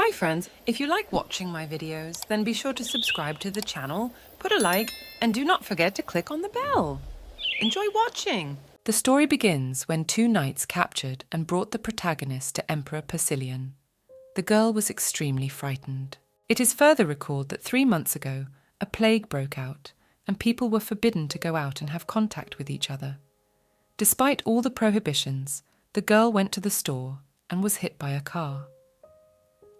Hi friends, if you like watching my videos, then be sure to subscribe to the channel, put a like, and do not forget to click on the bell. Enjoy watching! The story begins when two knights captured and brought the protagonist to Emperor Persilian. The girl was extremely frightened. It is further recalled that 3 months ago, a plague broke out, and people were forbidden to go out and have contact with each other. Despite all the prohibitions, the girl went to the store and was hit by a car.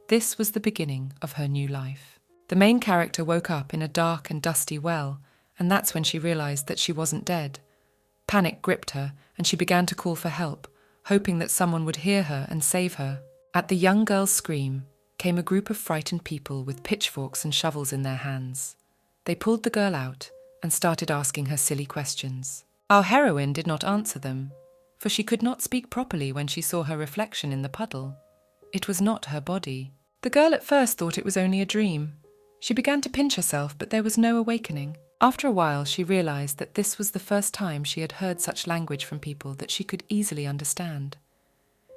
This was the beginning of her new life. The main character woke up in a dark and dusty well, and that's when she realized that she wasn't dead. Panic gripped her, and she began to call for help, hoping that someone would hear her and save her. At the young girl's scream came a group of frightened people with pitchforks and shovels in their hands. They pulled the girl out and started asking her silly questions. Our heroine did not answer them, for she could not speak properly when she saw her reflection in the puddle. It was not her body. The girl at first thought it was only a dream. She began to pinch herself, but there was no awakening. After a while, she realized that this was the first time she had heard such language from people that she could easily understand.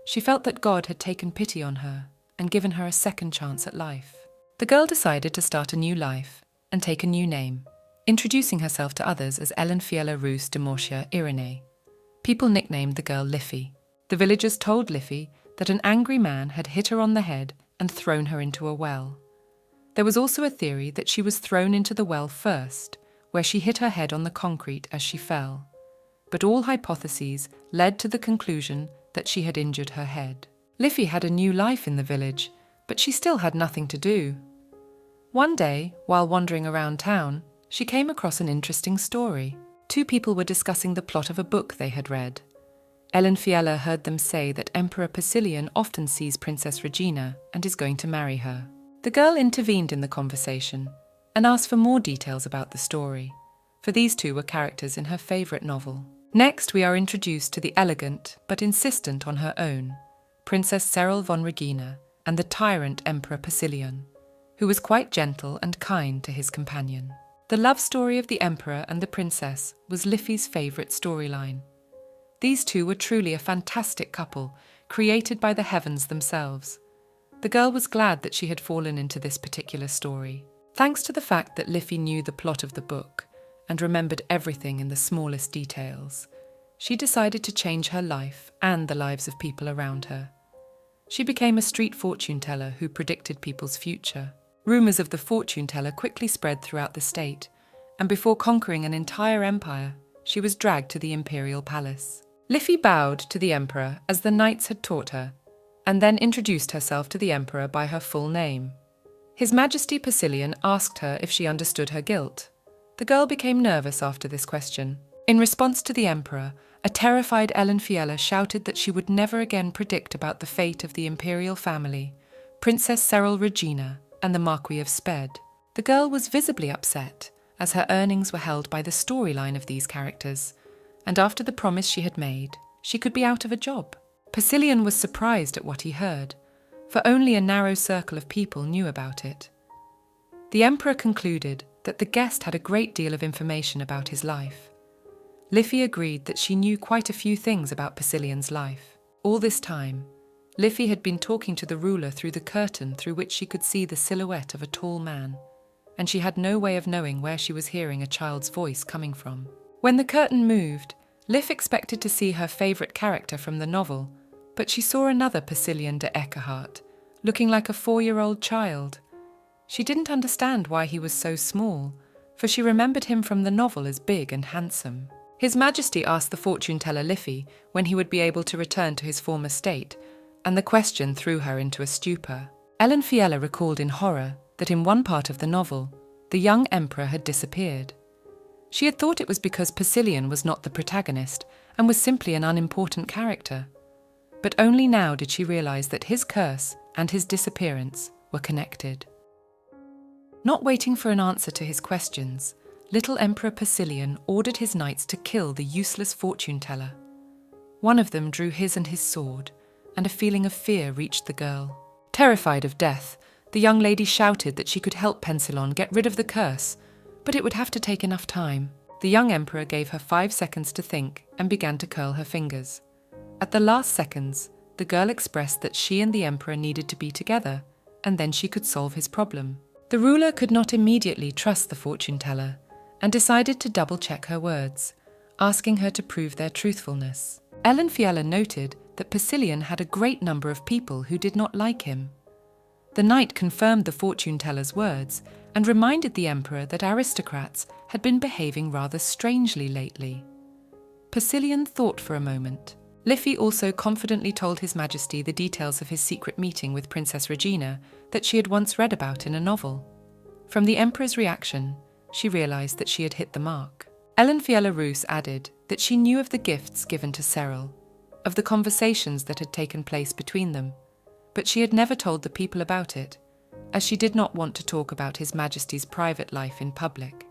She felt that God had taken pity on her and given her a second chance at life. The girl decided to start a new life and take a new name, introducing herself to others as Ellen Fiella Roos de Morcia Irene. People nicknamed the girl Liffy. The villagers told Liffy that an angry man had hit her on the head and thrown her into a well. There was also a theory that she was thrown into the well first, where she hit her head on the concrete as she fell. But all hypotheses led to the conclusion that she had injured her head. Liffy had a new life in the village, but she still had nothing to do. One day, while wandering around town, she came across an interesting story. Two people were discussing the plot of a book they had read. Ellen Fiella heard them say that Emperor Persilian often sees Princess Regina and is going to marry her. The girl intervened in the conversation and asked for more details about the story, for these two were characters in her favourite novel. Next, we are introduced to the elegant, but insistent on her own, Princess Cyril von Regina and the tyrant Emperor Persilian, who was quite gentle and kind to his companion. The love story of the emperor and the princess was Liffy's favourite storyline. These two were truly a fantastic couple, created by the heavens themselves. The girl was glad that she had fallen into this particular story. Thanks to the fact that Liffy knew the plot of the book and remembered everything in the smallest details, she decided to change her life and the lives of people around her. She became a street fortune teller who predicted people's future. Rumours of the fortune teller quickly spread throughout the state, and before conquering an entire empire, she was dragged to the imperial palace. Liffy bowed to the emperor as the knights had taught her, and then introduced herself to the emperor by her full name. His Majesty Persilian asked her if she understood her guilt. The girl became nervous after this question. In response to the emperor, a terrified Ellen Fiella shouted that she would never again predict about the fate of the imperial family, Princess Cyril Regina and the Marquis of Sped. The girl was visibly upset, as her earnings were held by the storyline of these characters, and after the promise she had made, she could be out of a job. Persilian was surprised at what he heard, for only a narrow circle of people knew about it. The emperor concluded that the guest had a great deal of information about his life. Liffy agreed that she knew quite a few things about Persilian's life. All this time, Liffy had been talking to the ruler through the curtain through which she could see the silhouette of a tall man, and she had no way of knowing where she was hearing a child's voice coming from. When the curtain moved, Liff expected to see her favourite character from the novel, but she saw another Persilian de Eckerhart, looking like a 4-year-old child. She didn't understand why he was so small, for she remembered him from the novel as big and handsome. His Majesty asked the fortune teller Liffy when he would be able to return to his former state, and the question threw her into a stupor. Ellen Fiella recalled in horror that in one part of the novel, the young emperor had disappeared. She had thought it was because Persilian was not the protagonist and was simply an unimportant character. But only now did she realize that his curse and his disappearance were connected. Not waiting for an answer to his questions, little Emperor Persilian ordered his knights to kill the useless fortune teller. One of them drew his and his sword, and a feeling of fear reached the girl. Terrified of death, the young lady shouted that she could help Pensilon get rid of the curse, but it would have to take enough time. The young emperor gave her 5 seconds to think and began to curl her fingers. At the last seconds, the girl expressed that she and the emperor needed to be together and then she could solve his problem. The ruler could not immediately trust the fortune teller and decided to double-check her words, asking her to prove their truthfulness. Fiella noted that Persilian had a great number of people who did not like him. The knight confirmed the fortune teller's words and reminded the emperor that aristocrats had been behaving rather strangely lately. Persilian thought for a moment. Liffey also confidently told His Majesty the details of his secret meeting with Princess Regina that she had once read about in a novel. From the emperor's reaction, she realized that she had hit the mark. Fiella Roos added that she knew of the gifts given to Cyril, of the conversations that had taken place between them, but she had never told the people about it, as she did not want to talk about His Majesty's private life in public.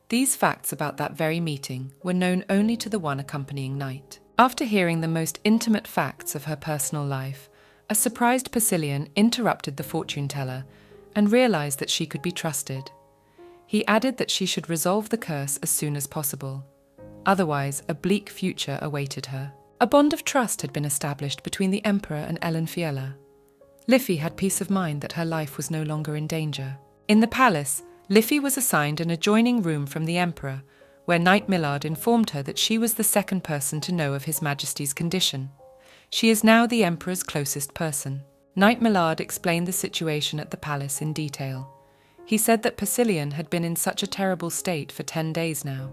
These facts about that very meeting were known only to the one accompanying knight. After hearing the most intimate facts of her personal life, a surprised Persilian interrupted the fortune teller and realized that she could be trusted. He added that she should resolve the curse as soon as possible. Otherwise, a bleak future awaited her. A bond of trust had been established between the emperor and Fiella. Liffey had peace of mind that her life was no longer in danger. In the palace, Liffey was assigned an adjoining room from the emperor, where Knight Millard informed her that she was the second person to know of His Majesty's condition. She is now the emperor's closest person. Knight Millard explained the situation at the palace in detail. He said that Persilian had been in such a terrible state for 10 days now.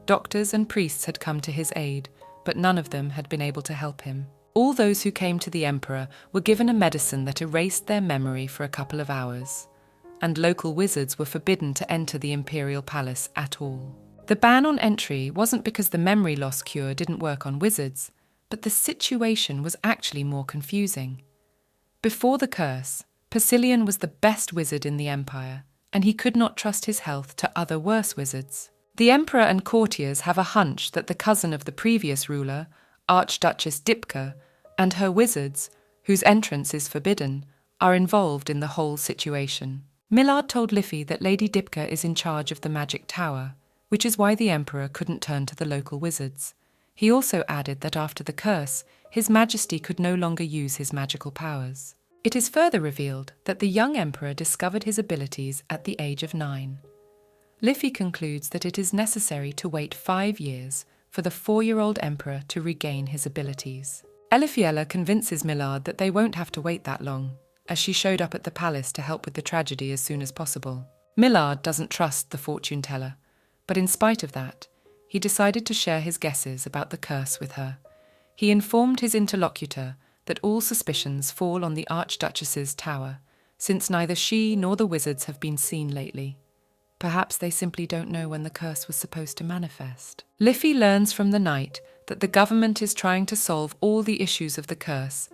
Doctors and priests had come to his aid, but none of them had been able to help him. All those who came to the emperor were given a medicine that erased their memory for a couple of hours, and local wizards were forbidden to enter the imperial palace at all. The ban on entry wasn't because the memory loss cure didn't work on wizards, but the situation was actually more confusing. Before the curse, Persilian was the best wizard in the empire, and he could not trust his health to other worse wizards. The emperor and courtiers have a hunch that the cousin of the previous ruler, Archduchess Dipka, and her wizards, whose entrance is forbidden, are involved in the whole situation. Millard told Liffey that Lady Dipka is in charge of the magic tower, which is why the emperor couldn't turn to the local wizards. He also added that after the curse, His Majesty could no longer use his magical powers. It is further revealed that the young emperor discovered his abilities at the age of 9. Liffey concludes that it is necessary to wait 5 years for the 4-year-old emperor to regain his abilities. Fiella convinces Millard that they won't have to wait that long, as she showed up at the palace to help with the tragedy as soon as possible. Millard doesn't trust the fortune teller, but in spite of that, he decided to share his guesses about the curse with her. He informed his interlocutor that all suspicions fall on the Archduchess's tower, since neither she nor the wizards have been seen lately. Perhaps they simply don't know when the curse was supposed to manifest. Liffey learns from the knight that the government is trying to solve all the issues of the curse,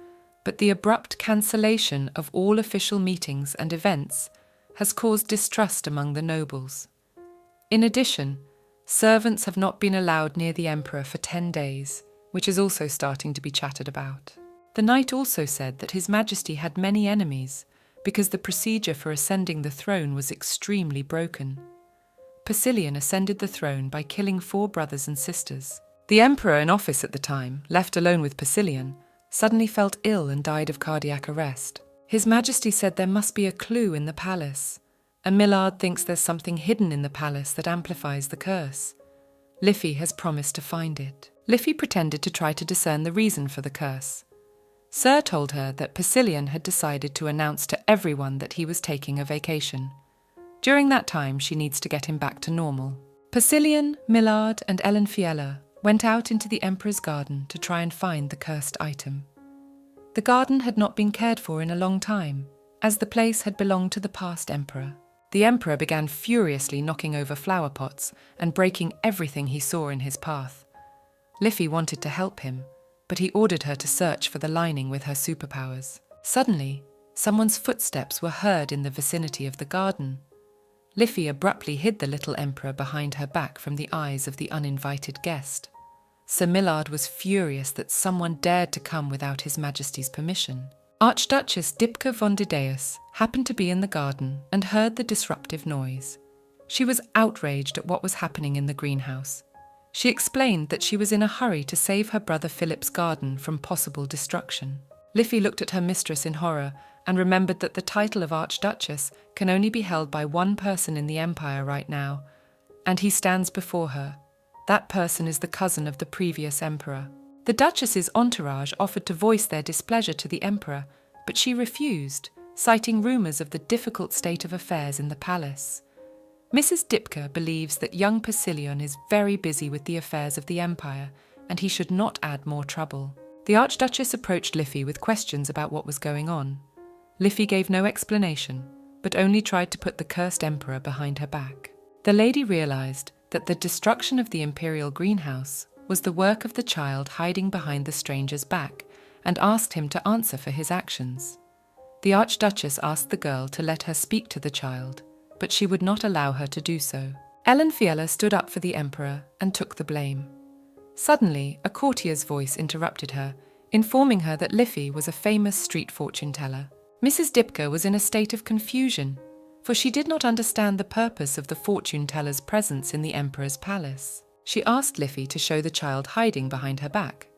but the abrupt cancellation of all official meetings and events has caused distrust among the nobles. In addition, servants have not been allowed near the emperor for 10 days, which is also starting to be chatted about. The knight also said that His Majesty had many enemies, because the procedure for ascending the throne was extremely broken. Persilian ascended the throne by killing 4 brothers and sisters. The emperor in office at the time, left alone with Persilian, suddenly felt ill and died of cardiac arrest. His Majesty said there must be a clue in the palace, and Millard thinks there's something hidden in the palace that amplifies the curse. Liffey has promised to find it. Liffey pretended to try to discern the reason for the curse. Sir told her that Persilian had decided to announce to everyone that he was taking a vacation. During that time, she needs to get him back to normal. Persilian, Millard, and Fiella went out into the emperor's garden to try and find the cursed item. The garden had not been cared for in a long time, as the place had belonged to the past emperor. The emperor began furiously knocking over flower pots and breaking everything he saw in his path. Liffey wanted to help him, but he ordered her to search for the lining with her superpowers. Suddenly, someone's footsteps were heard in the vicinity of the garden. Liffey abruptly hid the little emperor behind her back from the eyes of the uninvited guest. Sir Millard was furious that someone dared to come without His Majesty's permission. Archduchess Dipka von Dideus happened to be in the garden and heard the disruptive noise. She was outraged at what was happening in the greenhouse. She explained that she was in a hurry to save her brother Philip's garden from possible destruction. Liffey looked at her mistress in horror and remembered that the title of Archduchess can only be held by one person in the empire right now, and he stands before her. That person is the cousin of the previous emperor. The Duchess's entourage offered to voice their displeasure to the emperor, but she refused, citing rumors of the difficult state of affairs in the palace. Mrs. Dipka believes that young Persilion is very busy with the affairs of the empire, and he should not add more trouble. The Archduchess approached Liffey with questions about what was going on. Liffey gave no explanation, but only tried to put the cursed emperor behind her back. The lady realized that the destruction of the imperial greenhouse was the work of the child hiding behind the stranger's back, and asked him to answer for his actions. The Archduchess asked the girl to let her speak to the child, but she would not allow her to do so. Ellen Fiella stood up for the emperor and took the blame. Suddenly, a courtier's voice interrupted her, informing her that Liffey was a famous street fortune-teller. Mrs. Dipka was in a state of confusion, for she did not understand the purpose of the fortune-teller's presence in the emperor's palace. She asked Liffey to show the child hiding behind her back.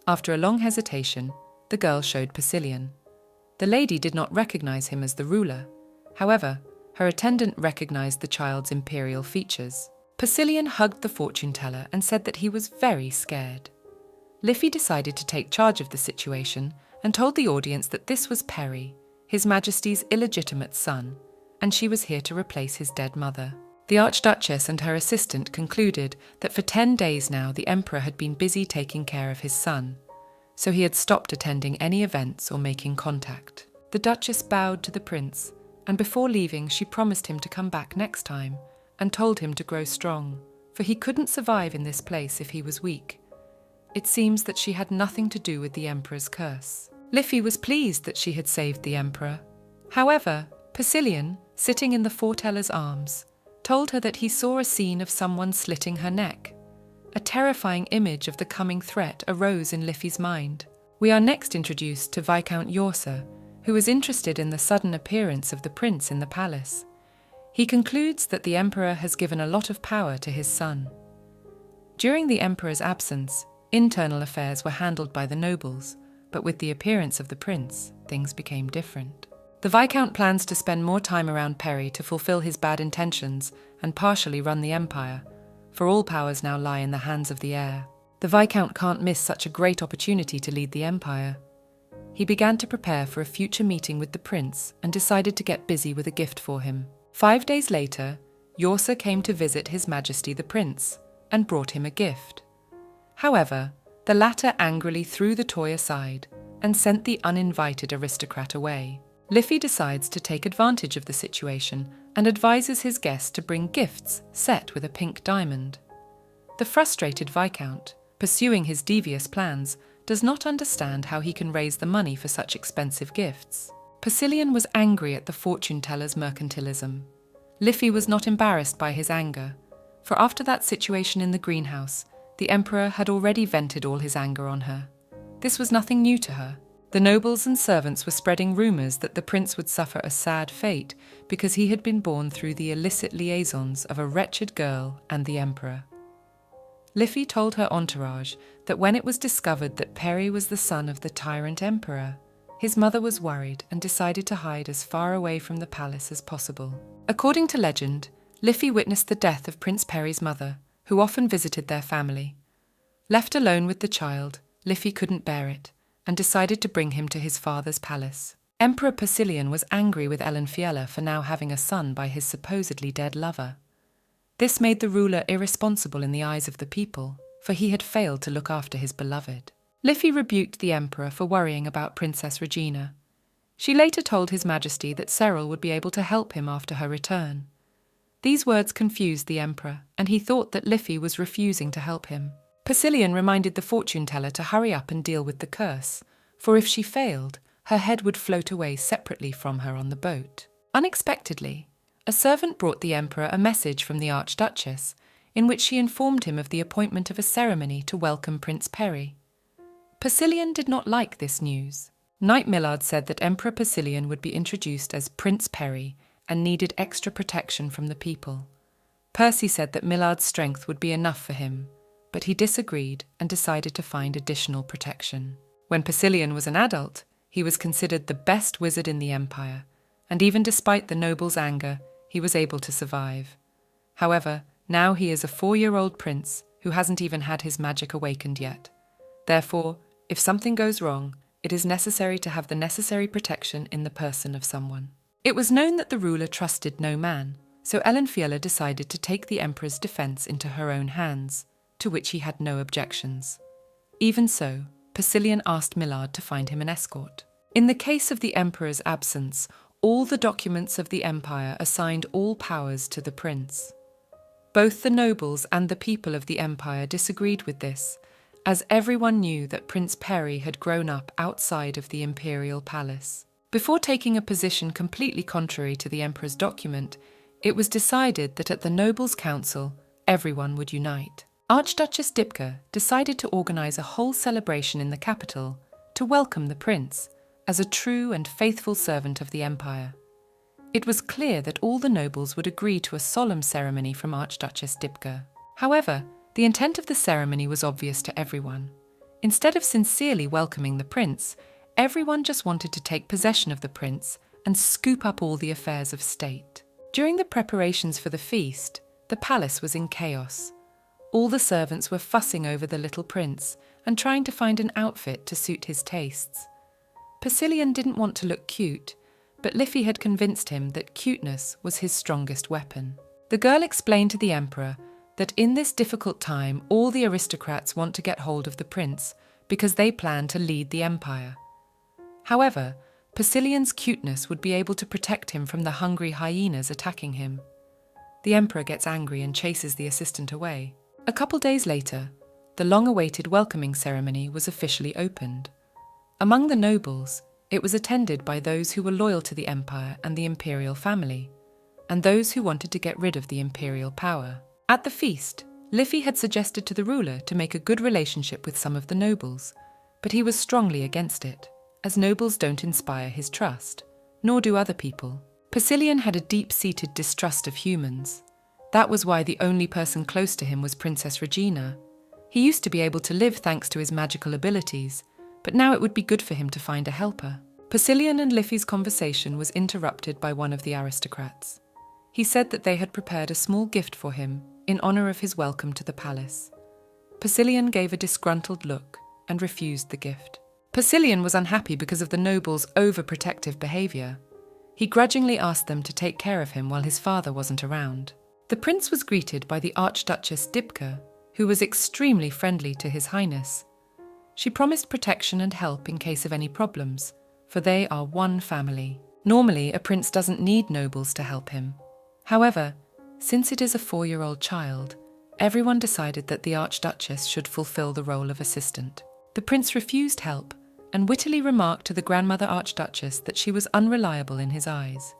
After a long hesitation, the girl showed Persilion. The lady did not recognize him as the ruler. However, her attendant recognized the child's imperial features. Persilion hugged the fortune-teller and said that he was very scared. Liffey decided to take charge of the situation and told the audience that this was Peri, His Majesty's illegitimate son, and she was here to replace his dead mother. The Archduchess and her assistant concluded that for 10 days now the emperor had been busy taking care of his son, so he had stopped attending any events or making contact. The Duchess bowed to the prince, and before leaving she promised him to come back next time and told him to grow strong, for he couldn't survive in this place if he was weak. It seems that she had nothing to do with the emperor's curse. Liffey was pleased that she had saved the emperor. However, Persilion, sitting in the foreteller's arms, told her that he saw a scene of someone slitting her neck. A terrifying image of the coming threat arose in Liffey's mind. We are next introduced to Viscount Yorsa, who is interested in the sudden appearance of the prince in the palace. He concludes that the emperor has given a lot of power to his son. During the emperor's absence, internal affairs were handled by the nobles, but with the appearance of the prince, things became different. The Viscount plans to spend more time around Peri to fulfill his bad intentions and partially run the empire, for all powers now lie in the hands of the heir. The Viscount can't miss such a great opportunity to lead the empire. He began to prepare for a future meeting with the prince and decided to get busy with a gift for him. 5 days later, Yorsa came to visit His Majesty the Prince and brought him a gift. However, the latter angrily threw the toy aside and sent the uninvited aristocrat away. Liffey decides to take advantage of the situation and advises his guest to bring gifts set with a pink diamond. The frustrated Viscount, pursuing his devious plans, does not understand how he can raise the money for such expensive gifts. Persilion was angry at the fortune-teller's mercantilism. Liffey was not embarrassed by his anger, for after that situation in the greenhouse, the emperor had already vented all his anger on her. This was nothing new to her. The nobles and servants were spreading rumors that the prince would suffer a sad fate because he had been born through the illicit liaisons of a wretched girl and the emperor. Liffey told her entourage that when it was discovered that Peri was the son of the tyrant emperor, his mother was worried and decided to hide as far away from the palace as possible. According to legend, Liffey witnessed the death of Prince Peri's mother, who often visited their family. Left alone with the child, Liffey couldn't bear it and decided to bring him to his father's palace. Emperor Persilion was angry with Ellen Fiella for now having a son by his supposedly dead lover. This made the ruler irresponsible in the eyes of the people, for he had failed to look after his beloved. Liffey rebuked the emperor for worrying about Princess Regina. She later told His Majesty that Cyril would be able to help him after her return. These words confused the emperor, and he thought that Liffey was refusing to help him. Persilion reminded the fortune-teller to hurry up and deal with the curse, for if she failed, her head would float away separately from her on the boat. Unexpectedly, a servant brought the emperor a message from the Archduchess, in which she informed him of the appointment of a ceremony to welcome Prince Peri. Persilion did not like this news. Knight Millard said that Emperor Persilion would be introduced as Prince Peri and needed extra protection from the people. Percy said that Millard's strength would be enough for him, but he disagreed and decided to find additional protection. When Persilion was an adult, He was considered the best wizard in the empire, and even despite the noble's anger, he was able to survive. However, now he is a 4-year-old prince who hasn't even had his magic awakened yet. Therefore, if something goes wrong, it is necessary to have the necessary protection in the person of someone. It was known that the ruler trusted no man, so Elenfiela decided to take the emperor's defense into her own hands, to which he had no objections. Even so, Persilian asked Millard to find him an escort. In the case of the emperor's absence, all the documents of the empire assigned all powers to the prince. Both the nobles and the people of the empire disagreed with this, as everyone knew that Prince Peri had grown up outside of the imperial palace. Before taking a position completely contrary to the emperor's document, it was decided that at the nobles' council, everyone would unite. Archduchess Dipka decided to organize a whole celebration in the capital to welcome the prince as a true and faithful servant of the empire. It was clear that all the nobles would agree to a solemn ceremony from Archduchess Dipka. However, the intent of the ceremony was obvious to everyone. Instead of sincerely welcoming the prince, everyone just wanted to take possession of the prince and scoop up all the affairs of state. During the preparations for the feast, the palace was in chaos. All the servants were fussing over the little prince and trying to find an outfit to suit his tastes. Persilian didn't want to look cute, but Liffey had convinced him that cuteness was his strongest weapon. The girl explained to the emperor that in this difficult time all the aristocrats want to get hold of the prince because they plan to lead the empire. However, Persilian's cuteness would be able to protect him from the hungry hyenas attacking him. The emperor gets angry and chases the assistant away. A couple days later, the long-awaited welcoming ceremony was officially opened. Among the nobles, it was attended by those who were loyal to the empire and the imperial family, and those who wanted to get rid of the imperial power. At the feast, Liffey had suggested to the ruler to make a good relationship with some of the nobles, but he was strongly against it, as nobles don't inspire his trust, nor do other people. Persilian had a deep-seated distrust of humans. That was why the only person close to him was Princess Regina. He used to be able to live thanks to his magical abilities, but now it would be good for him to find a helper. Persilian and Liffey's conversation was interrupted by one of the aristocrats. He said that they had prepared a small gift for him in honor of his welcome to the palace. Persilian gave a disgruntled look and refused the gift. Persilian was unhappy because of the nobles' overprotective behavior. He grudgingly asked them to take care of him while his father wasn't around. The prince was greeted by the Archduchess Dipka, who was extremely friendly to His Highness. She promised protection and help in case of any problems, for they are one family. Normally, a prince doesn't need nobles to help him. However, since it is a 4-year-old child, everyone decided that the Archduchess should fulfill the role of assistant. The prince refused help and wittily remarked to the grandmother Archduchess that she was unreliable in his eyes.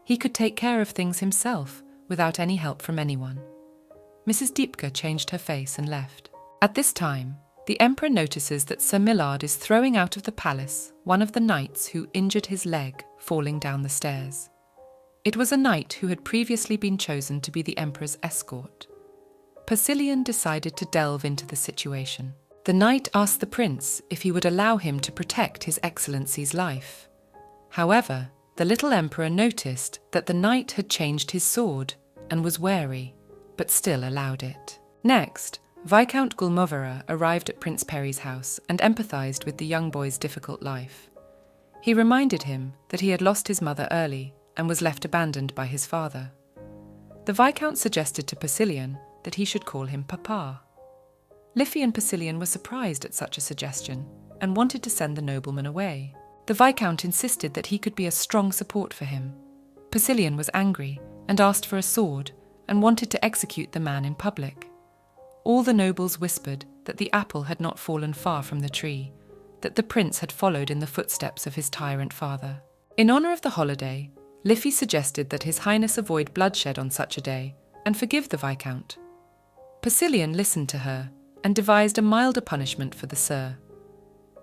He could take care of things himself without any help from anyone. Mrs. Dipka changed her face and left. At this time, the emperor notices that Sir Millard is throwing out of the palace one of the knights who injured his leg falling down the stairs. It was a knight who had previously been chosen to be the emperor's escort. Persilian decided to delve into the situation. The knight asked the prince if he would allow him to protect His Excellency's life. However, the little emperor noticed that the knight had changed his sword and was wary, but still allowed it. Next, Viscount Gulmovera arrived at Prince Peri's house and empathized with the young boy's difficult life. He reminded him that he had lost his mother early and was left abandoned by his father. The Viscount suggested to Persilian that he should call him Papa. Liffey and Persilian were surprised at such a suggestion and wanted to send the nobleman away. The Viscount insisted that he could be a strong support for him. Persilian was angry and asked for a sword and wanted to execute the man in public. All the nobles whispered that the apple had not fallen far from the tree, that the prince had followed in the footsteps of his tyrant father. In honor of the holiday, Liffey suggested that His Highness avoid bloodshed on such a day and forgive the Viscount. Persilian listened to her and devised a milder punishment for the Sir.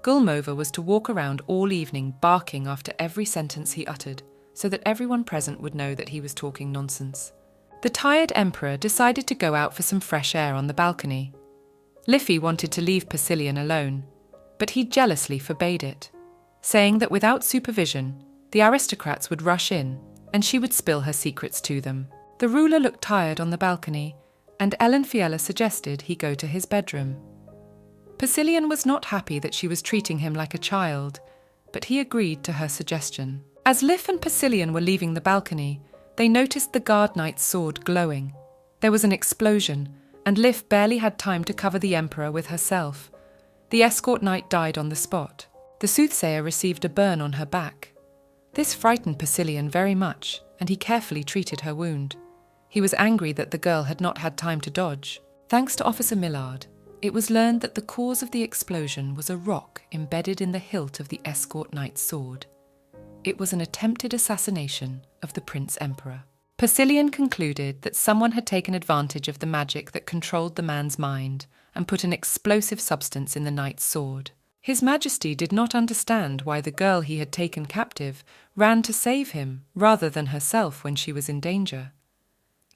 Gulmover was to walk around all evening barking after every sentence he uttered, so that everyone present would know that he was talking nonsense. The tired emperor decided to go out for some fresh air on the balcony. Liffey wanted to leave Persilian alone, but he jealously forbade it. saying that without supervision, the aristocrats would rush in and she would spill her secrets to them. The ruler looked tired on the balcony, and Ellen Fiella suggested he go to his bedroom. Persilian was not happy that she was treating him like a child, but he agreed to her suggestion. As Lif and Persilian were leaving the balcony, they noticed the guard knight's sword glowing. There was an explosion, and Lif barely had time to cover the emperor with herself. The escort knight died on the spot. The soothsayer received a burn on her back. This frightened Persilian very much, and he carefully treated her wound. He was angry that the girl had not had time to dodge. Thanks to Officer Millard, it was learned that the cause of the explosion was a rock embedded in the hilt of the escort knight's sword. It was an attempted assassination of the Prince Emperor. Persilian concluded that someone had taken advantage of the magic that controlled the man's mind and put an explosive substance in the knight's sword. His Majesty did not understand why the girl he had taken captive ran to save him rather than herself when she was in danger.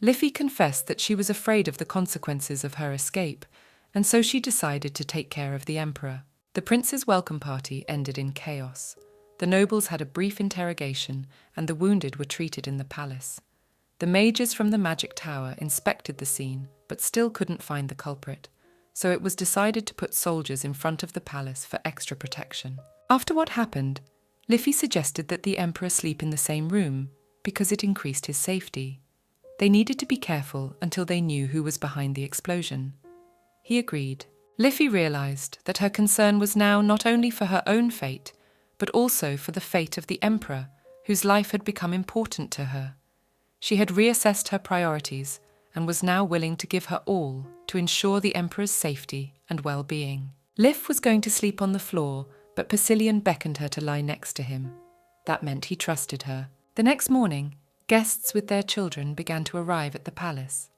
Liffey confessed that she was afraid of the consequences of her escape, and so she decided to take care of the emperor. The prince's welcome party ended in chaos. The nobles had a brief interrogation, and the wounded were treated in the palace. The mages from the magic tower inspected the scene, but still couldn't find the culprit, so it was decided to put soldiers in front of the palace for extra protection. After what happened, Liffey suggested that the emperor sleep in the same room, because it increased his safety. They needed to be careful until they knew who was behind the explosion. He agreed. Liffey realized that her concern was now not only for her own fate, but also for the fate of the emperor, whose life had become important to her. She had reassessed her priorities and was now willing to give her all to ensure the emperor's safety and well-being. Liff was going to sleep on the floor, but Persilian beckoned her to lie next to him. That meant he trusted her. The next morning, guests with their children began to arrive at the palace.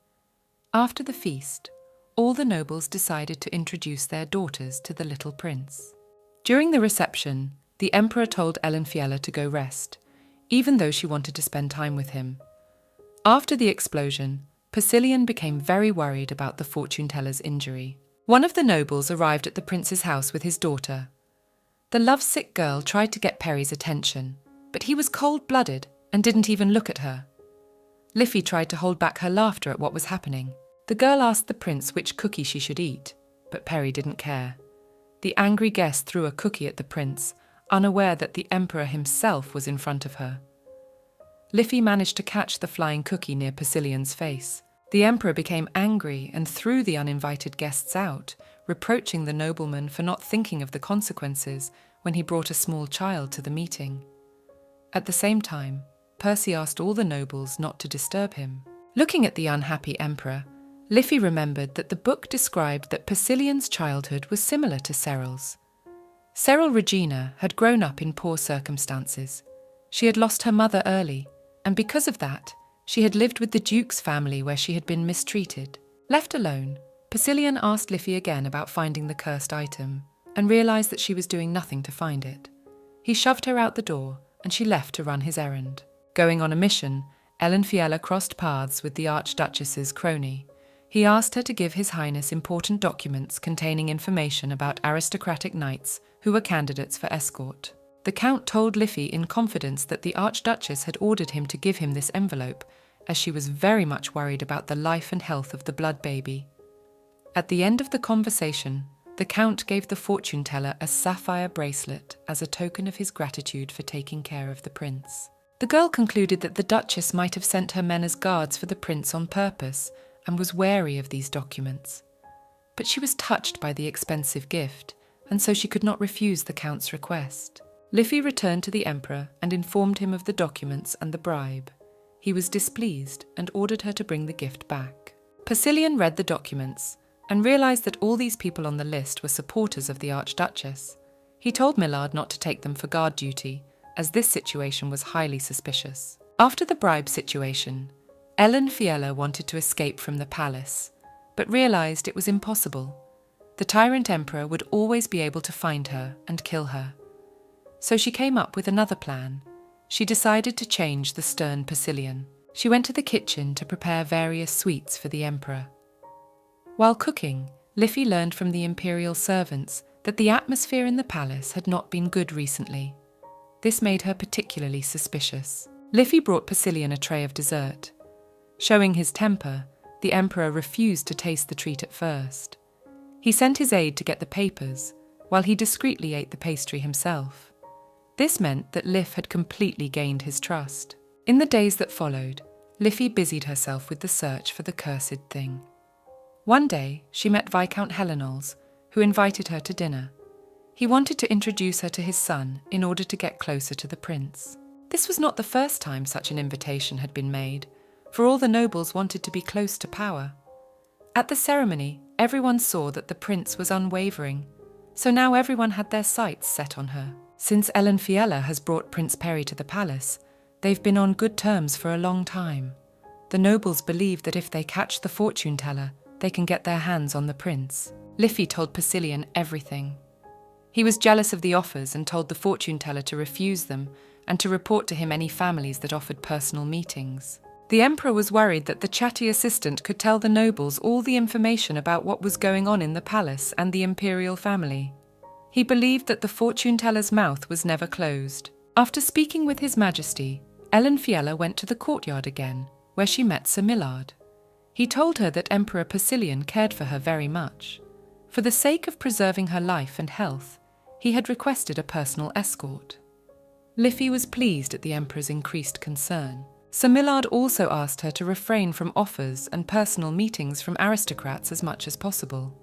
After the feast, all the nobles decided to introduce their daughters to the little prince. During the reception, the emperor told Ellen Fiella to go rest, even though she wanted to spend time with him. After the explosion, Persilian became very worried about the fortune-teller's injury. One of the nobles arrived at the prince's house with his daughter. The lovesick girl tried to get Perry's attention, but he was cold-blooded and didn't even look at her. Liffey tried to hold back her laughter at what was happening. The girl asked the prince which cookie she should eat, but Perry didn't care. The angry guest threw a cookie at the prince, unaware that the emperor himself was in front of her. Liffey managed to catch the flying cookie near Persilian's face. The emperor became angry and threw the uninvited guests out, reproaching the nobleman for not thinking of the consequences when he brought a small child to the meeting. At the same time, Percy asked all the nobles not to disturb him. Looking at the unhappy emperor, Liffey remembered that the book described that Persilian's childhood was similar to Cyril's. Cyril Regina had grown up in poor circumstances. She had lost her mother early, and because of that, she had lived with the Duke's family where she had been mistreated. Left alone, Persilian asked Liffey again about finding the cursed item, and realized that she was doing nothing to find it. He shoved her out the door, and she left to run his errand. Going on a mission, Ellen Fiella crossed paths with the Archduchess's crony. He asked her to give His Highness important documents containing information about aristocratic knights who were candidates for escort. The Count told Liffey in confidence that the Archduchess had ordered him to give him this envelope, as she was very much worried about the life and health of the blood baby. At the end of the conversation, the Count gave the fortune teller a sapphire bracelet as a token of his gratitude for taking care of the prince. The girl concluded that the Duchess might have sent her men as guards for the prince on purpose, and was wary of these documents. But she was touched by the expensive gift, and so she could not refuse the Count's request. Liffey returned to the Emperor and informed him of the documents and the bribe. He was displeased and ordered her to bring the gift back. Persilian read the documents and realized that all these people on the list were supporters of the Archduchess. He told Millard not to take them for guard duty, as this situation was highly suspicious. After the bribe situation, Ellen Fiella wanted to escape from the palace, but realized it was impossible. The tyrant emperor would always be able to find her and kill her. So she came up with another plan. She decided to change the stern Persilian. She went to the kitchen to prepare various sweets for the emperor. While cooking, Liffey learned from the imperial servants that the atmosphere in the palace had not been good recently. This made her particularly suspicious. Liffey brought Persilian a tray of dessert. Showing his temper, the emperor refused to taste the treat at first. He sent his aide to get the papers, while he discreetly ate the pastry himself. This meant that Liff had completely gained his trust. In the days that followed, Liffey busied herself with the search for the cursed thing. One day, she met Viscount Helenols, who invited her to dinner. He wanted to introduce her to his son in order to get closer to the prince. This was not the first time such an invitation had been made, for all the nobles wanted to be close to power. At the ceremony, everyone saw that the prince was unwavering, so now everyone had their sights set on her. Since Ellen Fiella has brought Prince Perry to the palace, they've been on good terms for a long time. The nobles believe that if they catch the fortune teller, they can get their hands on the prince. Liffey told Persilian everything. He was jealous of the offers and told the fortune teller to refuse them and to report to him any families that offered personal meetings. The emperor was worried that the chatty assistant could tell the nobles all the information about what was going on in the palace and the imperial family. He believed that the fortune teller's mouth was never closed. After speaking with His Majesty, Ellen Fiella went to the courtyard again, where she met Sir Millard. He told her that Emperor Persilian cared for her very much. For the sake of preserving her life and health, he had requested a personal escort. Liffey was pleased at the emperor's increased concern. Sir Millard also asked her to refrain from offers and personal meetings from aristocrats as much as possible.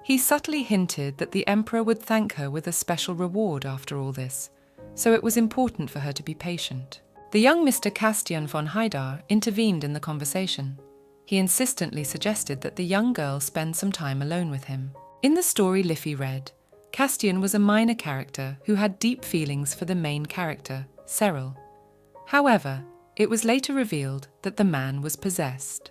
He subtly hinted that the emperor would thank her with a special reward after all this, so it was important for her to be patient. The young Mr. Castian von Haidar intervened in the conversation. He insistently suggested that the young girl spend some time alone with him. In the story Liffey read, Castian was a minor character who had deep feelings for the main character, Cyril. However, it was later revealed that the man was possessed.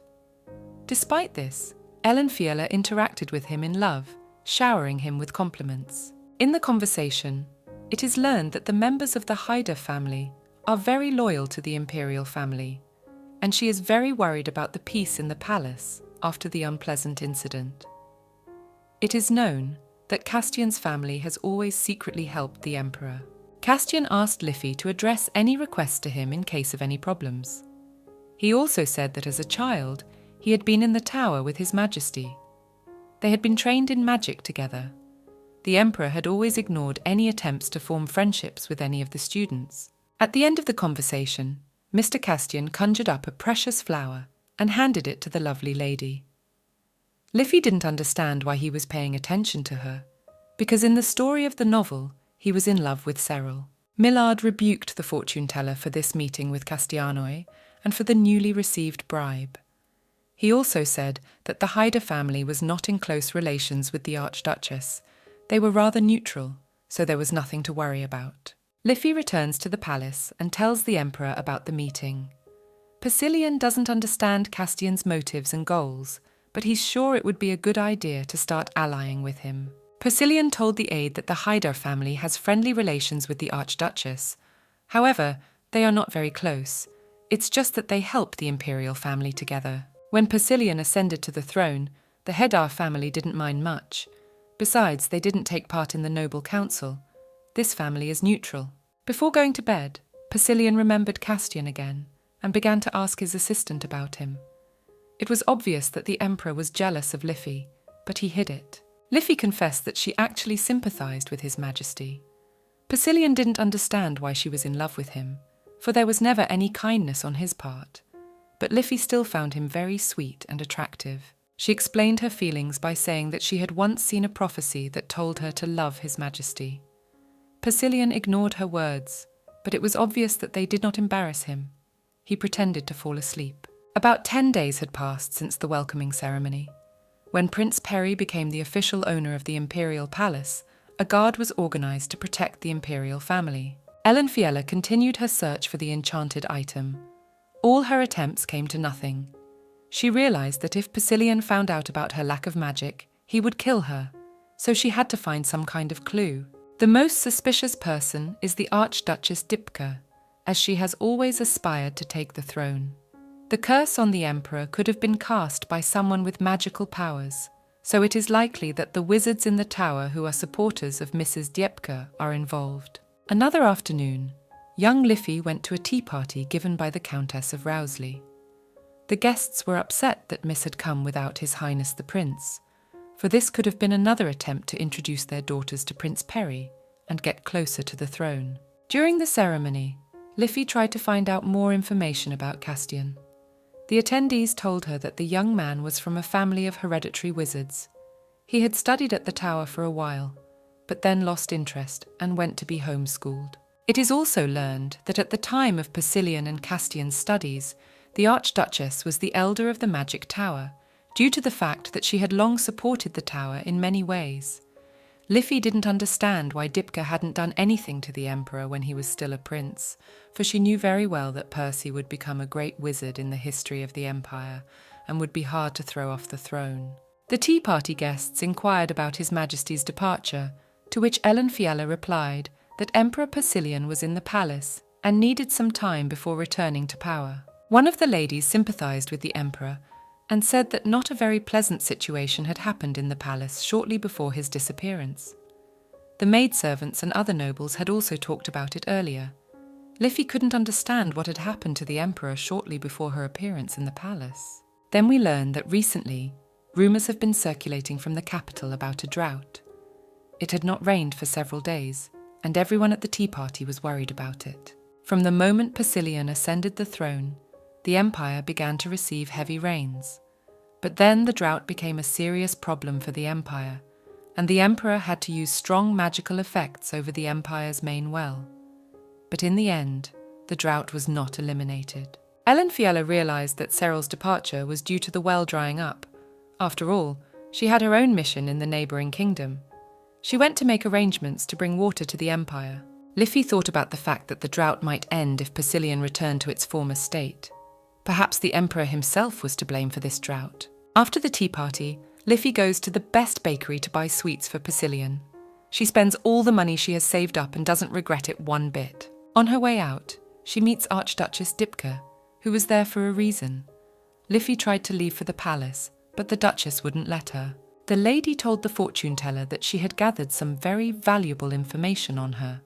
Despite this, Ellen Fiella interacted with him in love, showering him with compliments. In the conversation, it is learned that the members of the Haidar family are very loyal to the imperial family, and she is very worried about the peace in the palace after the unpleasant incident. It is known that Castian's family has always secretly helped the emperor. Castian asked Liffey to address any requests to him in case of any problems. He also said that as a child, he had been in the tower with His Majesty. They had been trained in magic together. The emperor had always ignored any attempts to form friendships with any of the students. At the end of the conversation, Mr. Castian conjured up a precious flower and handed it to the lovely lady. Liffey didn't understand why he was paying attention to her, because in the story of the novel, he was in love with Cyril. Millard rebuked the fortune teller for this meeting with Castianoi and for the newly received bribe. He also said that the Haidar family was not in close relations with the Archduchess. They were rather neutral, so there was nothing to worry about. Liffey returns to the palace and tells the emperor about the meeting. Persilian doesn't understand Castian's motives and goals, but he's sure it would be a good idea to start allying with him. Persilian told the aide that the Haidar family has friendly relations with the Archduchess. However, they are not very close. It's just that they help the imperial family together. When Persilian ascended to the throne, the Haidar family didn't mind much. Besides, they didn't take part in the noble council. This family is neutral. Before going to bed, Persilian remembered Castian again and began to ask his assistant about him. It was obvious that the emperor was jealous of Liffey, but he hid it. Liffey confessed that she actually sympathized with His Majesty. Persilian didn't understand why she was in love with him, for there was never any kindness on his part. But Liffey still found him very sweet and attractive. She explained her feelings by saying that she had once seen a prophecy that told her to love His Majesty. Persilian ignored her words, but it was obvious that they did not embarrass him. He pretended to fall asleep. About 10 days had passed since the welcoming ceremony. When Prince Perry became the official owner of the imperial palace, a guard was organized to protect the imperial family. Ellen Fiella continued her search for the enchanted item. All her attempts came to nothing. She realized that if Persilian found out about her lack of magic, he would kill her, so she had to find some kind of clue. The most suspicious person is the Archduchess Dipka, as she has always aspired to take the throne. The curse on the emperor could have been cast by someone with magical powers, so it is likely that the wizards in the tower who are supporters of Mrs. Dipka are involved. Another afternoon, young Liffey went to a tea party given by the Countess of Rowsley. The guests were upset that Miss had come without His Highness the Prince, for this could have been another attempt to introduce their daughters to Prince Perry and get closer to the throne. During the ceremony, Liffey tried to find out more information about Castian. The attendees told her that the young man was from a family of hereditary wizards. He had studied at the tower for a while, but then lost interest and went to be homeschooled. It is also learned that at the time of Persilian and Castian's studies, the Archduchess was the elder of the Magic Tower, due to the fact that she had long supported the tower in many ways. Liffey didn't understand why Dipka hadn't done anything to the Emperor when he was still a prince, for she knew very well that Percy would become a great wizard in the history of the Empire and would be hard to throw off the throne. The tea party guests inquired about His Majesty's departure, to which Ellen Fiella replied that Emperor Persilian was in the palace and needed some time before returning to power. One of the ladies sympathized with the Emperor and said that not a very pleasant situation had happened in the palace shortly before his disappearance. The maidservants and other nobles had also talked about it earlier. Liffey couldn't understand what had happened to the Emperor shortly before her appearance in the palace. Then we learned that recently, rumours have been circulating from the capital about a drought. It had not rained for several days, and everyone at the tea party was worried about it. From the moment Persilian ascended the throne, the Empire began to receive heavy rains. But then the drought became a serious problem for the Empire, and the Emperor had to use strong magical effects over the Empire's main well. But in the end, the drought was not eliminated. Ellen Fiella realised that Cyril's departure was due to the well drying up. After all, she had her own mission in the neighbouring kingdom. She went to make arrangements to bring water to the Empire. Liffey thought about the fact that the drought might end if Persilian returned to its former state. Perhaps the Emperor himself was to blame for this drought. After the tea party, Liffey goes to the best bakery to buy sweets for Persilian. She spends all the money she has saved up and doesn't regret it one bit. On her way out, she meets Archduchess Dipka, who was there for a reason. Liffey tried to leave for the palace, but the Duchess wouldn't let her. The lady told the fortune teller that she had gathered some very valuable information on her.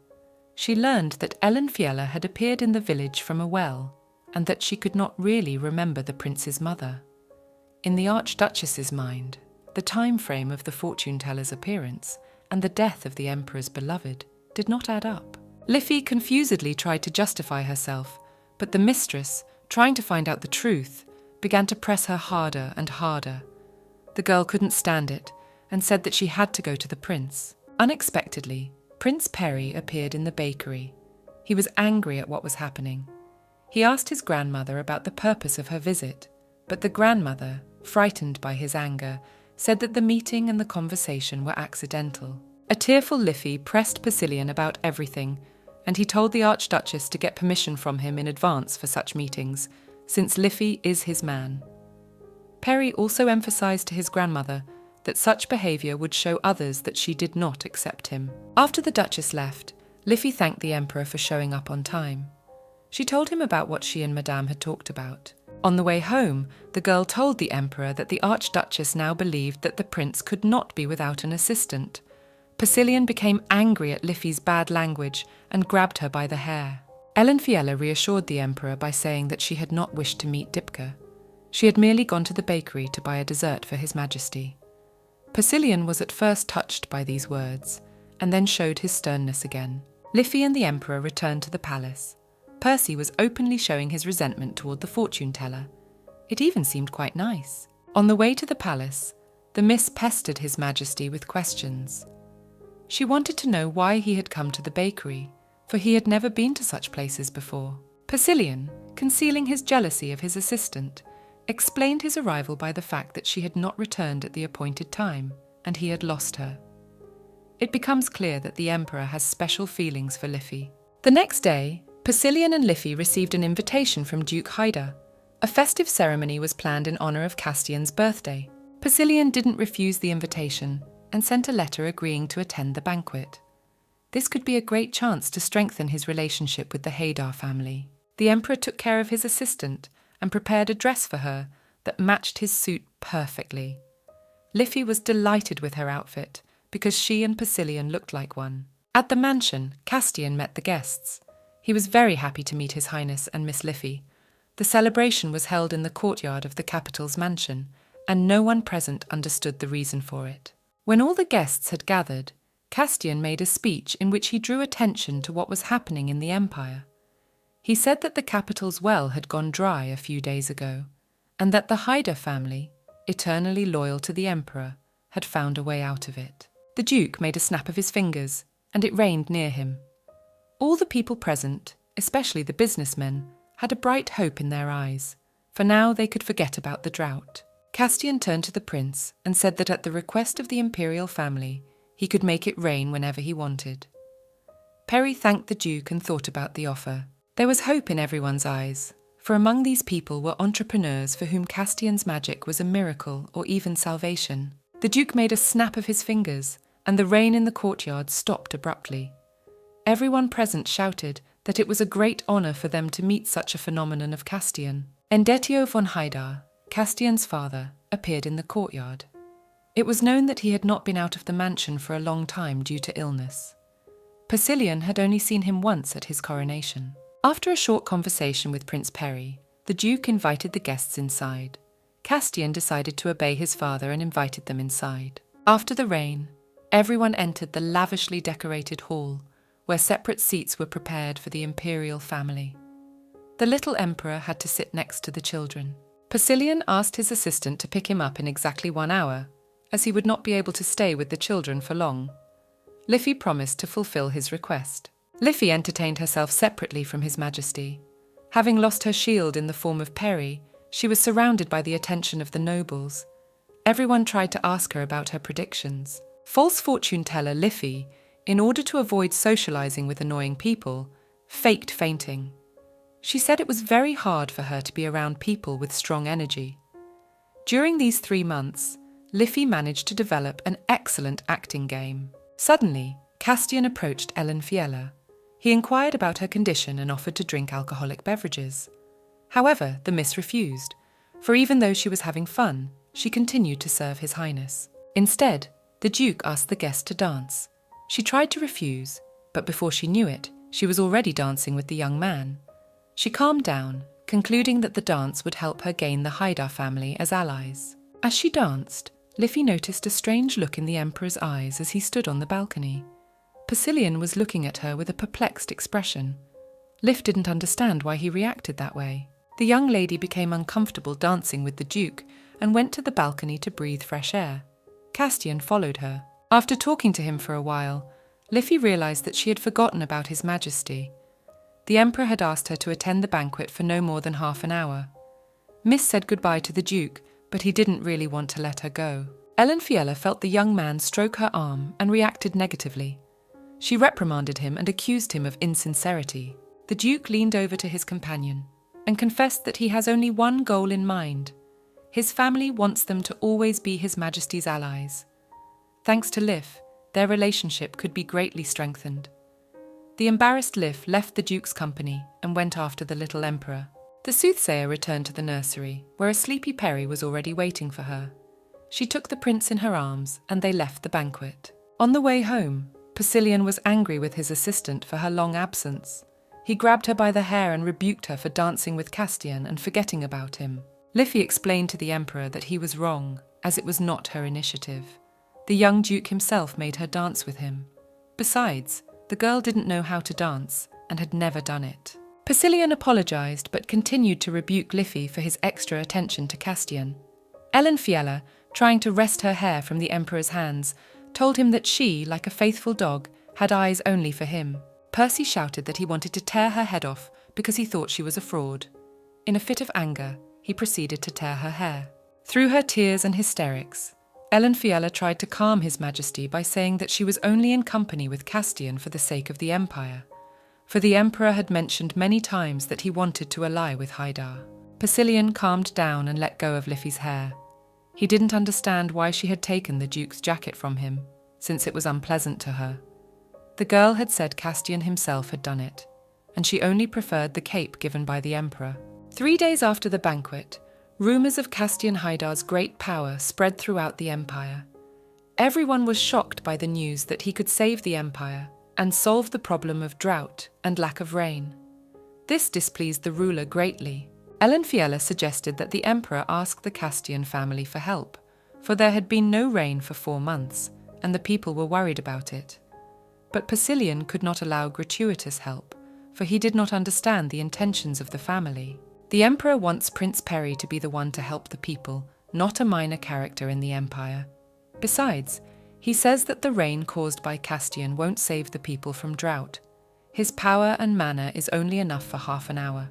She learned that Ellen Fiella had appeared in the village from a well, and that she could not really remember the prince's mother. In the Archduchess's mind, the time frame of the fortune teller's appearance and the death of the Emperor's beloved did not add up. Liffey confusedly tried to justify herself, but the mistress, trying to find out the truth, began to press her harder and harder. The girl couldn't stand it and said that she had to go to the prince. Unexpectedly, Prince Perry appeared in the bakery. He was angry at what was happening. He asked his grandmother about the purpose of her visit, but the grandmother, frightened by his anger, said that the meeting and the conversation were accidental. A tearful Liffey pressed Persilian about everything, and he told the Archduchess to get permission from him in advance for such meetings, since Liffey is his man. Perry also emphasized to his grandmother that such behavior would show others that she did not accept him. After the Duchess left, Liffey thanked the Emperor for showing up on time. She told him about what she and Madame had talked about. On the way home, the girl told the Emperor that the Archduchess now believed that the prince could not be without an assistant. Persilian became angry at Liffey's bad language and grabbed her by the hair. Ellen Fiella reassured the Emperor by saying that she had not wished to meet Dipka. She had merely gone to the bakery to buy a dessert for His Majesty. Persilian was at first touched by these words, and then showed his sternness again. Liffey and the Emperor returned to the palace. Percy was openly showing his resentment toward the fortune teller. It even seemed quite nice. On the way to the palace, the Miss pestered His Majesty with questions. She wanted to know why he had come to the bakery, for he had never been to such places before. Persilian, concealing his jealousy of his assistant, explained his arrival by the fact that she had not returned at the appointed time, and he had lost her. It becomes clear that the Emperor has special feelings for Liffey. The next day, Persilian and Liffey received an invitation from Duke Haidar. A festive ceremony was planned in honour of Castian's birthday. Persilian didn't refuse the invitation and sent a letter agreeing to attend the banquet. This could be a great chance to strengthen his relationship with the Haidar family. The Emperor took care of his assistant and prepared a dress for her that matched his suit perfectly. Liffey was delighted with her outfit because she and Persilian looked like one. At the mansion, Castian met the guests. He was very happy to meet His Highness and Miss Liffey. The celebration was held in the courtyard of the capital's mansion, and no one present understood the reason for it. When all the guests had gathered, Castian made a speech in which he drew attention to what was happening in the empire. He said that the capital's well had gone dry a few days ago, and that the Haida family, eternally loyal to the emperor, had found a way out of it. The Duke made a snap of his fingers, and it rained near him. All the people present, especially the businessmen, had a bright hope in their eyes, for now they could forget about the drought. Castian turned to the prince and said that at the request of the imperial family, he could make it rain whenever he wanted. Perry thanked the Duke and thought about the offer. There was hope in everyone's eyes, for among these people were entrepreneurs for whom Castian's magic was a miracle or even salvation. The Duke made a snap of his fingers, and the rain in the courtyard stopped abruptly. Everyone present shouted that it was a great honor for them to meet such a phenomenon of Castian. Endetio von Haidar, Castian's father, appeared in the courtyard. It was known that he had not been out of the mansion for a long time due to illness. Persilian had only seen him once at his coronation. After a short conversation with Prince Perry, the Duke invited the guests inside. Castian decided to obey his father and invited them inside. After the rain, everyone entered the lavishly decorated hall, where separate seats were prepared for the imperial family. The little emperor had to sit next to the children. Persilian asked his assistant to pick him up in exactly 1 hour, as he would not be able to stay with the children for long. Liffey promised to fulfill his request. Liffey entertained herself separately from His Majesty. Having lost her shield in the form of Perry, she was surrounded by the attention of the nobles. Everyone tried to ask her about her predictions. False fortune teller Liffey, in order to avoid socializing with annoying people, faked fainting. She said it was very hard for her to be around people with strong energy. During these 3 months, Liffey managed to develop an excellent acting game. Suddenly, Castian approached Ellen Fiella. He inquired about her condition and offered to drink alcoholic beverages. However, the miss refused, for even though she was having fun, she continued to serve His Highness. Instead, the Duke asked the guest to dance. She tried to refuse, but before she knew it, she was already dancing with the young man. She calmed down, concluding that the dance would help her gain the Haidar family as allies. As she danced, Liffey noticed a strange look in the Emperor's eyes as he stood on the balcony. Persilian was looking at her with a perplexed expression. Liff didn't understand why he reacted that way. The young lady became uncomfortable dancing with the Duke and went to the balcony to breathe fresh air. Castian followed her. After talking to him for a while, Liffey realized that she had forgotten about His Majesty. The Emperor had asked her to attend the banquet for no more than half an hour. Miss said goodbye to the Duke, but he didn't really want to let her go. Ellen Fiella felt the young man stroke her arm and reacted negatively. She reprimanded him and accused him of insincerity. The Duke leaned over to his companion and confessed that he has only one goal in mind. His family wants them to always be His Majesty's allies. Thanks to Liff, their relationship could be greatly strengthened. The embarrassed Liff left the Duke's company and went after the little emperor. The soothsayer returned to the nursery, where a sleepy Perry was already waiting for her. She took the prince in her arms and they left the banquet. On the way home, Persilian was angry with his assistant for her long absence. He grabbed her by the hair and rebuked her for dancing with Castian and forgetting about him. Liffey explained to the emperor that he was wrong, as it was not her initiative. The young Duke himself made her dance with him. Besides, the girl didn't know how to dance and had never done it. Persilian apologized but continued to rebuke Liffey for his extra attention to Castian. Ellen Fiella, trying to wrest her hair from the emperor's hands, told him that she, like a faithful dog, had eyes only for him. Percy shouted that he wanted to tear her head off because he thought she was a fraud. In a fit of anger, he proceeded to tear her hair. Through her tears and hysterics, Ellen Fiella tried to calm His Majesty by saying that she was only in company with Castian for the sake of the Empire, for the Emperor had mentioned many times that he wanted to ally with Haidar. Persilian calmed down and let go of Liffey's hair. He didn't understand why she had taken the Duke's jacket from him, since it was unpleasant to her. The girl had said Castian himself had done it, and she only preferred the cape given by the Emperor. 3 days after the banquet, rumours of Castian Haidar's great power spread throughout the Empire. Everyone was shocked by the news that he could save the Empire and solve the problem of drought and lack of rain. This displeased the ruler greatly. Fiella suggested that the emperor ask the Castian family for help, for there had been no rain for 4 months, and the people were worried about it. But Priscillian could not allow gratuitous help, for he did not understand the intentions of the family. The emperor wants Prince Peri to be the one to help the people, not a minor character in the empire. Besides, he says that the rain caused by Castian won't save the people from drought. His power and manner is only enough for half an hour.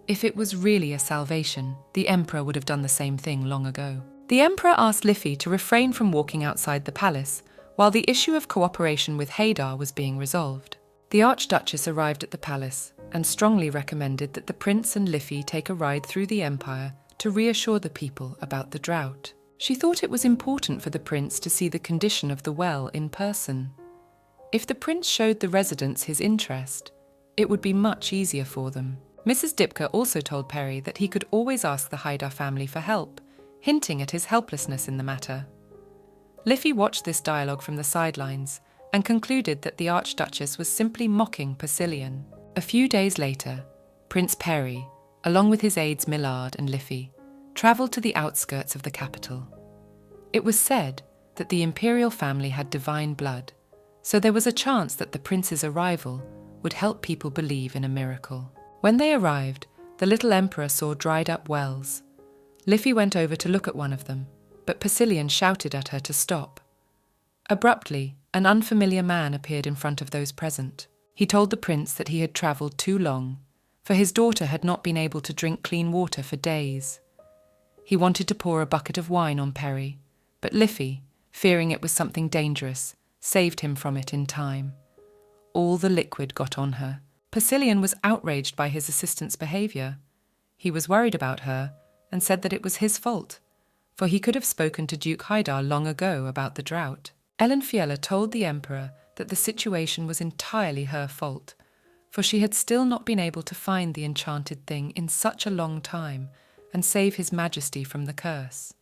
If it was really a salvation, the emperor would have done the same thing long ago. The emperor asked Liffey to refrain from walking outside the palace, while the issue of cooperation with Haydar was being resolved. The Archduchess arrived at the palace and strongly recommended that the prince and Liffey take a ride through the empire to reassure the people about the drought. She thought it was important for the prince to see the condition of the well in person. If the prince showed the residents his interest, it would be much easier for them. Mrs. Dipka also told Peri that he could always ask the Haydar family for help, hinting at his helplessness in the matter. Liffey watched this dialogue from the sidelines and concluded that the Archduchess was simply mocking Priscillian. A few days later, Prince Peri, along with his aides Millard and Liffey, travelled to the outskirts of the capital. It was said that the imperial family had divine blood, so there was a chance that the prince's arrival would help people believe in a miracle. When they arrived, the little emperor saw dried-up wells. Liffey went over to look at one of them, but Priscillian shouted at her to stop. Abruptly, an unfamiliar man appeared in front of those present. He told the prince that he had travelled too long, for his daughter had not been able to drink clean water for days. He wanted to pour a bucket of wine on Peri, but Liffey, fearing it was something dangerous, saved him from it in time. All the liquid got on her. Priscillian was outraged by his assistant's behaviour. He was worried about her and said that it was his fault, for he could have spoken to Duke Haydar long ago about the drought. Fiella told the emperor that the situation was entirely her fault, for she had still not been able to find the enchanted thing in such a long time and save his majesty from the curse.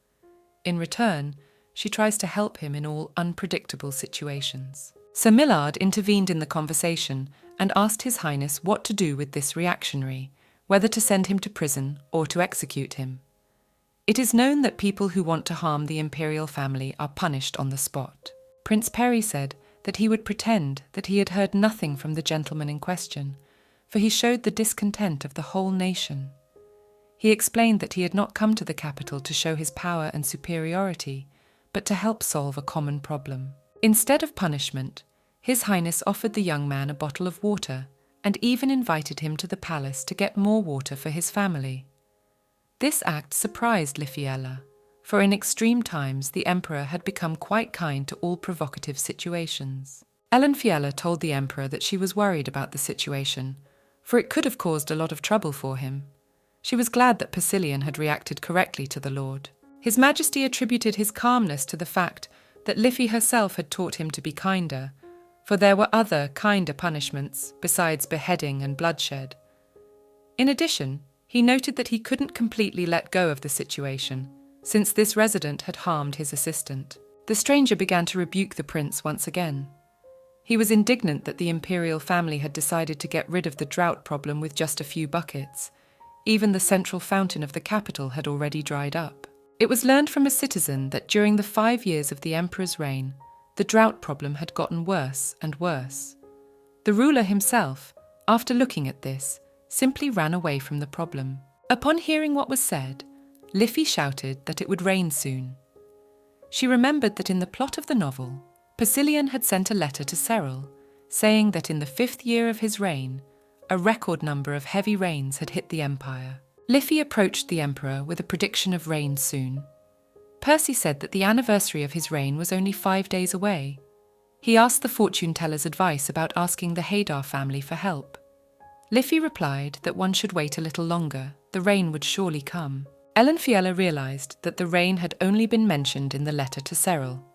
In return, she tries to help him in all unpredictable situations. Sir Millard intervened in the conversation and asked His Highness what to do with this reactionary, whether to send him to prison or to execute him. It is known that people who want to harm the imperial family are punished on the spot. Prince Peri said that he would pretend that he had heard nothing from the gentleman in question, for he showed the discontent of the whole nation. He explained that he had not come to the capital to show his power and superiority, but to help solve a common problem. Instead of punishment, His Highness offered the young man a bottle of water and even invited him to the palace to get more water for his family. This act surprised Lifiella, for in extreme times the emperor had become quite kind to all provocative situations. Fiella told the emperor that she was worried about the situation, for it could have caused a lot of trouble for him. She was glad that Priscillian had reacted correctly to the lord. His Majesty attributed his calmness to the fact that Liffey herself had taught him to be kinder, for there were other, kinder punishments besides beheading and bloodshed. In addition, he noted that he couldn't completely let go of the situation, since this resident had harmed his assistant. The stranger began to rebuke the prince once again. He was indignant that the imperial family had decided to get rid of the drought problem with just a few buckets. Even the central fountain of the capital had already dried up. It was learned from a citizen that during the 5 years of the emperor's reign, the drought problem had gotten worse and worse. The ruler himself, after looking at this, simply ran away from the problem. Upon hearing what was said, Liffey shouted that it would rain soon. She remembered that in the plot of the novel, Priscillian had sent a letter to Cyril, saying that in the 5th year of his reign, a record number of heavy rains had hit the empire. Liffey approached the emperor with a prediction of rain soon. Percy said that the anniversary of his reign was only 5 days away. He asked the fortune-teller's advice about asking the Haydar family for help. Liffey replied that one should wait a little longer, the rain would surely come. Fiella realised that the rain had only been mentioned in the letter to Cyril.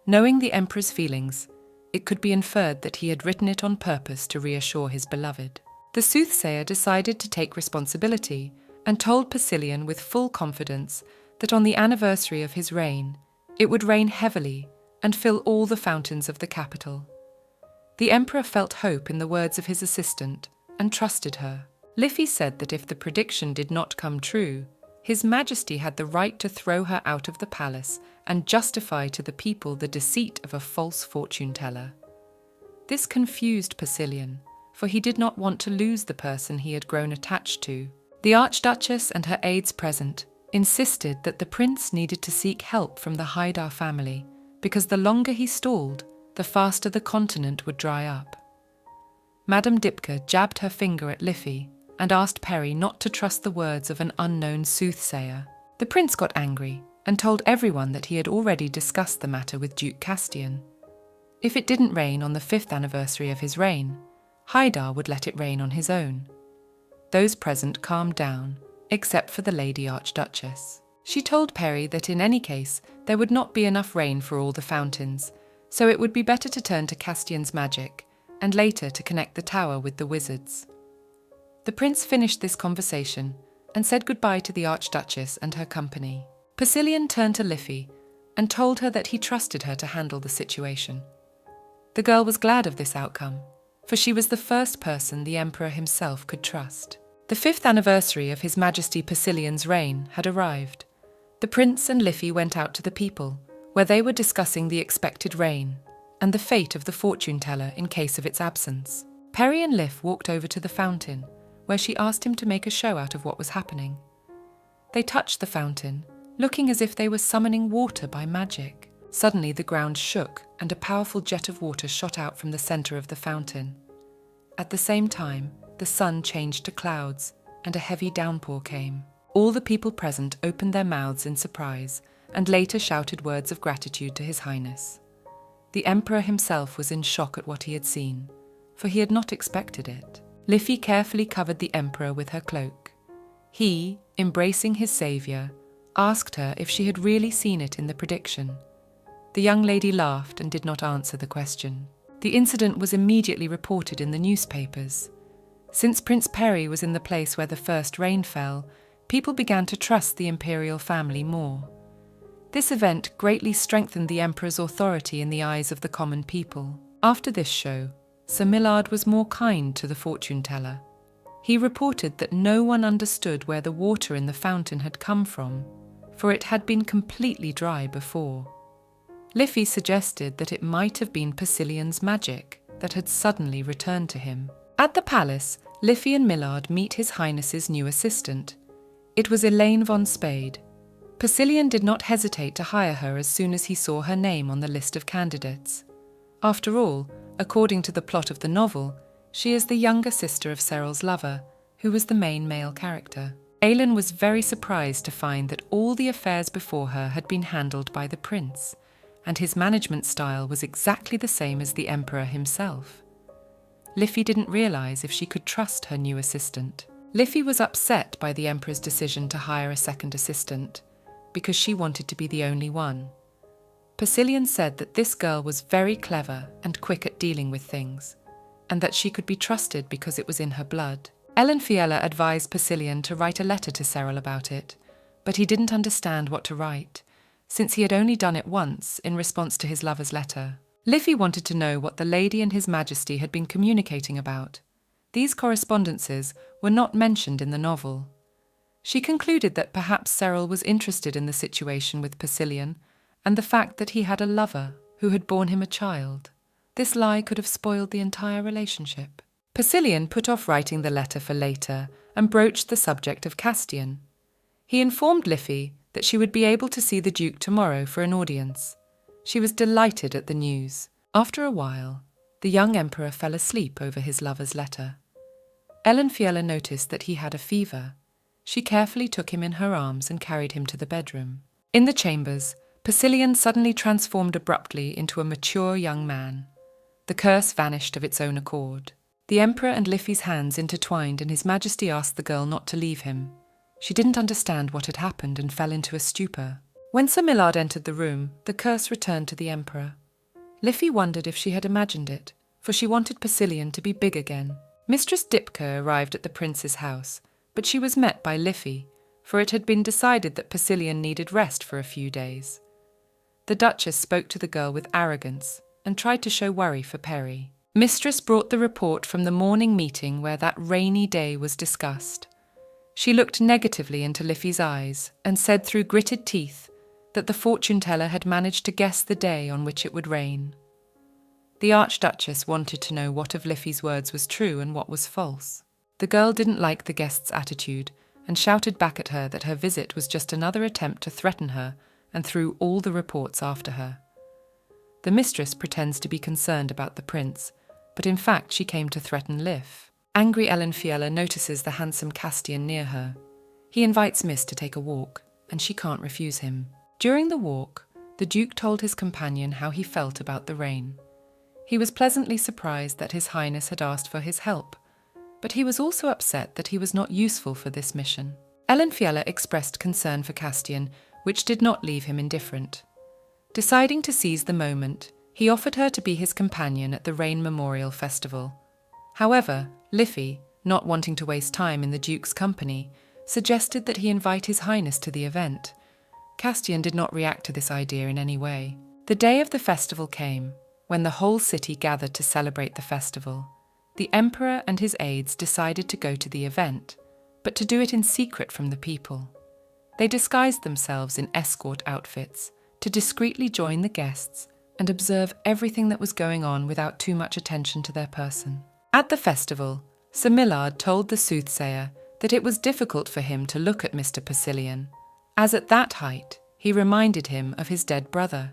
Knowing the emperor's feelings, it could be inferred that he had written it on purpose to reassure his beloved. The soothsayer decided to take responsibility and told Priscillian with full confidence that on the anniversary of his reign, it would rain heavily and fill all the fountains of the capital. The emperor felt hope in the words of his assistant and trusted her. Liffey said that if the prediction did not come true, His Majesty had the right to throw her out of the palace and justify to the people the deceit of a false fortune teller. This confused Persilian, for he did not want to lose the person he had grown attached to. The Archduchess and her aides present insisted that the prince needed to seek help from the Haidar family, because the longer he stalled, the faster the continent would dry up. Madame Dipka jabbed her finger at Liffey and asked Perry not to trust the words of an unknown soothsayer. The prince got angry and told everyone that he had already discussed the matter with Duke Castian. If it didn't rain on the 5th anniversary of his reign, Haidar would let it rain on his own. Those present calmed down, except for the Lady Archduchess. She told Perry that in any case there would not be enough rain for all the fountains, so it would be better to turn to Castian's magic, and later to connect the tower with the wizards. The prince finished this conversation and said goodbye to the Archduchess and her company. Persilian turned to Liffey and told her that he trusted her to handle the situation. The girl was glad of this outcome, for she was the first person the emperor himself could trust. The 5th anniversary of His Majesty Persilian's reign had arrived. The prince and Liffey went out to the people, where they were discussing the expected rain and the fate of the fortune teller in case of its absence. Perry and Liff walked over to the fountain, where she asked him to make a show out of what was happening. They touched the fountain, looking as if they were summoning water by magic. Suddenly the ground shook and a powerful jet of water shot out from the center of the fountain. At the same time, the sun changed to clouds and a heavy downpour came. All the people present opened their mouths in surprise and later shouted words of gratitude to His Highness. The emperor himself was in shock at what he had seen, for he had not expected it. Liffey carefully covered the emperor with her cloak. He, embracing his saviour, asked her if she had really seen it in the prediction. The young lady laughed and did not answer the question. The incident was immediately reported in the newspapers. Since Prince Perry was in the place where the first rain fell, people began to trust the imperial family more. This event greatly strengthened the emperor's authority in the eyes of the common people. After this show, Sir Millard was more kind to the fortune teller. He reported that no one understood where the water in the fountain had come from, for it had been completely dry before. Liffey suggested that it might have been Persilian's magic that had suddenly returned to him. At the palace, Liffey and Millard meet His Highness's new assistant. It was Elaine von Spade. Persilian did not hesitate to hire her as soon as he saw her name on the list of candidates. After all, according to the plot of the novel, she is the younger sister of Cyril's lover, who was the main male character. Aelin was very surprised to find that all the affairs before her had been handled by the prince, and his management style was exactly the same as the emperor himself. Liffey didn't realize if she could trust her new assistant. Liffey was upset by the emperor's decision to hire a second assistant, because she wanted to be the only one. Persilian said that this girl was very clever and quick at dealing with things, and that she could be trusted because it was in her blood. Ellen Fiella advised Persilian to write a letter to Cyril about it, but he didn't understand what to write, since he had only done it once in response to his lover's letter. Liffey wanted to know what the lady and His Majesty had been communicating about. These correspondences were not mentioned in the novel. She concluded that perhaps Cyril was interested in the situation with Persilian and the fact that he had a lover who had borne him a child. This lie could have spoiled the entire relationship. Persilian put off writing the letter for later and broached the subject of Castian. He informed Liffey that she would be able to see the Duke tomorrow for an audience. She was delighted at the news. After a while, the young emperor fell asleep over his lover's letter. Ellen Fiella noticed that he had a fever. She carefully took him in her arms and carried him to the bedroom. In the chambers, Persilian suddenly transformed abruptly into a mature young man. The curse vanished of its own accord. The emperor and Liffey's hands intertwined and His Majesty asked the girl not to leave him. She didn't understand what had happened and fell into a stupor. When Sir Millard entered the room, the curse returned to the emperor. Liffey wondered if she had imagined it, for she wanted Persilian to be big again. Mistress Dipka arrived at the prince's house, but she was met by Liffey, for it had been decided that Persilian needed rest for a few days. The Duchess spoke to the girl with arrogance and tried to show worry for Perry. Mistress brought the report from the morning meeting where that rainy day was discussed. She looked negatively into Liffey's eyes and said through gritted teeth that the fortune-teller had managed to guess the day on which it would rain. The Archduchess wanted to know what of Liffey's words was true and what was false. The girl didn't like the guest's attitude and shouted back at her that her visit was just another attempt to threaten her and threw all the reports after her. The mistress pretends to be concerned about the prince, but in fact she came to threaten Liff. Angry Elenfiela notices the handsome Castian near her. He invites Miss to take a walk, and she can't refuse him. During the walk, the Duke told his companion how he felt about the rain. He was pleasantly surprised that His Highness had asked for his help, but he was also upset that he was not useful for this mission. Elenfiela expressed concern for Castian, which did not leave him indifferent. Deciding to seize the moment, he offered her to be his companion at the Rain Memorial Festival. However, Liffey, not wanting to waste time in the Duke's company, suggested that he invite His Highness to the event. Castian did not react to this idea in any way. The day of the festival came, when the whole city gathered to celebrate the festival. The Emperor and his aides decided to go to the event, but to do it in secret from the people. They disguised themselves in escort outfits to discreetly join the guests and observe everything that was going on without too much attention to their person. At the festival, Sir Millard told the soothsayer that it was difficult for him to look at Mr. Persilian, as at that height he reminded him of his dead brother.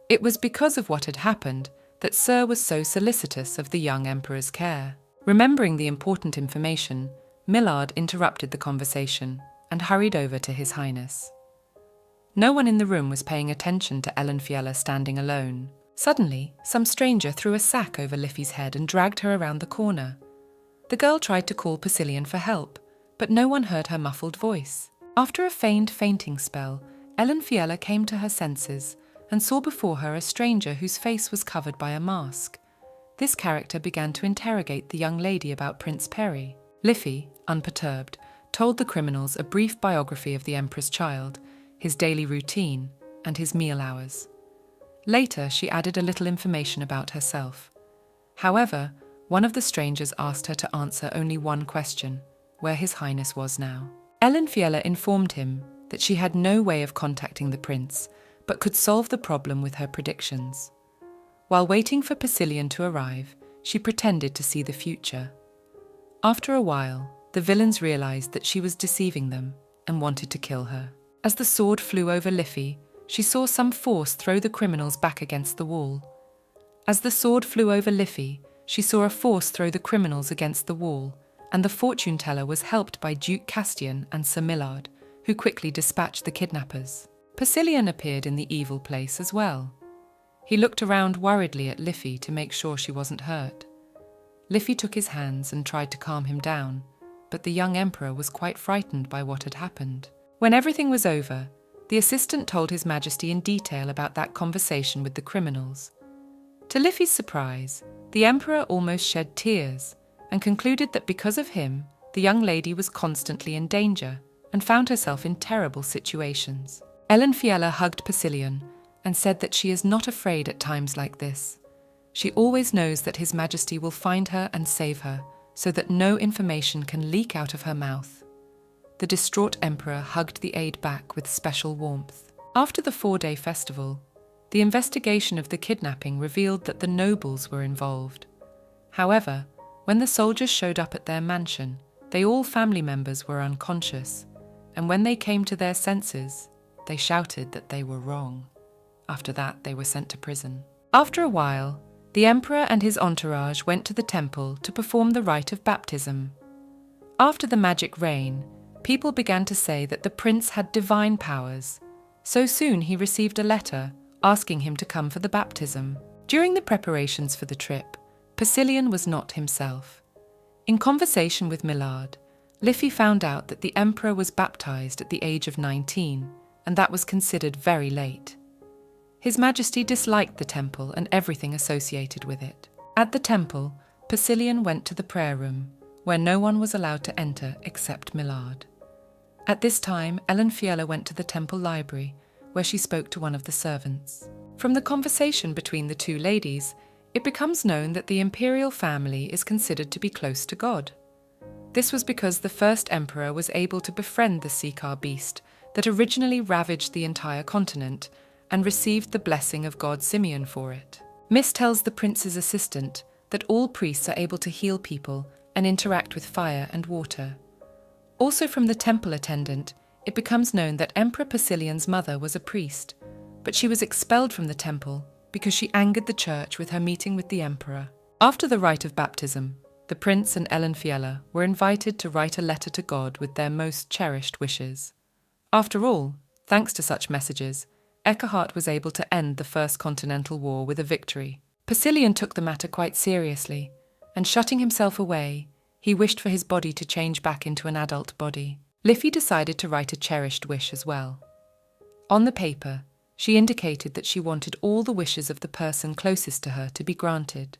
It was because of what had happened that Sir was so solicitous of the young Emperor's care. Remembering the important information, Millard interrupted the conversation and hurried over to His Highness. No one in the room was paying attention to Elenfiela standing alone. Suddenly, some stranger threw a sack over Liffey's head and dragged her around the corner. The girl tried to call Persilian for help, but no one heard her muffled voice. After a feigned fainting spell, Elenfiela came to her senses and saw before her a stranger whose face was covered by a mask. This character began to interrogate the young lady about Prince Perry. Liffey, unperturbed, told the criminals a brief biography of the Emperor's child, his daily routine, and his meal hours. Later, she added a little information about herself. However, one of the strangers asked her to answer only one question, where His Highness was now. Elenfiela informed him that she had no way of contacting the prince, but could solve the problem with her predictions. While waiting for Persilian to arrive, she pretended to see the future. After a while, the villains realized that she was deceiving them and wanted to kill her. As the sword flew over Liffey, she saw some force throw the criminals back against the wall. As the sword flew over Liffey, she saw a force throw the criminals against the wall, and the fortune-teller was helped by Duke Castian and Sir Millard, who quickly dispatched the kidnappers. Persilian appeared in the evil place as well. He looked around worriedly at Liffey to make sure she wasn't hurt. Liffey took his hands and tried to calm him down, but the young emperor was quite frightened by what had happened. When everything was over, the assistant told His Majesty in detail about that conversation with the criminals. To Liffey's surprise, the emperor almost shed tears and concluded that because of him, the young lady was constantly in danger and found herself in terrible situations. Elenfiela hugged Persilian and said that she is not afraid at times like this. She always knows that His Majesty will find her and save her, so that no information can leak out of her mouth. The distraught emperor hugged the aide back with special warmth. After the 4-day festival, the investigation of the kidnapping revealed that the nobles were involved. However, when the soldiers showed up at their mansion, all family members were unconscious, and when they came to their senses, they shouted that they were wrong. After that, they were sent to prison. After a while, the emperor and his entourage went to the temple to perform the rite of baptism. After the magic rain, people began to say that the prince had divine powers. So soon he received a letter asking him to come for the baptism. During the preparations for the trip, Persilian was not himself. In conversation with Millard, Liffey found out that the emperor was baptized at the age of 19, and that was considered very late. His Majesty disliked the temple and everything associated with it. At the temple, Persilian went to the prayer room, where no one was allowed to enter except Millard. At this time, Elenfiela went to the temple library, where she spoke to one of the servants. From the conversation between the two ladies, it becomes known that the imperial family is considered to be close to God. This was because the first emperor was able to befriend the Seekar beast that originally ravaged the entire continent and received the blessing of god Simeon for it. Miss tells the prince's assistant that all priests are able to heal people and interact with fire and water. Also from the temple attendant, it becomes known that Emperor Persilien's mother was a priest, but she was expelled from the temple because she angered the church with her meeting with the emperor. After the rite of baptism, the prince and Ellenfiela were invited to write a letter to God with their most cherished wishes. After all, thanks to such messages, Eckhart was able to end the First Continental War with a victory. Persilien took the matter quite seriously, and shutting himself away, he wished for his body to change back into an adult body. Liffey decided to write a cherished wish as well. On the paper, she indicated that she wanted all the wishes of the person closest to her to be granted.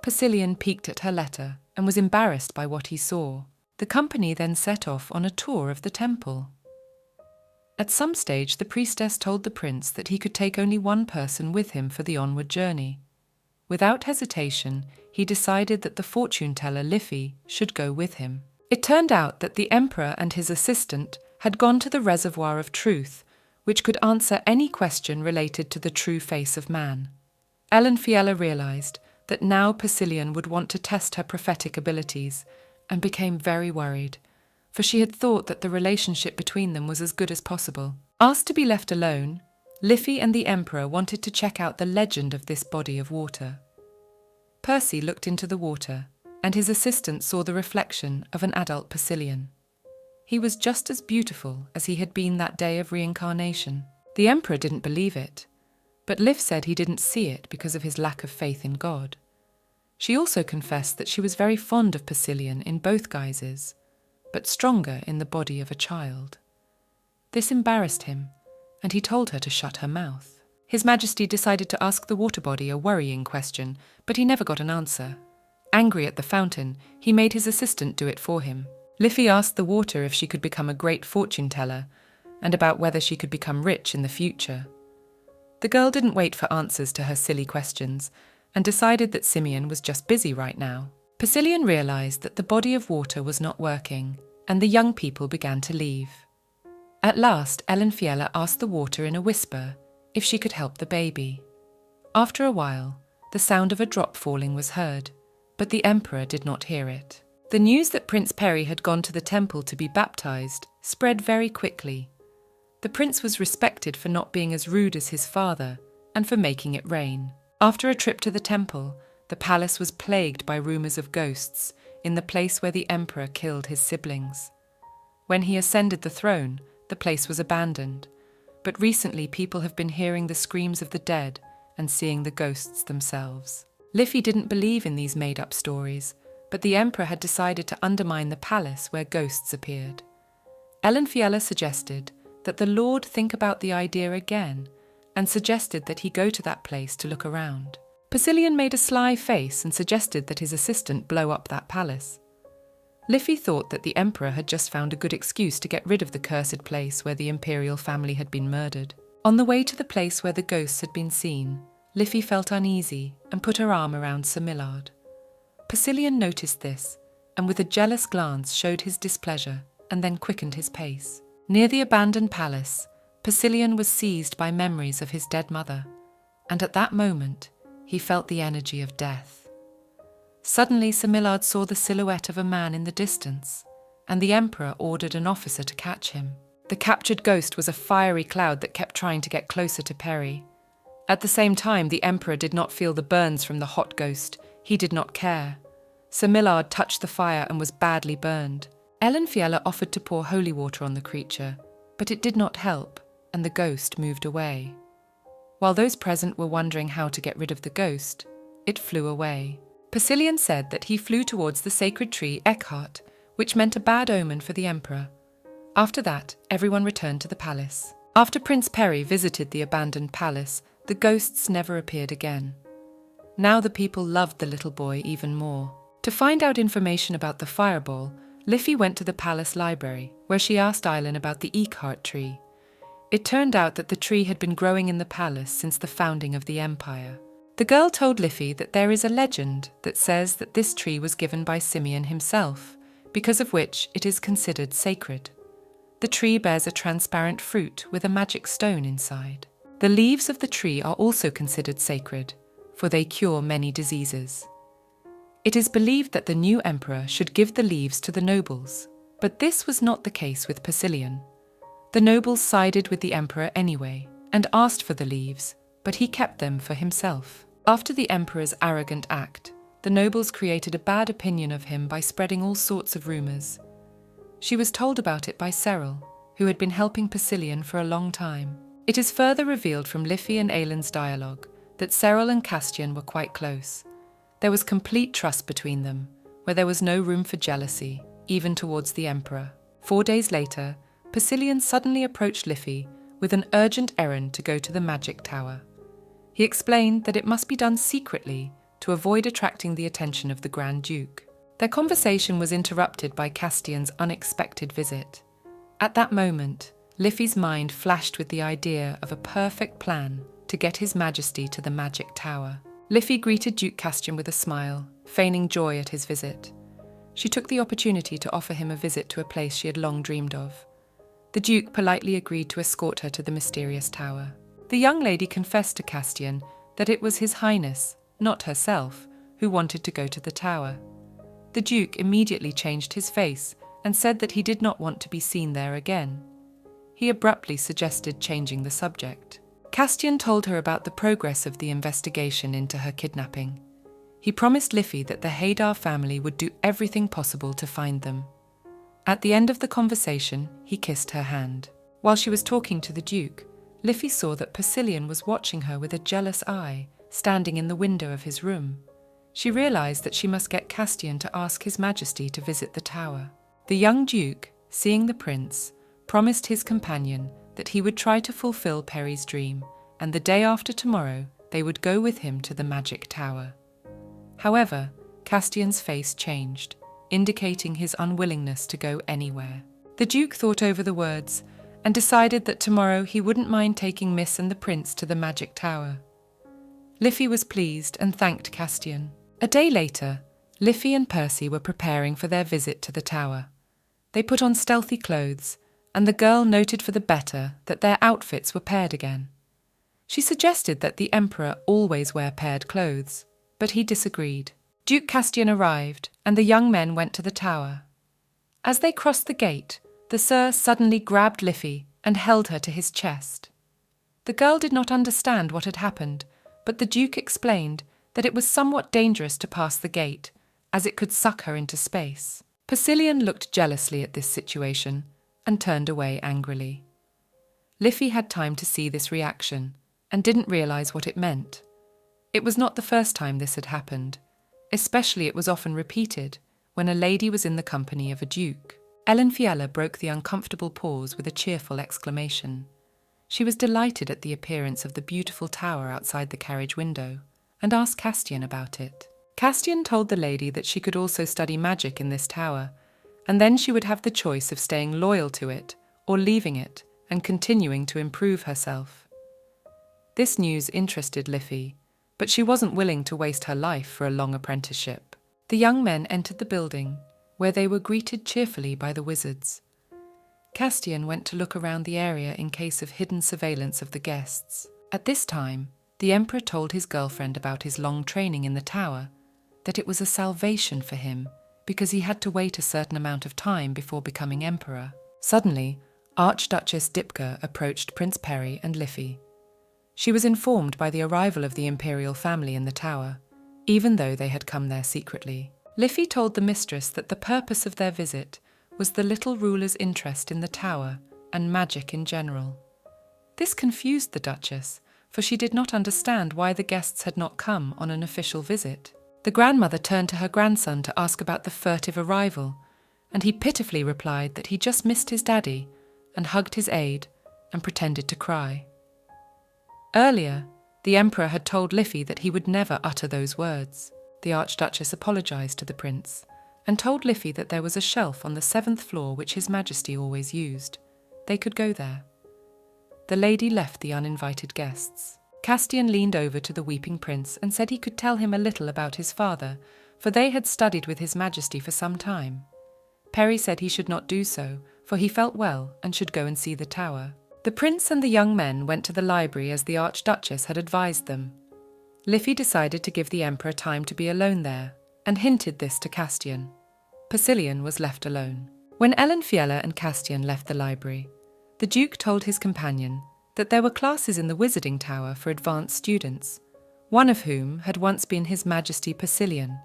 Persilien peeked at her letter and was embarrassed by what he saw. The company then set off on a tour of the temple. At some stage, the priestess told the prince that he could take only one person with him for the onward journey. Without hesitation, he decided that the fortune-teller Liffey should go with him. It turned out that the emperor and his assistant had gone to the reservoir of truth, which could answer any question related to the true face of man. Ellenfiela realized that now Persilien would want to test her prophetic abilities, and became very worried, for she had thought that the relationship between them was as good as possible. Asked to be left alone, Liffey and the emperor wanted to check out the legend of this body of water. Percy looked into the water, and his assistant saw the reflection of an adult Persilien. He was just as beautiful as he had been that day of reincarnation. The emperor didn't believe it, but Liv said he didn't see it because of his lack of faith in God. She also confessed that she was very fond of Persilien in both guises, but stronger in the body of a child. This embarrassed him, and he told her to shut her mouth. His Majesty decided to ask the water body a worrying question, but he never got an answer. Angry at the fountain, he made his assistant do it for him. Liffey asked the water if she could become a great fortune-teller, and about whether she could become rich in the future. The girl didn't wait for answers to her silly questions, and decided that Simeon was just busy right now. Persilien realized that the body of water was not working, and the young people began to leave. At last, Ellenfiela asked the water in a whisper if she could help the baby. After a while, the sound of a drop falling was heard, but the emperor did not hear it. The news that Prince Perry had gone to the temple to be baptized spread very quickly. The prince was respected for not being as rude as his father and for making it rain. After a trip to the temple, the palace was plagued by rumors of ghosts in the place where the emperor killed his siblings. When he ascended the throne, the place was abandoned, but recently people have been hearing the screams of the dead and seeing the ghosts themselves. Liffey didn't believe in these made-up stories, but the emperor had decided to undermine the palace where ghosts appeared. Ellenfiela suggested that the Lord think about the idea again and suggested that he go to that place to look around. Persilien made a sly face and suggested that his assistant blow up that palace. Liffey thought that the emperor had just found a good excuse to get rid of the cursed place where the imperial family had been murdered. On the way to the place where the ghosts had been seen, Liffey felt uneasy and put her arm around Sir Millard. Persilien noticed this and with a jealous glance showed his displeasure and then quickened his pace. Near the abandoned palace, Persilien was seized by memories of his dead mother, and at that moment he felt the energy of death. Suddenly Sir Millard saw the silhouette of a man in the distance, and the emperor ordered an officer to catch him. The captured ghost was a fiery cloud that kept trying to get closer to Perry. At the same time, the emperor did not feel the burns from the hot ghost. He did not care. Sir Millard touched the fire and was badly burned. Ellenfiela offered to pour holy water on the creature, but it did not help, and the ghost moved away. While those present were wondering how to get rid of the ghost, it flew away. Persilien said that he flew towards the sacred tree Eckhart, which meant a bad omen for the emperor. After that, everyone returned to the palace. After Prince Perry visited the abandoned palace, the ghosts never appeared again. Now the people loved the little boy even more. To find out information about the fireball, Liffey went to the palace library, where she asked Eileen about the Eckhart tree. It turned out that the tree had been growing in the palace since the founding of the empire. The girl told Liffey that there is a legend that says that this tree was given by Simeon himself, because of which it is considered sacred. The tree bears a transparent fruit with a magic stone inside. The leaves of the tree are also considered sacred, for they cure many diseases. It is believed that the new emperor should give the leaves to the nobles, but this was not the case with Persilian. The nobles sided with the emperor anyway and asked for the leaves, but he kept them for himself. After the emperor's arrogant act, the nobles created a bad opinion of him by spreading all sorts of rumors. She was told about it by Cyril, who had been helping Persilian for a long time. It is further revealed from Liffey and Aelin's dialogue that Cyril and Castian were quite close. There was complete trust between them, where there was no room for jealousy, even towards the emperor. 4 days later, Persilian suddenly approached Liffey with an urgent errand to go to the magic tower. He explained that it must be done secretly to avoid attracting the attention of the Grand Duke. Their conversation was interrupted by Castian's unexpected visit. At that moment, Liffey's mind flashed with the idea of a perfect plan to get His Majesty to the magic tower. Liffey greeted Duke Castian with a smile, feigning joy at his visit. She took the opportunity to offer him a visit to a place she had long dreamed of. The Duke politely agreed to escort her to the mysterious tower. The young lady confessed to Castian that it was His Highness, not herself, who wanted to go to the tower. The Duke immediately changed his face and said that he did not want to be seen there again. He abruptly suggested changing the subject. Castian told her about the progress of the investigation into her kidnapping. He promised Liffey that the Haydar family would do everything possible to find them. At the end of the conversation, he kissed her hand. While she was talking to the Duke, Liffey saw that Persilian was watching her with a jealous eye, standing in the window of his room. She realized that she must get Castian to ask His Majesty to visit the tower. The young Duke, seeing the prince, promised his companion that he would try to fulfill Peri's dream, and the day after tomorrow they would go with him to the magic tower. However, Castian's face changed, indicating his unwillingness to go anywhere. The Duke thought over the words and decided that tomorrow he wouldn't mind taking Miss and the prince to the magic tower. Liffey was pleased and thanked Castian. A day later, Liffey and Percy were preparing for their visit to the tower. They put on stealthy clothes, and the girl noted for the better that their outfits were paired again. She suggested that the emperor always wear paired clothes, but he disagreed. Duke Castian arrived, and the young men went to the tower. As they crossed the gate, the Sir suddenly grabbed Liffey and held her to his chest. The girl did not understand what had happened, but the Duke explained that it was somewhat dangerous to pass the gate, as it could suck her into space. Persilian looked jealously at this situation and turned away angrily. Liffey had time to see this reaction and didn't realize what it meant. It was not the first time this had happened, especially it was often repeated when a lady was in the company of a duke. Ellen Fiella broke the uncomfortable pause with a cheerful exclamation. She was delighted at the appearance of the beautiful tower outside the carriage window and asked Castian about it. Castian told the lady that she could also study magic in this tower, and then she would have the choice of staying loyal to it or leaving it and continuing to improve herself. This news interested Liffey, but she wasn't willing to waste her life for a long apprenticeship. The young men entered the building, where they were greeted cheerfully by the wizards. Castian went to look around the area in case of hidden surveillance of the guests. At this time, the emperor told his girlfriend about his long training in the tower, that it was a salvation for him because he had to wait a certain amount of time before becoming emperor. Suddenly, Archduchess Dipka approached Prince Peri and Liffey. She was informed by the arrival of the imperial family in the tower, even though they had come there secretly. Liffey told the mistress that the purpose of their visit was the little ruler's interest in the tower and magic in general. This confused the Duchess, for she did not understand why the guests had not come on an official visit. The grandmother turned to her grandson to ask about the furtive arrival, and he pitifully replied that he just missed his daddy and hugged his aide and pretended to cry. Earlier, the emperor had told Liffey that he would never utter those words. The Archduchess apologized to the prince and told Liffey that there was a shelf on the 7th floor which His Majesty always used. They could go there. The lady left the uninvited guests. Castian leaned over to the weeping prince and said he could tell him a little about his father, for they had studied with His Majesty for some time. Perry said he should not do so, for he felt well and should go and see the tower. The prince and the young men went to the library as the Archduchess had advised them. Liffey decided to give the Emperor time to be alone there, and hinted this to Castian. Persilian was left alone. When Ellen Fiella and Castian left the library, the Duke told his companion that there were classes in the Wizarding Tower for advanced students, one of whom had once been His Majesty Persilian.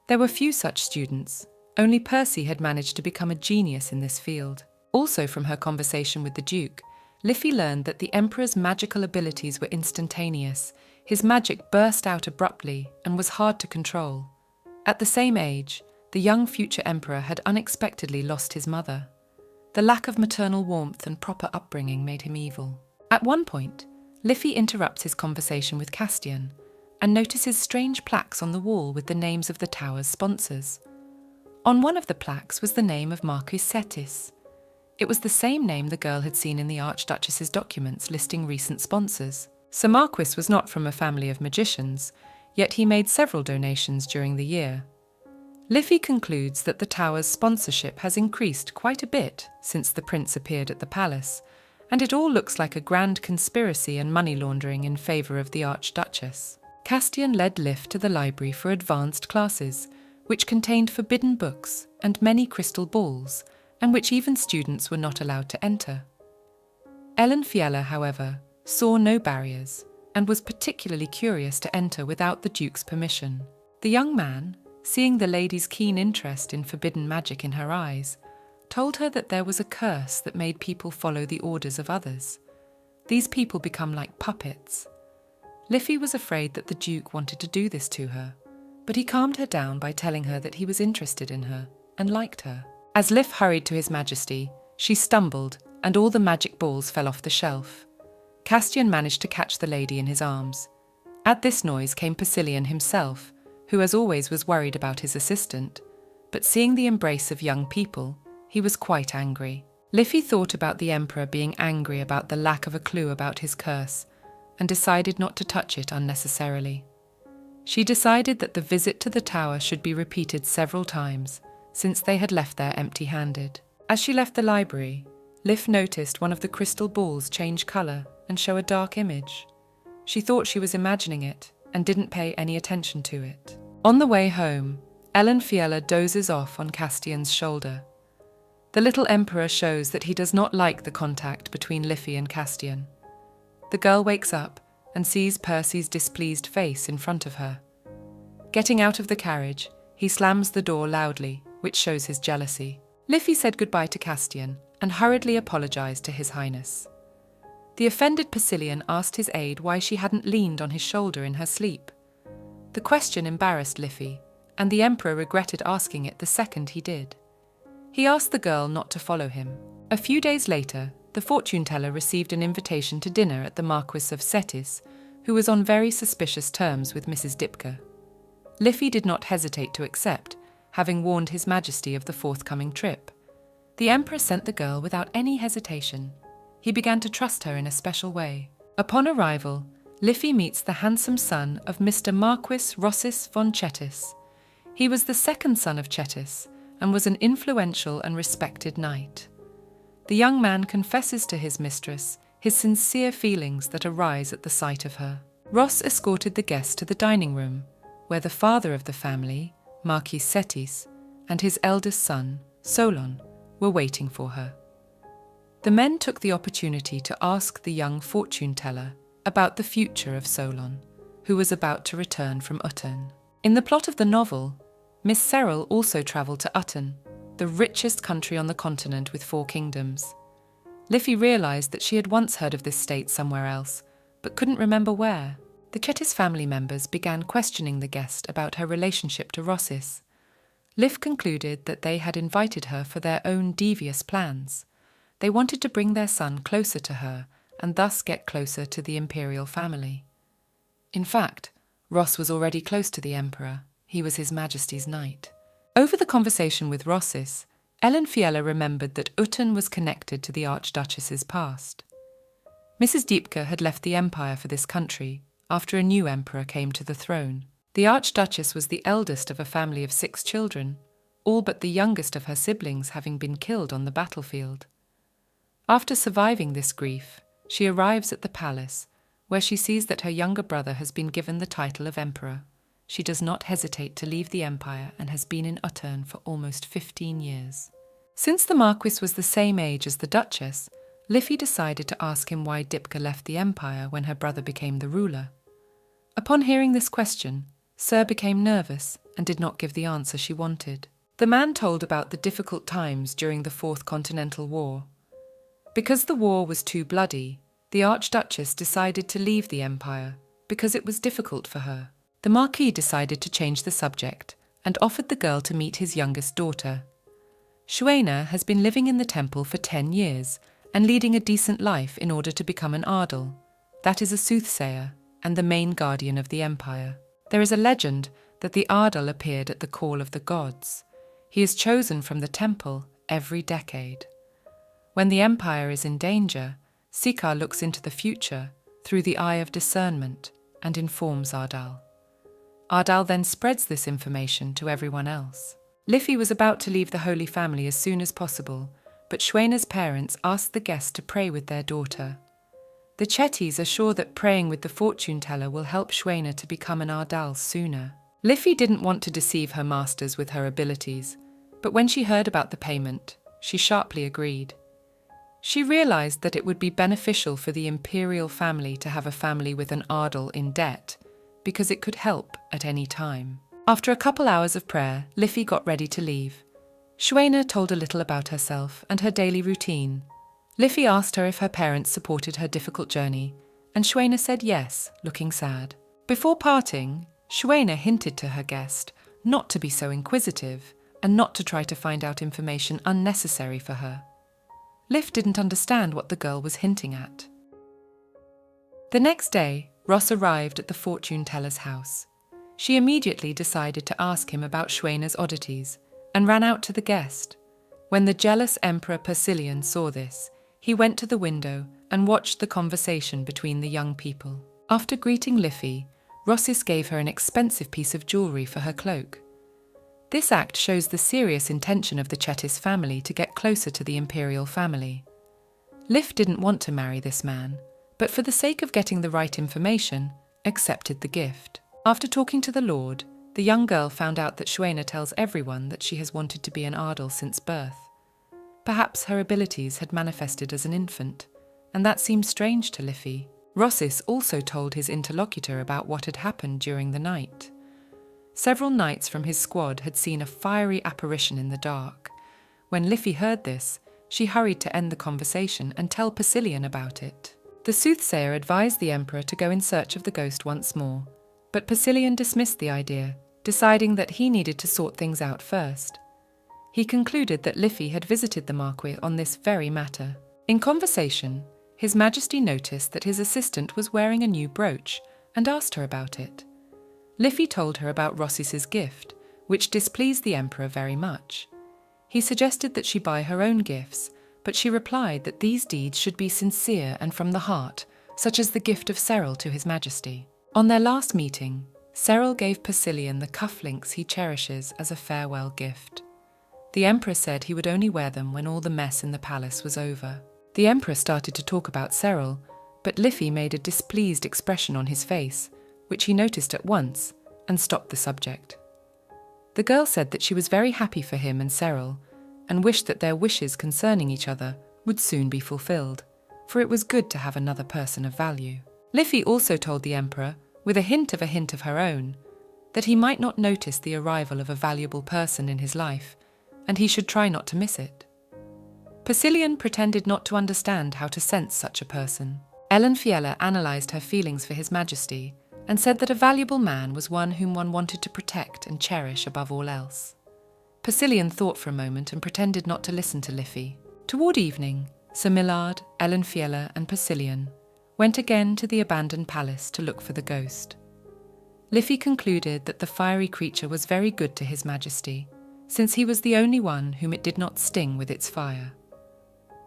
There were few such students. Only Percy had managed to become a genius in this field. Also from her conversation with the Duke, Liffey learned that the Emperor's magical abilities were instantaneous. His magic burst out abruptly and was hard to control. At the same age, the young future Emperor had unexpectedly lost his mother. The lack of maternal warmth and proper upbringing made him evil. At one point, Liffey interrupts his conversation with Castian and notices strange plaques on the wall with the names of the tower's sponsors. On one of the plaques was the name of Marquis Setis. It was the same name the girl had seen in the Archduchess's documents listing recent sponsors. Sir Marquis was not from a family of magicians, yet he made several donations during the year. Liffey concludes that the tower's sponsorship has increased quite a bit since the prince appeared at the palace, and it all looks like a grand conspiracy and money laundering in favour of the Archduchess. Castian led Liff to the library for advanced classes, which contained forbidden books and many crystal balls, and which even students were not allowed to enter. Ellen Fiella, however, saw no barriers, and was particularly curious to enter without the Duke's permission. The young man, seeing the lady's keen interest in forbidden magic in her eyes, told her that there was a curse that made people follow the orders of others. These people become like puppets. Liffey was afraid that the Duke wanted to do this to her, but he calmed her down by telling her that he was interested in her and liked her. As Liff hurried to His Majesty, she stumbled and all the magic balls fell off the shelf. Castian managed to catch the lady in his arms. At this noise came Persilian himself, who as always was worried about his assistant, but seeing the embrace of young people, he was quite angry. Liffey thought about the Emperor being angry about the lack of a clue about his curse, and decided not to touch it unnecessarily. She decided that the visit to the tower should be repeated several times, since they had left there empty-handed. As she left the library, Liff noticed one of the crystal balls change colour and show a dark image. She thought she was imagining it and didn't pay any attention to it. On the way home, Ellen Fiella dozes off on Castian's shoulder. The little Emperor shows that he does not like the contact between Liffey and Castian. The girl wakes up and sees Percy's displeased face in front of her. Getting out of the carriage, he slams the door loudly, which shows his jealousy. Liffey said goodbye to Castian and hurriedly apologised to His Highness. The offended Persilian asked his aide why she hadn't leaned on his shoulder in her sleep. The question embarrassed Liffey, and the Emperor regretted asking it the second he did. He asked the girl not to follow him. A few days later, the fortune-teller received an invitation to dinner at the Marquis of Setis, who was on very suspicious terms with Mrs. Dipker. Liffey did not hesitate to accept, having warned His Majesty of the forthcoming trip. The Emperor sent the girl without any hesitation. He began to trust her in a special way. Upon arrival, Liffey meets the handsome son of Mr. Marquis Rossis von Chetis. He was the second son of Chetis and was an influential and respected knight. The young man confesses to his mistress his sincere feelings that arise at the sight of her. Ross escorted the guest to the dining room, where the father of the family, Marquis Setis, and his eldest son, Solon, were waiting for her. The men took the opportunity to ask the young fortune-teller about the future of Solon, who was about to return from Utton. In the plot of the novel, Miss Serral also travelled to Utton, the richest country on the continent with 4 kingdoms. Liffey realised that she had once heard of this state somewhere else, but couldn't remember where. The Chetis family members began questioning the guest about her relationship to Rossis. Liff concluded that they had invited her for their own devious plans. They wanted to bring their son closer to her and thus get closer to the imperial family. In fact, Ross was already close to the Emperor. He was His Majesty's knight. Over the conversation with Rossis, Ellen Fiella remembered that Utton was connected to the Archduchess's past. Mrs. Diepke had left the empire for this country after a new emperor came to the throne. The Archduchess was the eldest of a family of 6 children, all but the youngest of her siblings having been killed on the battlefield. After surviving this grief, she arrives at the palace, where she sees that her younger brother has been given the title of emperor. She does not hesitate to leave the empire and has been in Uttern for almost 15 years. Since the Marquis was the same age as the Duchess, Liffey decided to ask him why Diepke left the empire when her brother became the ruler. Upon hearing this question, Sir became nervous and did not give the answer she wanted. The man told about the difficult times during the Fourth Continental War. Because the war was too bloody, the Archduchess decided to leave the empire because it was difficult for her. The Marquis decided to change the subject and offered the girl to meet his youngest daughter. Schweine has been living in the temple for 10 years and leading a decent life in order to become an Adel, that is a soothsayer and the main guardian of the empire. There is a legend that the Adel appeared at the call of the gods. He is chosen from the temple every decade. When the empire is in danger, Sikar looks into the future through the eye of discernment and informs Ardal. Ardal then spreads this information to everyone else. Liffey was about to leave the Holy Family as soon as possible, but Schweine's parents asked the guest to pray with their daughter. The Chetties are sure that praying with the fortune teller will help Schweine to become an Ardal sooner. Liffey didn't want to deceive her masters with her abilities, but when she heard about the payment, she sharply agreed. She realized that it would be beneficial for the imperial family to have a family with an Adel in debt, because it could help at any time. After a couple hours of prayer, Liffey got ready to leave. Schweine told a little about herself and her daily routine. Liffey asked her if her parents supported her difficult journey, and Schweine said yes, looking sad. Before parting, Schweine hinted to her guest not to be so inquisitive and not to try to find out information unnecessary for her. Liff didn't understand what the girl was hinting at. The next day, Ross arrived at the fortune teller's house. She immediately decided to ask him about Schweine's oddities and ran out to the guest. When the jealous Emperor Persilian saw this, he went to the window and watched the conversation between the young people. After greeting Liffey, Rossis gave her an expensive piece of jewellery for her cloak. This act shows the serious intention of the Chettis family to get closer to the imperial family. Liff didn't want to marry this man, but for the sake of getting the right information, accepted the gift. After talking to the Lord, the young girl found out that Schweine tells everyone that she has wanted to be an Adel since birth. Perhaps her abilities had manifested as an infant, and that seemed strange to Liffey. Rossis also told his interlocutor about what had happened during the night. Several knights from his squad had seen a fiery apparition in the dark. When Liffey heard this, she hurried to end the conversation and tell Persilian about it. The soothsayer advised the emperor to go in search of the ghost once more, but Persilian dismissed the idea, deciding that he needed to sort things out first. He concluded that Liffey had visited the Marquis on this very matter. In conversation, His Majesty noticed that his assistant was wearing a new brooch and asked her about it. Liffey told her about Rossis's gift, which displeased the emperor very much. He suggested that she buy her own gifts, but she replied that these deeds should be sincere and from the heart, such as the gift of Cyril to His Majesty. On their last meeting, Cyril gave Persilian the cufflinks he cherishes as a farewell gift. The emperor said he would only wear them when all the mess in the palace was over. The emperor started to talk about Cyril, but Liffey made a displeased expression on his face, which he noticed at once, and stopped the subject. The girl said that she was very happy for him and Cyril, and wished that their wishes concerning each other would soon be fulfilled, for it was good to have another person of value. Liffey also told the emperor, with a hint of her own, that he might not notice the arrival of a valuable person in his life, and he should try not to miss it. Persilian pretended not to understand how to sense such a person. Ellen Fiella analysed her feelings for His Majesty and said that a valuable man was one whom one wanted to protect and cherish above all else. Persilian thought for a moment and pretended not to listen to Liffey. Toward evening, Sir Millard, Ellen Fiella and Persilian went again to the abandoned palace to look for the ghost. Liffey concluded that the fiery creature was very good to His Majesty, since he was the only one whom it did not sting with its fire.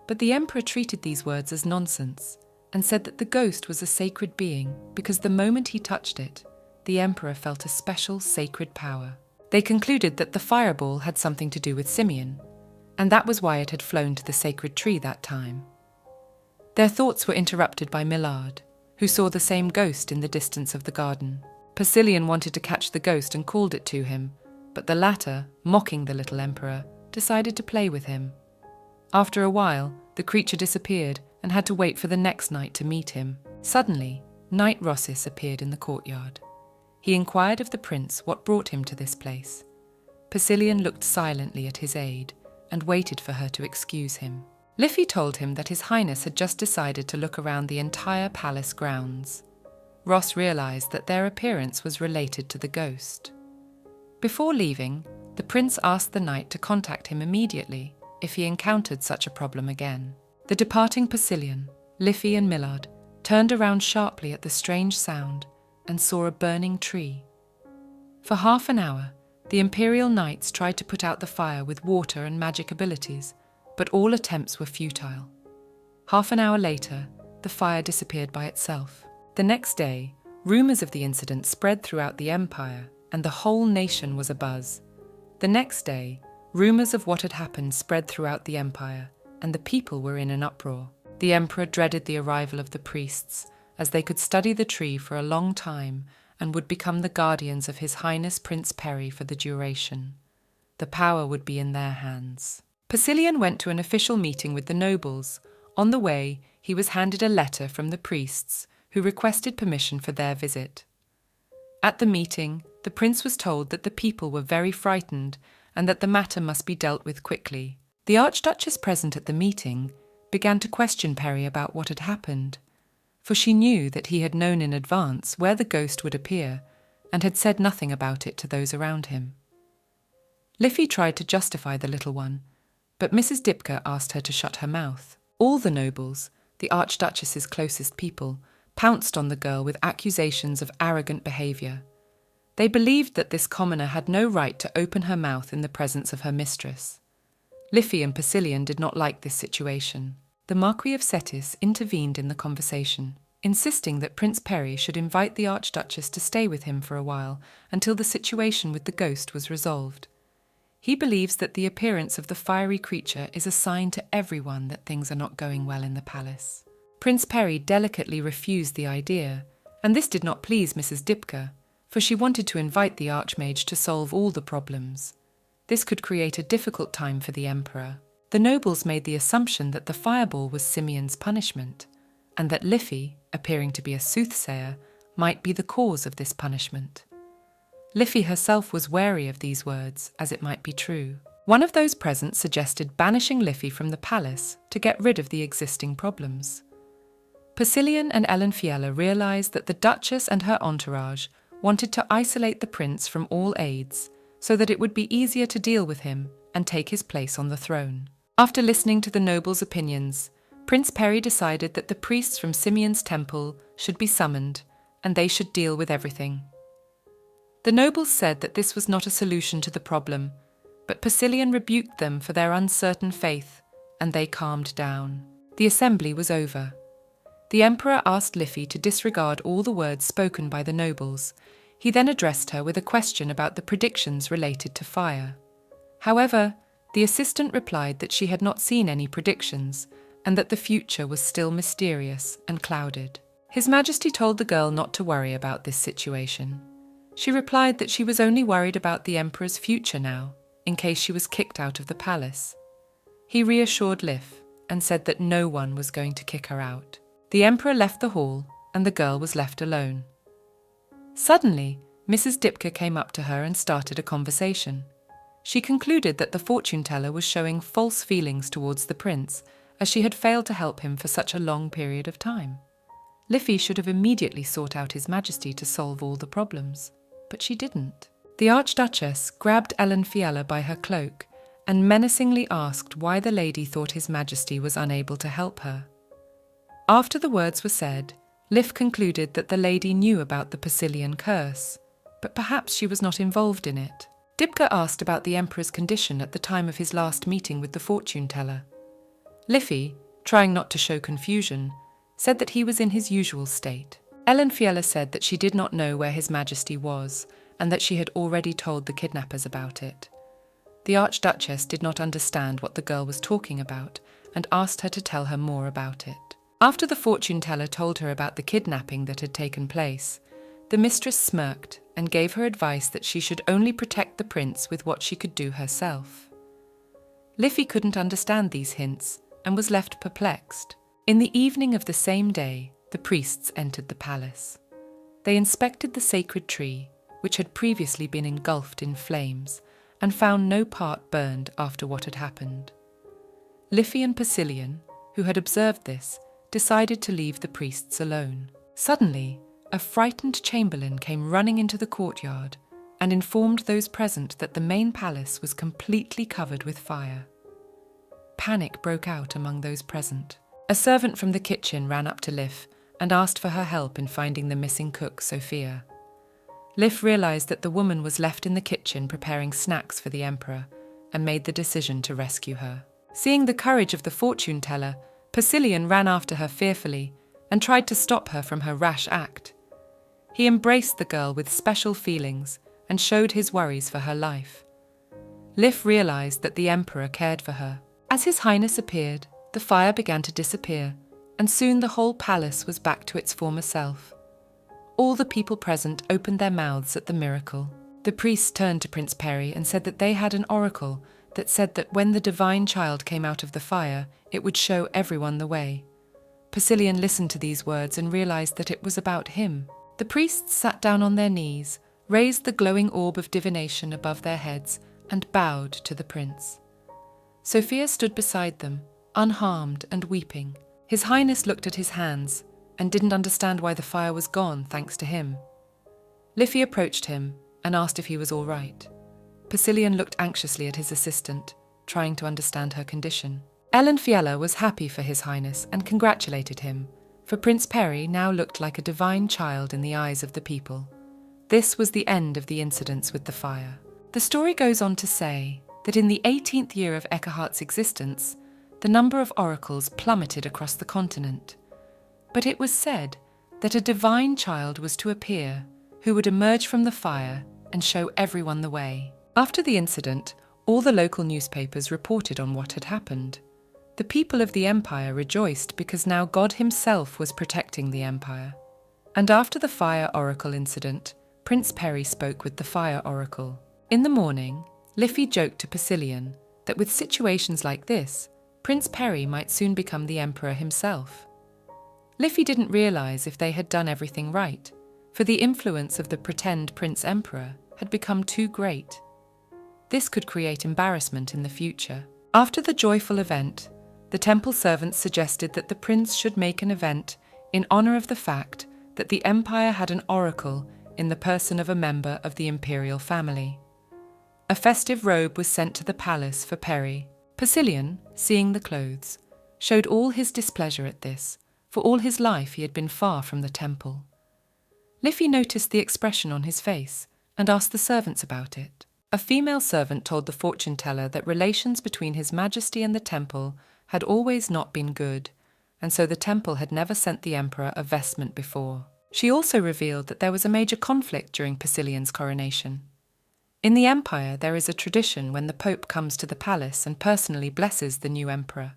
But the emperor treated these words as nonsense, and said that the ghost was a sacred being because the moment he touched it, the emperor felt a special sacred power. They concluded that the fireball had something to do with Simeon, and that was why it had flown to the sacred tree that time. Their thoughts were interrupted by Millard, who saw the same ghost in the distance of the garden. Persilian wanted to catch the ghost and called it to him, but the latter, mocking the little emperor, decided to play with him. After a while, the creature disappeared and had to wait for the next knight to meet him. Suddenly, Knight Rossis appeared in the courtyard. He inquired of the prince what brought him to this place. Persilian looked silently at his aide and waited for her to excuse him. Liffey told him that His Highness had just decided to look around the entire palace grounds. Ross realized that their appearance was related to the ghost. Before leaving, the prince asked the knight to contact him immediately if he encountered such a problem again. The departing Persilian, Liffey and Millard turned around sharply at the strange sound and saw a burning tree. For half an hour, the Imperial Knights tried to put out the fire with water and magic abilities, but all attempts were futile. Half an hour later, the fire disappeared by itself. The next day, rumors of the incident spread throughout the empire, and the whole nation was abuzz. The next day, rumors of what had happened spread throughout the empire, and the people were in an uproar. The emperor dreaded the arrival of the priests, as they could study the tree for a long time and would become the guardians of His Highness Prince Perry for the duration. The power would be in their hands. Persilian went to an official meeting with the nobles. On the way, he was handed a letter from the priests, who requested permission for their visit. At the meeting, the prince was told that the people were very frightened and that the matter must be dealt with quickly. The Archduchess present at the meeting began to question Perry about what had happened, for she knew that he had known in advance where the ghost would appear and had said nothing about it to those around him. Liffey tried to justify the little one, but Mrs. Dipker asked her to shut her mouth. All the nobles, the Archduchess's closest people, pounced on the girl with accusations of arrogant behaviour. They believed that this commoner had no right to open her mouth in the presence of her mistress. Liffey and Persilian did not like this situation. The Marquis of Cetis intervened in the conversation, insisting that Prince Perry should invite the Archduchess to stay with him for a while until the situation with the ghost was resolved. He believes that the appearance of the fiery creature is a sign to everyone that things are not going well in the palace. Prince Perry delicately refused the idea, and this did not please Mrs. Dipker, for she wanted to invite the Archmage to solve all the problems. This could create a difficult time for the Emperor. The nobles made the assumption that the fireball was Simeon's punishment, and that Liffey, appearing to be a soothsayer, might be the cause of this punishment. Liffey herself was wary of these words, as it might be true. One of those present suggested banishing Liffey from the palace to get rid of the existing problems. Persilian and Ellen Fiella realised that the Duchess and her entourage wanted to isolate the prince from all aides, so that it would be easier to deal with him and take his place on the throne. After listening to the nobles' opinions, Prince Perry decided that the priests from Simeon's temple should be summoned, and they should deal with everything. The nobles said that this was not a solution to the problem, but Persilian rebuked them for their uncertain faith, and they calmed down. The assembly was over. The Emperor asked Liffey to disregard all the words spoken by the nobles. He then addressed her with a question about the predictions related to fire. However, the assistant replied that she had not seen any predictions, and that the future was still mysterious and clouded. His Majesty told the girl not to worry about this situation. She replied that she was only worried about the Emperor's future now, in case she was kicked out of the palace. He reassured Liff and said that no one was going to kick her out. The Emperor left the hall, and the girl was left alone. Suddenly, Mrs. Dipker came up to her and started a conversation. She concluded that the fortune-teller was showing false feelings towards the prince, as she had failed to help him for such a long period of time. Liffey should have immediately sought out His Majesty to solve all the problems, but she didn't. The Archduchess grabbed Ellen Fiella by her cloak and menacingly asked why the lady thought His Majesty was unable to help her. After the words were said, Liff concluded that the lady knew about the Persilian curse, but perhaps she was not involved in it. Dipker asked about the Emperor's condition at the time of his last meeting with the fortune-teller. Liffey, trying not to show confusion, said that he was in his usual state. Fiella said that she did not know where His Majesty was and that she had already told the kidnappers about it. The Archduchess did not understand what the girl was talking about and asked her to tell her more about it. After the fortune teller told her about the kidnapping that had taken place, the mistress smirked and gave her advice that she should only protect the prince with what she could do herself. Liffey couldn't understand these hints and was left perplexed. In the evening of the same day, the priests entered the palace. They inspected the sacred tree, which had previously been engulfed in flames, and found no part burned after what had happened. Liffey and Persilian, who had observed this, decided to leave the priests alone. Suddenly, a frightened chamberlain came running into the courtyard and informed those present that the main palace was completely covered with fire. Panic broke out among those present. A servant from the kitchen ran up to Liff and asked for her help in finding the missing cook, Sophia. Liff realized that the woman was left in the kitchen preparing snacks for the emperor and made the decision to rescue her. Seeing the courage of the fortune teller, Persilian ran after her fearfully and tried to stop her from her rash act. He embraced the girl with special feelings and showed his worries for her life. Liff realized that the emperor cared for her. As His Highness appeared, the fire began to disappear, and soon the whole palace was back to its former self. All the people present opened their mouths at the miracle. The priests turned to Prince Perry and said that they had an oracle that said that when the divine child came out of the fire, it would show everyone the way. Persilian listened to these words and realized that it was about him. The priests sat down on their knees, raised the glowing orb of divination above their heads, and bowed to the prince. Sophia stood beside them, unharmed and weeping. His Highness looked at his hands and didn't understand why the fire was gone thanks to him. Liffey approached him and asked if he was all right. Persilian looked anxiously at his assistant, trying to understand her condition. Fiella was happy for His Highness and congratulated him, for Prince Perry now looked like a divine child in the eyes of the people. This was the end of the incidents with the fire. The story goes on to say that in the 18th year of Eckhardt's existence, the number of oracles plummeted across the continent. But it was said that a divine child was to appear who would emerge from the fire and show everyone the way. After the incident, all the local newspapers reported on what had happened. The people of the empire rejoiced because now God himself was protecting the empire. And after the fire oracle incident, Prince Perry spoke with the fire oracle. In the morning, Liffey joked to Persilian that with situations like this, Prince Perry might soon become the emperor himself. Liffey didn't realize if they had done everything right, for the influence of the pretend Prince Emperor had become too great. This could create embarrassment in the future. After the joyful event, the temple servants suggested that the prince should make an event in honor of the fact that the empire had an oracle in the person of a member of the imperial family. A festive robe was sent to the palace for Perry. Persilian, seeing the clothes, showed all his displeasure at this, for all his life he had been far from the temple. Liffey noticed the expression on his face and asked the servants about it. A female servant told the fortune teller that relations between His Majesty and the temple had always not been good, and so the temple had never sent the emperor a vestment before. She also revealed that there was a major conflict during Persilian's coronation. In the empire, there is a tradition when the Pope comes to the palace and personally blesses the new emperor.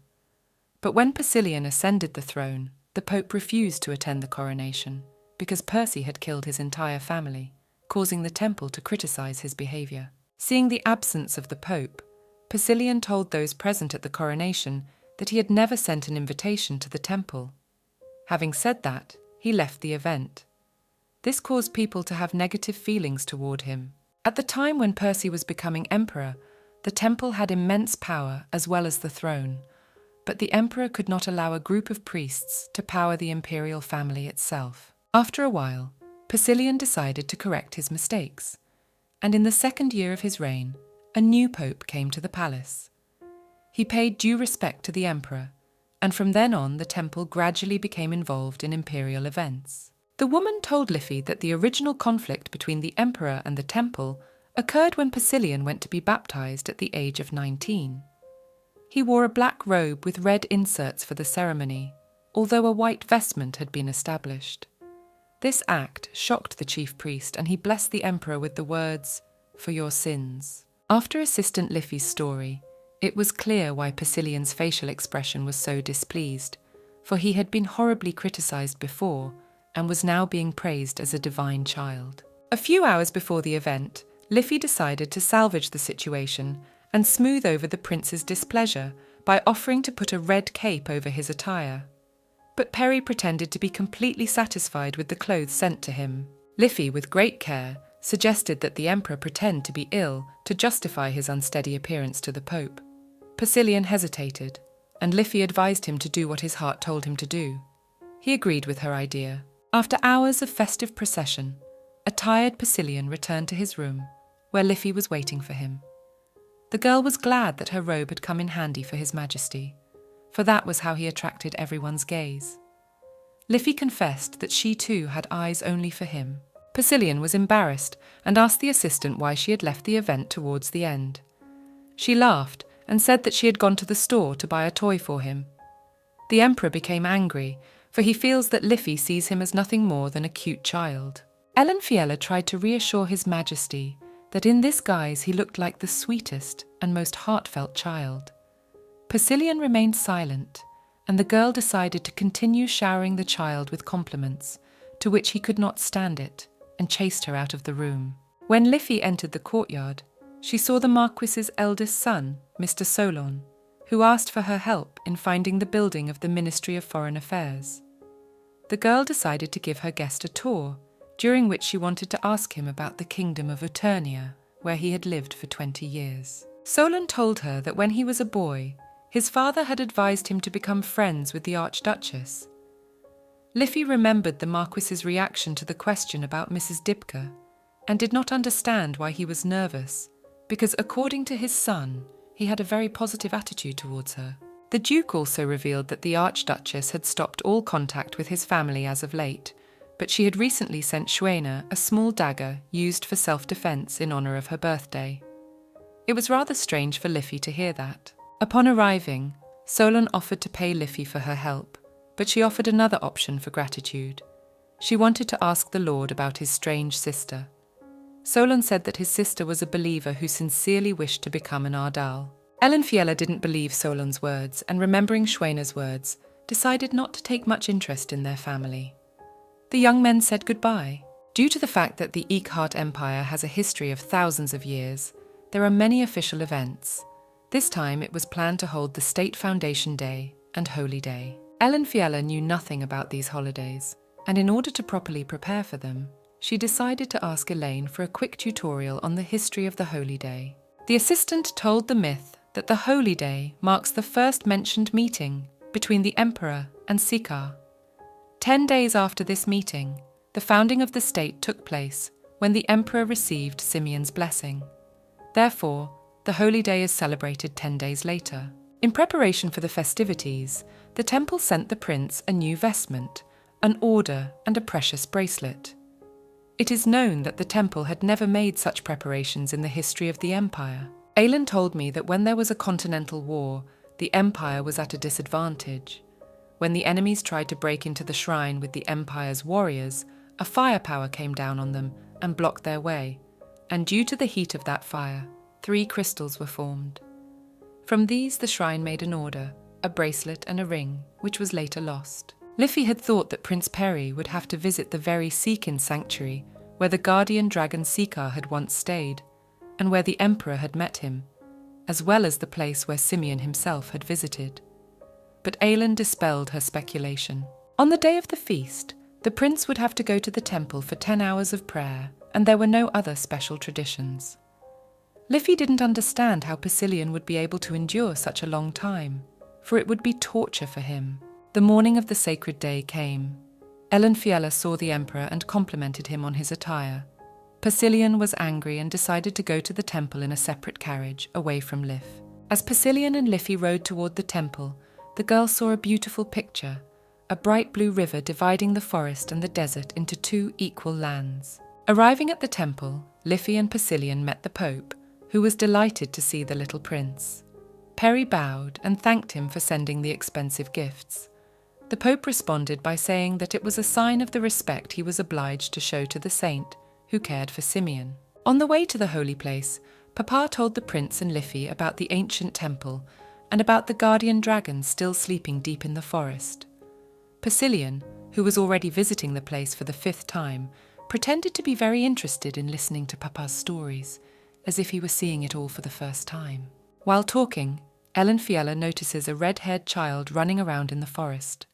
But when Persilian ascended the throne, the Pope refused to attend the coronation because Percy had killed his entire family, causing the temple to criticize his behavior. Seeing the absence of the Pope, Persilian told those present at the coronation that he had never sent an invitation to the temple. Having said that, he left the event. This caused people to have negative feelings toward him. At the time when Percy was becoming emperor, the temple had immense power as well as the throne, but the emperor could not allow a group of priests to power the imperial family itself. After a while, Persilian decided to correct his mistakes, and in the second year of his reign, a new pope came to the palace. He paid due respect to the emperor, and from then on the temple gradually became involved in imperial events. The woman told Liffey that the original conflict between the emperor and the temple occurred when Persilian went to be baptized at the age of 19. He wore a black robe with red inserts for the ceremony, although a white vestment had been established. This act shocked the chief priest, and he blessed the emperor with the words, "For your sins." After Assistant Liffey's story, it was clear why Persilien's facial expression was so displeased, for he had been horribly criticized before and was now being praised as a divine child. A few hours before the event, Liffey decided to salvage the situation and smooth over the prince's displeasure by offering to put a red cape over his attire. But Perry pretended to be completely satisfied with the clothes sent to him. Liffey, with great care, suggested that the emperor pretend to be ill to justify his unsteady appearance to the Pope. Persilien hesitated, and Liffey advised him to do what his heart told him to do. He agreed with her idea. After hours of festive procession, a tired Persilien returned to his room, where Liffey was waiting for him. The girl was glad that her robe had come in handy for His Majesty, for that was how he attracted everyone's gaze. Liffey confessed that she too had eyes only for him. Persilien was embarrassed and asked the assistant why she had left the event towards the end. She laughed and said that she had gone to the store to buy a toy for him. The emperor became angry, for he feels that Liffey sees him as nothing more than a cute child. Ellen Fiella tried to reassure His Majesty that in this guise he looked like the sweetest and most heartfelt child. Persilien remained silent, and the girl decided to continue showering the child with compliments, to which he could not stand it, and chased her out of the room. When Liffey entered the courtyard, she saw the Marquis's eldest son, Mr. Solon, who asked for her help in finding the building of the Ministry of Foreign Affairs. The girl decided to give her guest a tour, during which she wanted to ask him about the kingdom of Eternia, where he had lived for 20 years. Solon told her that when he was a boy, his father had advised him to become friends with the Archduchess. Liffey remembered the Marquis's reaction to the question about Mrs. Dibker, and did not understand why he was nervous, because according to his son, he had a very positive attitude towards her. The Duke also revealed that the Archduchess had stopped all contact with his family as of late, but she had recently sent Schwener a small dagger used for self-defense in honor of her birthday. It was rather strange for Liffey to hear that. Upon arriving, Solon offered to pay Liffey for her help, but she offered another option for gratitude. She wanted to ask the Lord about his strange sister. Solon said that his sister was a believer who sincerely wished to become an Ardal. Ellen Fiella didn't believe Solon's words, and remembering Schwener's words, decided not to take much interest in their family. The young men said goodbye. Due to the fact that the Eichhardt Empire has a history of thousands of years, there are many official events. This time it was planned to hold the State Foundation Day and Holy Day. Ellen Fiella knew nothing about these holidays, and in order to properly prepare for them, she decided to ask Elaine for a quick tutorial on the history of the Holy Day. The assistant told the myth that the Holy Day marks the first mentioned meeting between the Emperor and Sikar. 10 days after this meeting, the founding of the state took place when the Emperor received Simeon's blessing. Therefore, the Holy Day is celebrated 10 days later. In preparation for the festivities, the temple sent the prince a new vestment, an order, and a precious bracelet. It is known that the temple had never made such preparations in the history of the empire. Aylin told me that when there was a continental war, the empire was at a disadvantage. When the enemies tried to break into the shrine with the empire's warriors, a firepower came down on them and blocked their way, and due to the heat of that fire, 3 crystals were formed. From these the shrine made an order, a bracelet and a ring, which was later lost. Liffey had thought that Prince Perry would have to visit the very Seekin sanctuary where the guardian dragon Sikar had once stayed, and where the emperor had met him, as well as the place where Simeon himself had visited. But Aylin dispelled her speculation. On the day of the feast, the prince would have to go to the temple for 10 hours of prayer, and there were no other special traditions. Liffey didn't understand how Persilien would be able to endure such a long time, for it would be torture for him. The morning of the sacred day came. Ellen Fiella saw the emperor and complimented him on his attire. Persilien was angry and decided to go to the temple in a separate carriage, away from Liff. As Persilien and Liffey rode toward the temple, the girl saw a beautiful picture, a bright blue river dividing the forest and the desert into 2 equal lands. Arriving at the temple, Liffey and Persilien met the Pope, who was delighted to see the little prince. Perry bowed and thanked him for sending the expensive gifts. The Pope responded by saying that it was a sign of the respect he was obliged to show to the saint who cared for Simeon. On the way to the holy place, Papa told the prince and Liffey about the ancient temple and about the guardian dragon still sleeping deep in the forest. Priscillian, who was already visiting the place for the 5th time, pretended to be very interested in listening to Papa's stories, as if he were seeing it all for the first time. While talking, Ellen Fiella notices a red-haired child running around in the forest.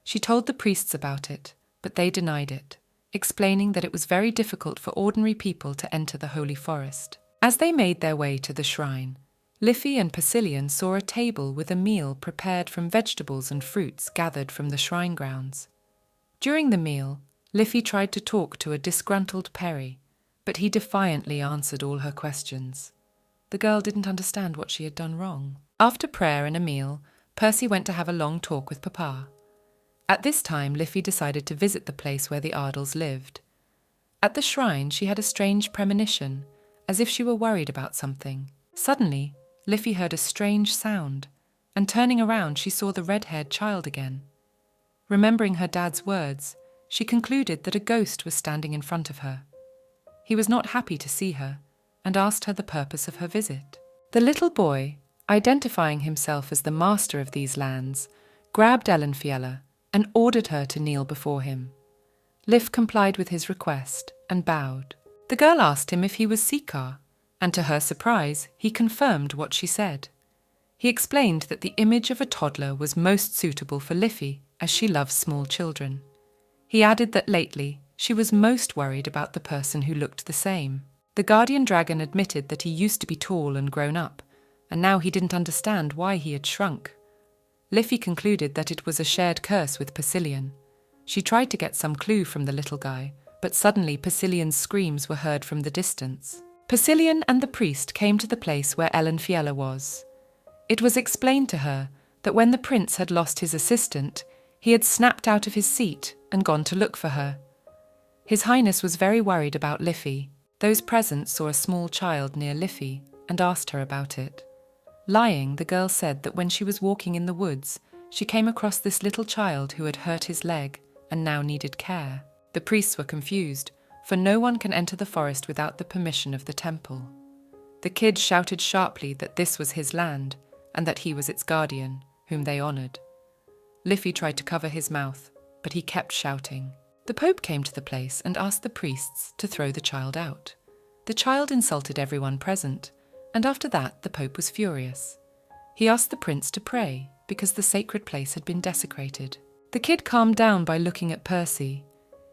She told the priests about it, but they denied it, explaining that it was very difficult for ordinary people to enter the holy forest. As they made their way to the shrine, Liffey and Priscillian saw a table with a meal prepared from vegetables and fruits gathered from the shrine grounds. During the meal, Liffey tried to talk to a disgruntled Perry, but he defiantly answered all her questions. The girl didn't understand what she had done wrong. After prayer and a meal, Percy went to have a long talk with Papa. At this time, Liffey decided to visit the place where the Ardles lived. At the shrine, she had a strange premonition, as if she were worried about something. Suddenly, Liffey heard a strange sound, and turning around, she saw the red-haired child again. Remembering her dad's words, she concluded that a ghost was standing in front of her. He was not happy to see her, and asked her the purpose of her visit. The little boy, identifying himself as the master of these lands, grabbed Ellen Fiella and ordered her to kneel before him. Liff complied with his request and bowed. The girl asked him if he was Sikar, and to her surprise, he confirmed what she said. He explained that the image of a toddler was most suitable for Liffey, as she loves small children. He added that lately, she was most worried about the person who looked the same. The guardian dragon admitted that he used to be tall and grown up, and now he didn't understand why he had shrunk. Liffey concluded that it was a shared curse with Priscillian. She tried to get some clue from the little guy, but suddenly Priscillian's screams were heard from the distance. Priscillian and the priest came to the place where Ellen Fiella was. It was explained to her that when the prince had lost his assistant, he had snapped out of his seat and gone to look for her. His Highness was very worried about Liffey. Those present saw a small child near Liffey and asked her about it. Lying, the girl said that when she was walking in the woods, she came across this little child who had hurt his leg and now needed care. The priests were confused, for no one can enter the forest without the permission of the temple. The kid shouted sharply that this was his land and that he was its guardian, whom they honoured. Liffey tried to cover his mouth, but he kept shouting. The Pope came to the place and asked the priests to throw the child out. The child insulted everyone present, and after that the Pope was furious. He asked the prince to pray, because the sacred place had been desecrated. The kid calmed down by looking at Percy.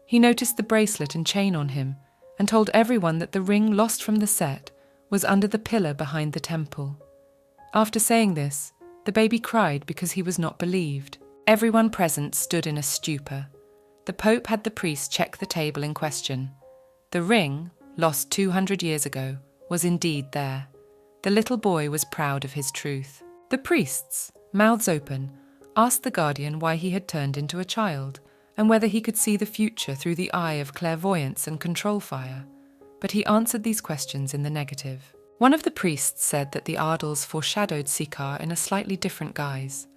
He noticed the bracelet and chain on him, and told everyone that the ring lost from the set was under the pillar behind the temple. After saying this, the baby cried because he was not believed. Everyone present stood in a stupor. The Pope had the priest check the table in question. The ring, lost 200 years ago, was indeed there. The little boy was proud of his truth. The priests, mouths open, asked the guardian why he had turned into a child, and whether he could see the future through the eye of clairvoyance and control fire, but he answered these questions in the negative. One of the priests said that the Ardles foreshadowed Sikar in a slightly different guise.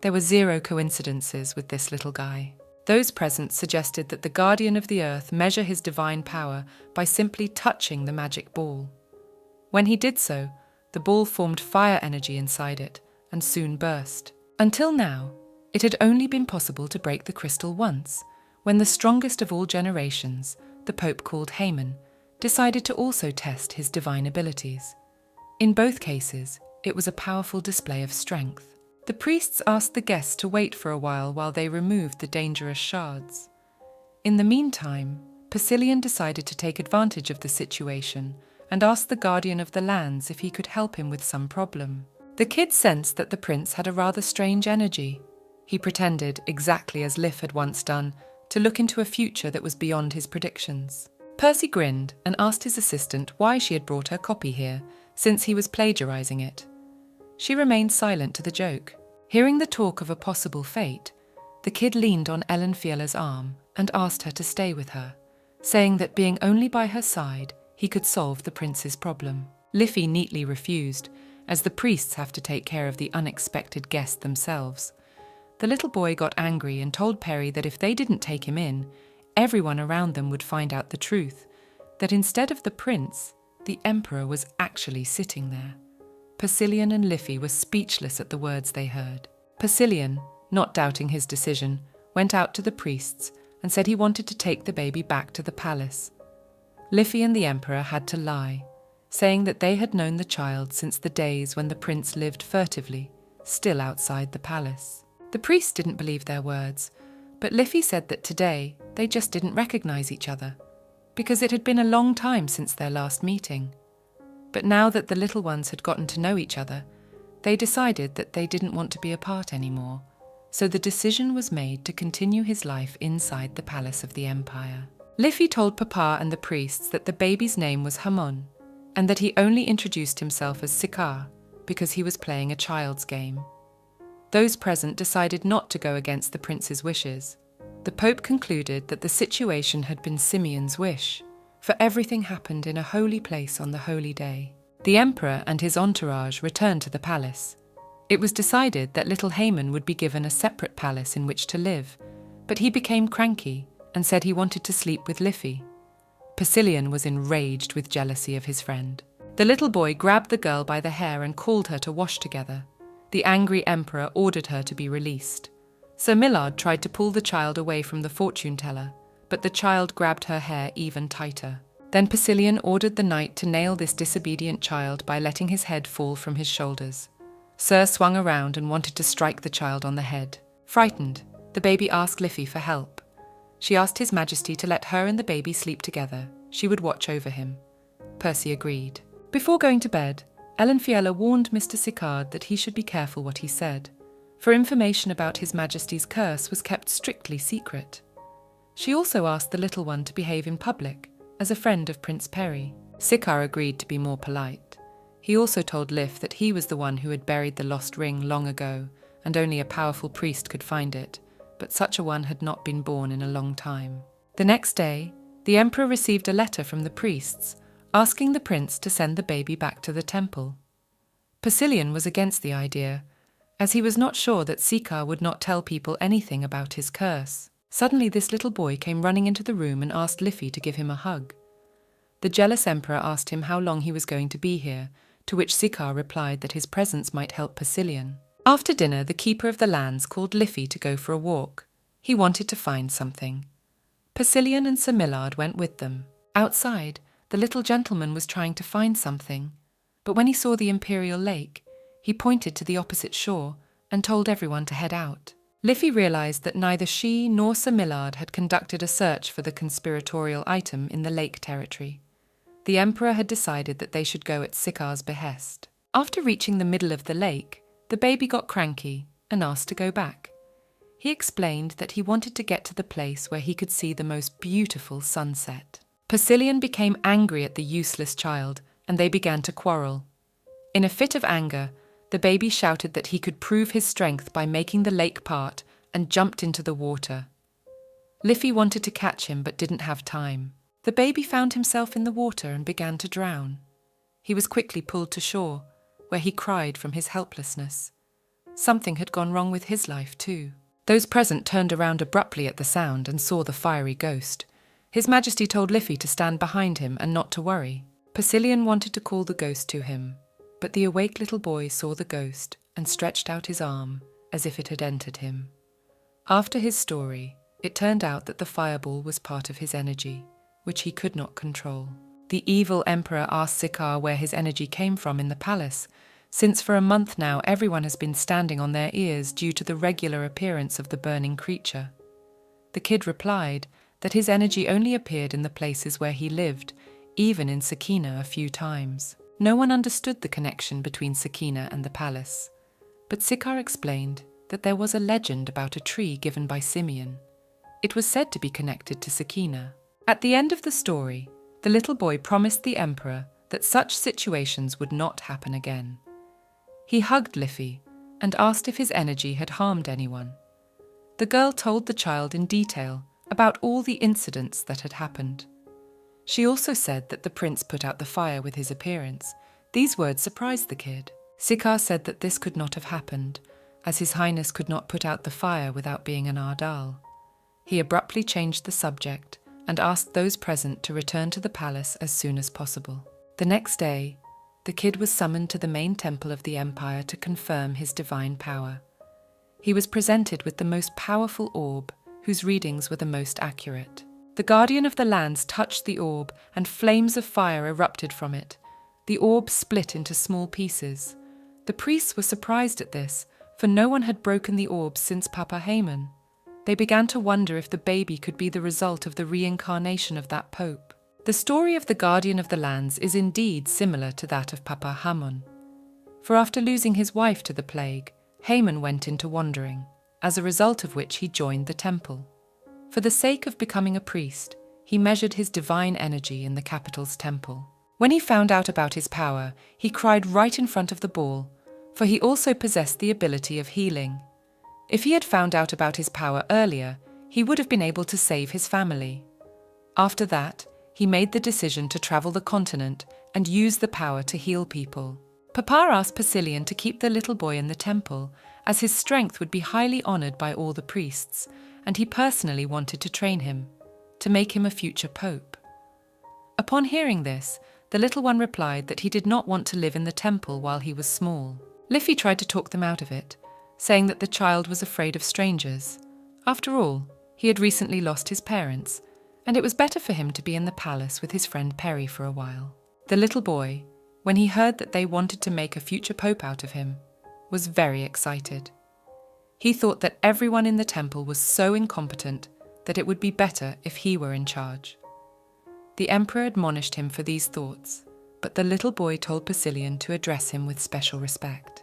There were 0 coincidences with this little guy. Those present suggested that the guardian of the earth measure his divine power by simply touching the magic ball. When he did so, the ball formed fire energy inside it and soon burst. Until now, it had only been possible to break the crystal once, when the strongest of all generations, the Pope called Haman, decided to also test his divine abilities. In both cases, it was a powerful display of strength. The priests asked the guests to wait for a while they removed the dangerous shards. In the meantime, Priscillian decided to take advantage of the situation and asked the guardian of the lands if he could help him with some problem. The kid sensed that the prince had a rather strange energy. He pretended, exactly as Liff had once done, to look into a future that was beyond his predictions. Percy grinned and asked his assistant why she had brought her copy here, since he was plagiarizing it. She remained silent to the joke. Hearing the talk of a possible fate, the kid leaned on Ellen Fiella's arm and asked her to stay with her, saying that being only by her side, he could solve the prince's problem. Liffey neatly refused, as the priests have to take care of the unexpected guest themselves. The little boy got angry and told Peri that if they didn't take him in, everyone around them would find out the truth, that instead of the prince, the emperor was actually sitting there. Persilian and Liffey were speechless at the words they heard. Persilian, not doubting his decision, went out to the priests and said he wanted to take the baby back to the palace. Liffey and the emperor had to lie, saying that they had known the child since the days when the prince lived furtively, still outside the palace. The priests didn't believe their words, but Liffey said that today they just didn't recognize each other, because it had been a long time since their last meeting. But now that the little ones had gotten to know each other, they decided that they didn't want to be apart anymore, so the decision was made to continue his life inside the palace of the empire. Liffey told Papa and the priests that the baby's name was Hamon, and that he only introduced himself as Sikar because he was playing a child's game. Those present decided not to go against the prince's wishes. The Pope concluded that the situation had been Simeon's wish, for everything happened in a holy place on the holy day. The emperor and his entourage returned to the palace. It was decided that little Haman would be given a separate palace in which to live, but he became cranky and said he wanted to sleep with Liffey. Persilian was enraged with jealousy of his friend. The little boy grabbed the girl by the hair and called her to wash together. The angry emperor ordered her to be released. Sir Millard tried to pull the child away from the fortune teller, but the child grabbed her hair even tighter. Then Persilian ordered the knight to nail this disobedient child by letting his head fall from his shoulders. Sir swung around and wanted to strike the child on the head. Frightened, the baby asked Liffey for help. She asked His Majesty to let her and the baby sleep together. She would watch over him. Percy agreed. Before going to bed, Ellen Fiella warned Mr. Sicard that he should be careful what he said, for information about His Majesty's curse was kept strictly secret. She also asked the little one to behave in public, as a friend of Prince Peri. Sicard agreed to be more polite. He also told Liff that he was the one who had buried the lost ring long ago, and only a powerful priest could find it, but such a one had not been born in a long time. The next day, the emperor received a letter from the priests, asking the prince to send the baby back to the temple. Persilian was against the idea, as he was not sure that Sicard would not tell people anything about his curse. Suddenly this little boy came running into the room and asked Liffey to give him a hug. The jealous emperor asked him how long he was going to be here, to which Sicard replied that his presence might help Persilian. After dinner, the keeper of the lands called Liffey to go for a walk. He wanted to find something. Persilian and Sir Millard went with them. Outside, the little gentleman was trying to find something, but when he saw the imperial lake, he pointed to the opposite shore and told everyone to head out. Liffey realized that neither she nor Sir Millard had conducted a search for the conspiratorial item in the lake territory. The emperor had decided that they should go at Sicard's behest. After reaching the middle of the lake, the baby got cranky and asked to go back. He explained that he wanted to get to the place where he could see the most beautiful sunset. Persilian became angry at the useless child, and they began to quarrel. In a fit of anger, the baby shouted that he could prove his strength by making the lake part and jumped into the water. Liffey wanted to catch him but didn't have time. The baby found himself in the water and began to drown. He was quickly pulled to shore, where he cried from his helplessness. Something had gone wrong with his life too. Those present turned around abruptly at the sound and saw the fiery ghost. His Majesty told Liffey to stand behind him and not to worry. Persilian wanted to call the ghost to him, but the awake little boy saw the ghost and stretched out his arm as if it had entered him. After his story, it turned out that the fireball was part of his energy, which he could not control. The evil emperor asked Sicard where his energy came from in the palace, since for a month now everyone has been standing on their ears due to the regular appearance of the burning creature. The kid replied that his energy only appeared in the places where he lived, even in Sakina a few times. No one understood the connection between Sakina and the palace, but Sicard explained that there was a legend about a tree given by Simeon. It was said to be connected to Sakina. At the end of the story, the little boy promised the emperor that such situations would not happen again. He hugged Liffey and asked if his energy had harmed anyone. The girl told the child in detail about all the incidents that had happened. She also said that the prince put out the fire with his appearance. These words surprised the kid. Sicard said that this could not have happened, as His Highness could not put out the fire without being an Ardal. He abruptly changed the subject and asked those present to return to the palace as soon as possible. The next day, the kid was summoned to the main temple of the empire to confirm his divine power. He was presented with the most powerful orb, whose readings were the most accurate. The guardian of the lands touched the orb, and flames of fire erupted from it. The orb split into small pieces. The priests were surprised at this, for no one had broken the orb since Papa Haman. They began to wonder if the baby could be the result of the reincarnation of that pope. The story of the guardian of the lands is indeed similar to that of Papa Haman. For after losing his wife to the plague, Haman went into wandering, as a result of which he joined the temple. For the sake of becoming a priest, he measured his divine energy in the capital's temple. When he found out about his power, he cried right in front of the ball, for he also possessed the ability of healing. If he had found out about his power earlier, he would have been able to save his family. After that, he made the decision to travel the continent and use the power to heal people. Papa asked Persilian to keep the little boy in the temple, as his strength would be highly honored by all the priests, and he personally wanted to train him, to make him a future pope. Upon hearing this, the little one replied that he did not want to live in the temple while he was small. Liffey tried to talk them out of it, saying that the child was afraid of strangers. After all, he had recently lost his parents, and it was better for him to be in the palace with his friend Perry for a while. The little boy, when he heard that they wanted to make a future pope out of him, was very excited. He thought that everyone in the temple was so incompetent that it would be better if he were in charge. The emperor admonished him for these thoughts, but the little boy told Persilian to address him with special respect.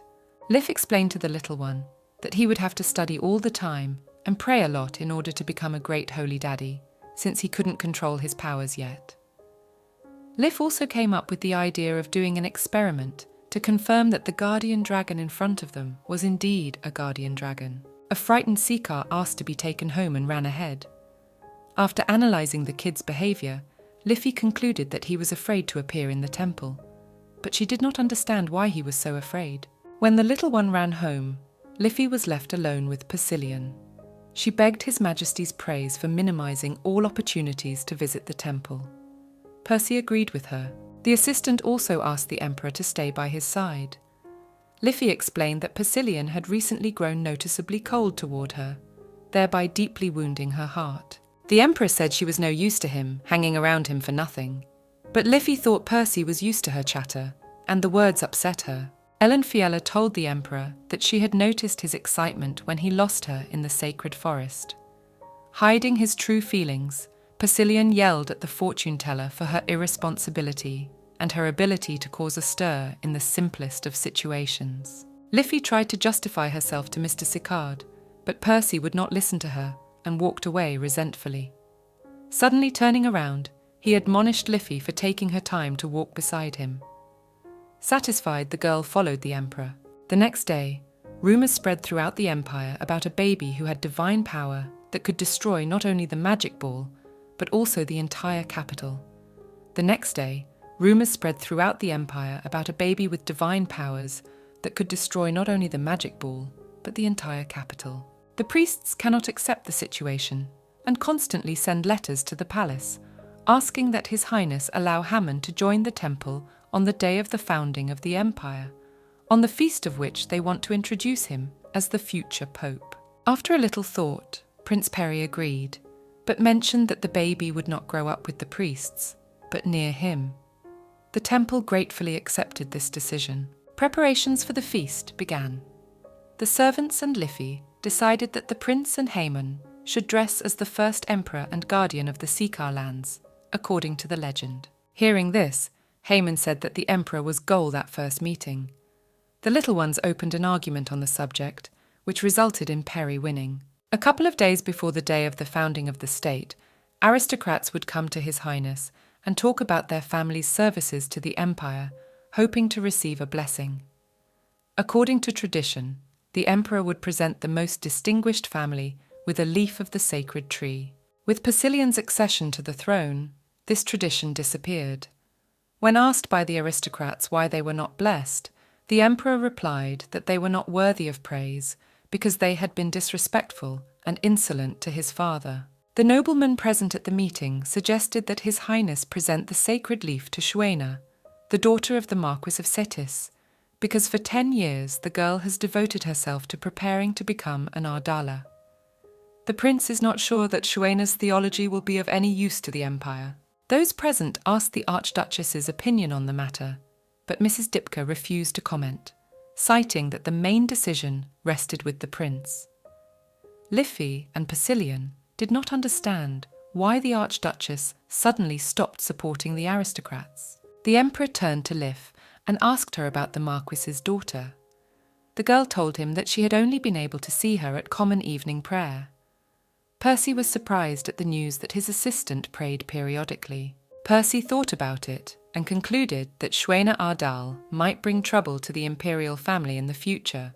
Liff explained to the little one that he would have to study all the time and pray a lot in order to become a great holy daddy, since he couldn't control his powers yet. Liff also came up with the idea of doing an experiment to confirm that the guardian dragon in front of them was indeed a guardian dragon. A frightened Seeker asked to be taken home and ran ahead. After analysing the kid's behaviour, Liffey concluded that he was afraid to appear in the temple, but she did not understand why he was so afraid. When the little one ran home, Liffey was left alone with Persilian. She begged His Majesty's praise for minimising all opportunities to visit the temple. Percy agreed with her. The assistant also asked the emperor to stay by his side. Liffey explained that Persilian had recently grown noticeably cold toward her, thereby deeply wounding her heart. The emperor said she was no use to him, hanging around him for nothing. But Liffey thought Percy was used to her chatter, and the words upset her. Ellen Fiella told the emperor that she had noticed his excitement when he lost her in the sacred forest. Hiding his true feelings, Persilian yelled at the fortune teller for her irresponsibility and her ability to cause a stir in the simplest of situations. Liffey tried to justify herself to Mr. Sicard, but Percy would not listen to her and walked away resentfully. Suddenly turning around, he admonished Liffey for taking her time to walk beside him. Satisfied, the girl followed the emperor. The next day, rumours spread throughout the empire about a baby who had divine power that could destroy not only the magic ball, but also the entire capital. The next day, rumours spread throughout the empire about a baby with divine powers that could destroy not only the magic ball, but the entire capital. The priests cannot accept the situation and constantly send letters to the palace, asking that His Highness allow Hammond to join the temple on the day of the founding of the empire, on the feast of which they want to introduce him as the future pope. After a little thought, Prince Perry agreed, but mentioned that the baby would not grow up with the priests, but near him. The temple gratefully accepted this decision. Preparations for the feast began. The servants and Liffey decided that the prince and Haman should dress as the first emperor and guardian of the Seeker lands, according to the legend. Hearing this, Haman said that the emperor was goal that first meeting. The little ones opened an argument on the subject, which resulted in Perry winning. A couple of days before the day of the founding of the state, aristocrats would come to His Highness and talk about their family's services to the empire, hoping to receive a blessing. According to tradition, the emperor would present the most distinguished family with a leaf of the sacred tree. With Persilian's accession to the throne, this tradition disappeared. When asked by the aristocrats why they were not blessed, the emperor replied that they were not worthy of praise because they had been disrespectful and insolent to his father. The nobleman present at the meeting suggested that His Highness present the sacred leaf to Shwena, the daughter of the Marquis of Setis, because for 10 years the girl has devoted herself to preparing to become an Ardala. The prince is not sure that Shwena's theology will be of any use to the empire. Those present asked the Archduchess's opinion on the matter, but Mrs. Dipka refused to comment, citing that the main decision rested with the prince. Liffey and Persilian did not understand why the Archduchess suddenly stopped supporting the aristocrats. The Emperor turned to Liff and asked her about the Marquis's daughter. The girl told him that she had only been able to see her at common evening prayer. Percy was surprised at the news that his assistant prayed periodically. Percy thought about it and concluded that Shwena Ardal might bring trouble to the imperial family in the future,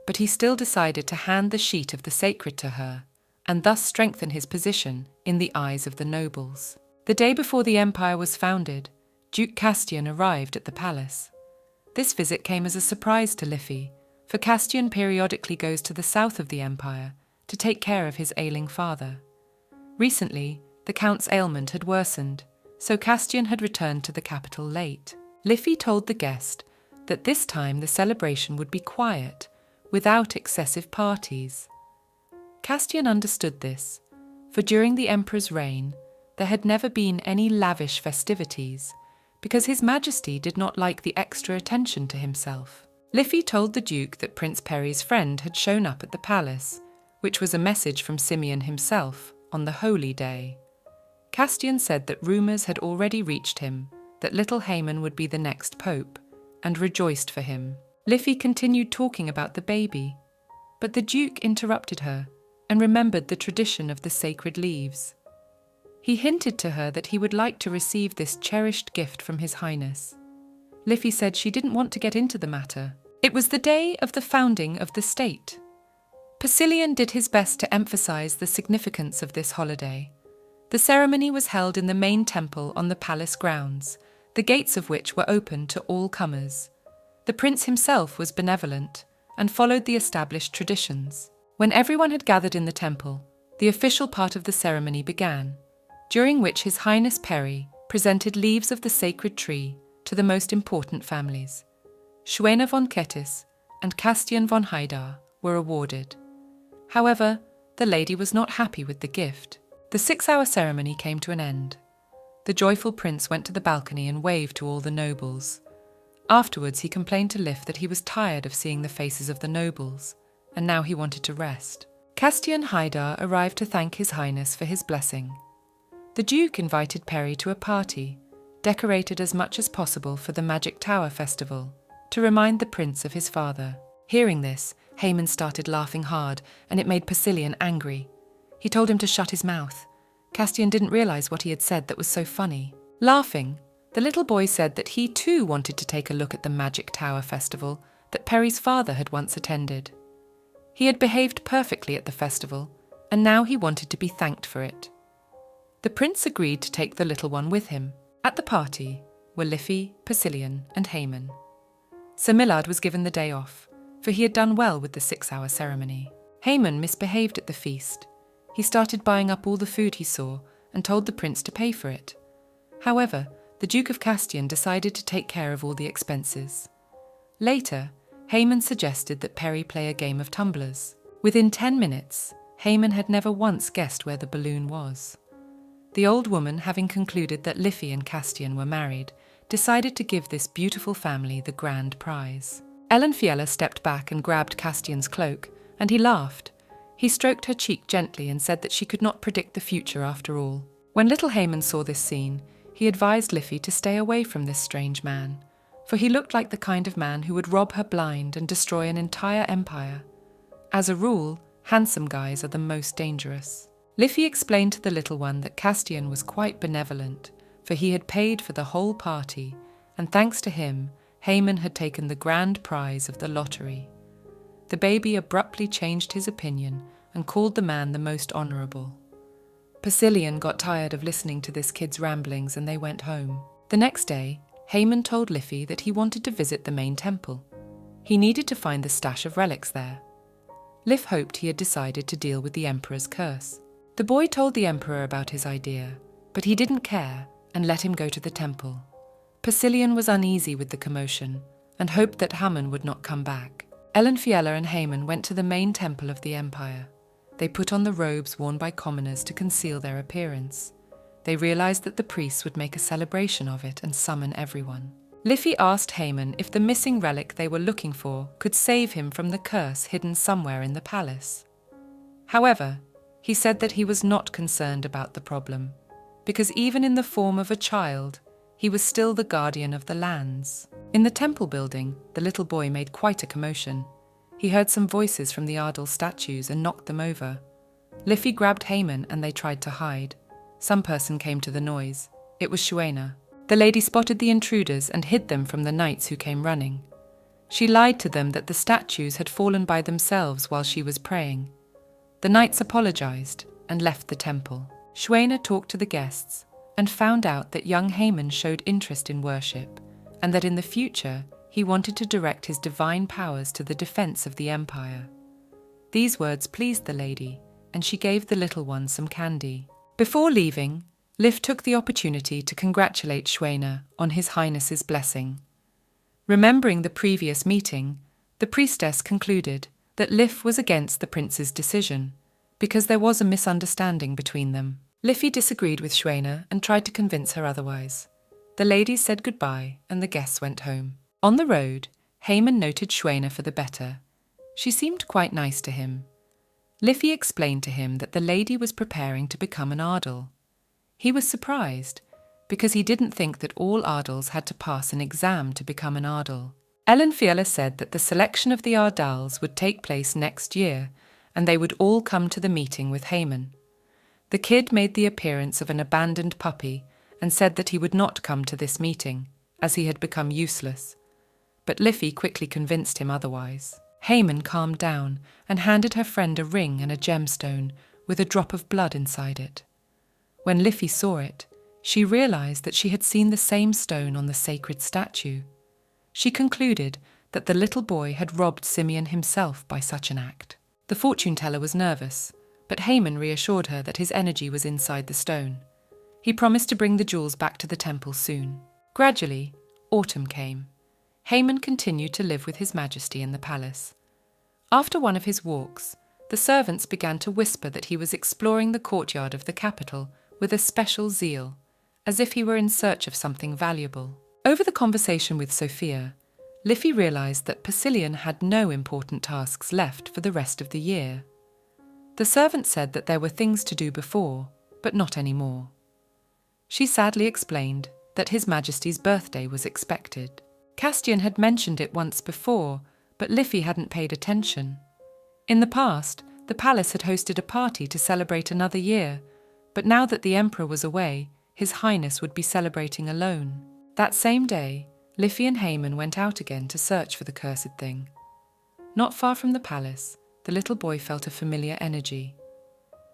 but he still decided to hand the sheet of the sacred to her and thus strengthen his position in the eyes of the nobles. The day before the empire was founded, Duke Castian arrived at the palace. This visit came as a surprise to Liffey, for Castian periodically goes to the south of the empire to take care of his ailing father. Recently, the Count's ailment had worsened, so Castian had returned to the capital late. Liffey told the guest that this time the celebration would be quiet, without excessive parties. Castian understood this, for during the Emperor's reign, there had never been any lavish festivities, because His Majesty did not like the extra attention to himself. Liffey told the Duke that Prince Perry's friend had shown up at the palace, which was a message from Simeon himself on the holy day. Castian said that rumours had already reached him that little Haemon would be the next pope, and rejoiced for him. Liffey continued talking about the baby, but the Duke interrupted her and remembered the tradition of the sacred leaves. He hinted to her that he would like to receive this cherished gift from His Highness. Liffey said she didn't want to get into the matter. It was the day of the founding of the state. Persilian did his best to emphasize the significance of this holiday. The ceremony was held in the main temple on the palace grounds, the gates of which were open to all comers. The prince himself was benevolent and followed the established traditions. When everyone had gathered in the temple, the official part of the ceremony began, during which His Highness Perry presented leaves of the sacred tree to the most important families. Shwena von Kettis and Castian von Haidar were awarded. However, the lady was not happy with the gift. The 6-hour ceremony came to an end. The joyful prince went to the balcony and waved to all the nobles. Afterwards, he complained to Liff that he was tired of seeing the faces of the nobles, and now he wanted to rest. Castian Haidar arrived to thank His Highness for his blessing. The Duke invited Perry to a party, decorated as much as possible for the Magic Tower Festival, to remind the prince of his father. Hearing this, Haemon started laughing hard, and it made Persilian angry. He told him to shut his mouth. Castian didn't realize what he had said that was so funny. Laughing, the little boy said that he too wanted to take a look at the Magic Tower Festival that Perry's father had once attended. He had behaved perfectly at the festival, and now he wanted to be thanked for it. The prince agreed to take the little one with him. At the party were Liffey, Persilian, and Haemon. Sir Millard was given the day off, for he had done well with the 6-hour ceremony. Haemon misbehaved at the feast. He started buying up all the food he saw and told the prince to pay for it. However, the Duke of Castian decided to take care of all the expenses. Later, Haemon suggested that Perry play a game of tumblers. Within 10 minutes, Haemon had never once guessed where the balloon was. The old woman, having concluded that Liffey and Castian were married, decided to give this beautiful family the grand prize. Ellen Fiella stepped back and grabbed Castian's cloak, and he laughed. He stroked her cheek gently and said that she could not predict the future after all. When little Haemon saw this scene, he advised Liffey to stay away from this strange man, for he looked like the kind of man who would rob her blind and destroy an entire empire. As a rule, handsome guys are the most dangerous. Liffey explained to the little one that Castian was quite benevolent, for he had paid for the whole party, and thanks to him, Haemon had taken the grand prize of the lottery. The baby abruptly changed his opinion and called the man the most honourable. Persilian got tired of listening to this kid's ramblings and they went home. The next day, Haemon told Liffey that he wanted to visit the main temple. He needed to find the stash of relics there. Lif hoped he had decided to deal with the emperor's curse. The boy told the emperor about his idea, but he didn't care and let him go to the temple. Persilian was uneasy with the commotion and hoped that Haman would not come back. Elenfiela and Haman went to the main temple of the empire. They put on the robes worn by commoners to conceal their appearance. They realized that the priests would make a celebration of it and summon everyone. Liffy asked Haman if the missing relic they were looking for could save him from the curse hidden somewhere in the palace. However, he said that he was not concerned about the problem, because even in the form of a child, he was still the guardian of the lands. In the temple building, the little boy made quite a commotion. He heard some voices from the idol statues and knocked them over. Liffy grabbed Haman and they tried to hide. Some person came to the noise. It was Shuena. The lady spotted the intruders and hid them from the knights who came running. She lied to them that the statues had fallen by themselves while she was praying. The knights apologized and left the temple. Shuena talked to the guests and found out that young Haman showed interest in worship and that in the future he wanted to direct his divine powers to the defense of the empire. These words pleased the lady, and she gave the little one some candy. Before leaving, Lif took the opportunity to congratulate Shuena on His Highness's blessing. Remembering the previous meeting, the priestess concluded that Lif was against the prince's decision, because there was a misunderstanding between them. Liffy disagreed with Shuena and tried to convince her otherwise. The ladies said goodbye and the guests went home. On the road, Haman noted Shuena for the better. She seemed quite nice to him. Liffy explained to him that the lady was preparing to become an Ardal. He was surprised, because he didn't think that all Ardals had to pass an exam to become an Ardal. Elenfiela said that the selection of the Ardals would take place next year, and they would all come to the meeting with Haman. The kid made the appearance of an abandoned puppy and said that he would not come to this meeting, as he had become useless. But Liffy quickly convinced him otherwise. Haman calmed down and handed her friend a ring and a gemstone with a drop of blood inside it. When Liffy saw it, she realized that she had seen the same stone on the sacred statue. She concluded that the little boy had robbed Simeon himself by such an act. The fortune teller was nervous, but Haman reassured her that his energy was inside the stone. He promised to bring the jewels back to the temple soon. Gradually, autumn came. Haman continued to live with His Majesty in the palace. After one of his walks, the servants began to whisper that he was exploring the courtyard of the capital with a special zeal, as if he were in search of something valuable. Over the conversation with Sophia, Liffy realized that Persilian had no important tasks left for the rest of the year. The servant said that there were things to do before, but not anymore. She sadly explained that His Majesty's birthday was expected. Castian had mentioned it once before, but Liffy hadn't paid attention. In the past, the palace had hosted a party to celebrate another year, but now that the Emperor was away, His Highness would be celebrating alone. That same day, Liffy and Haman went out again to search for the cursed thing. Not far from the palace, the little boy felt a familiar energy.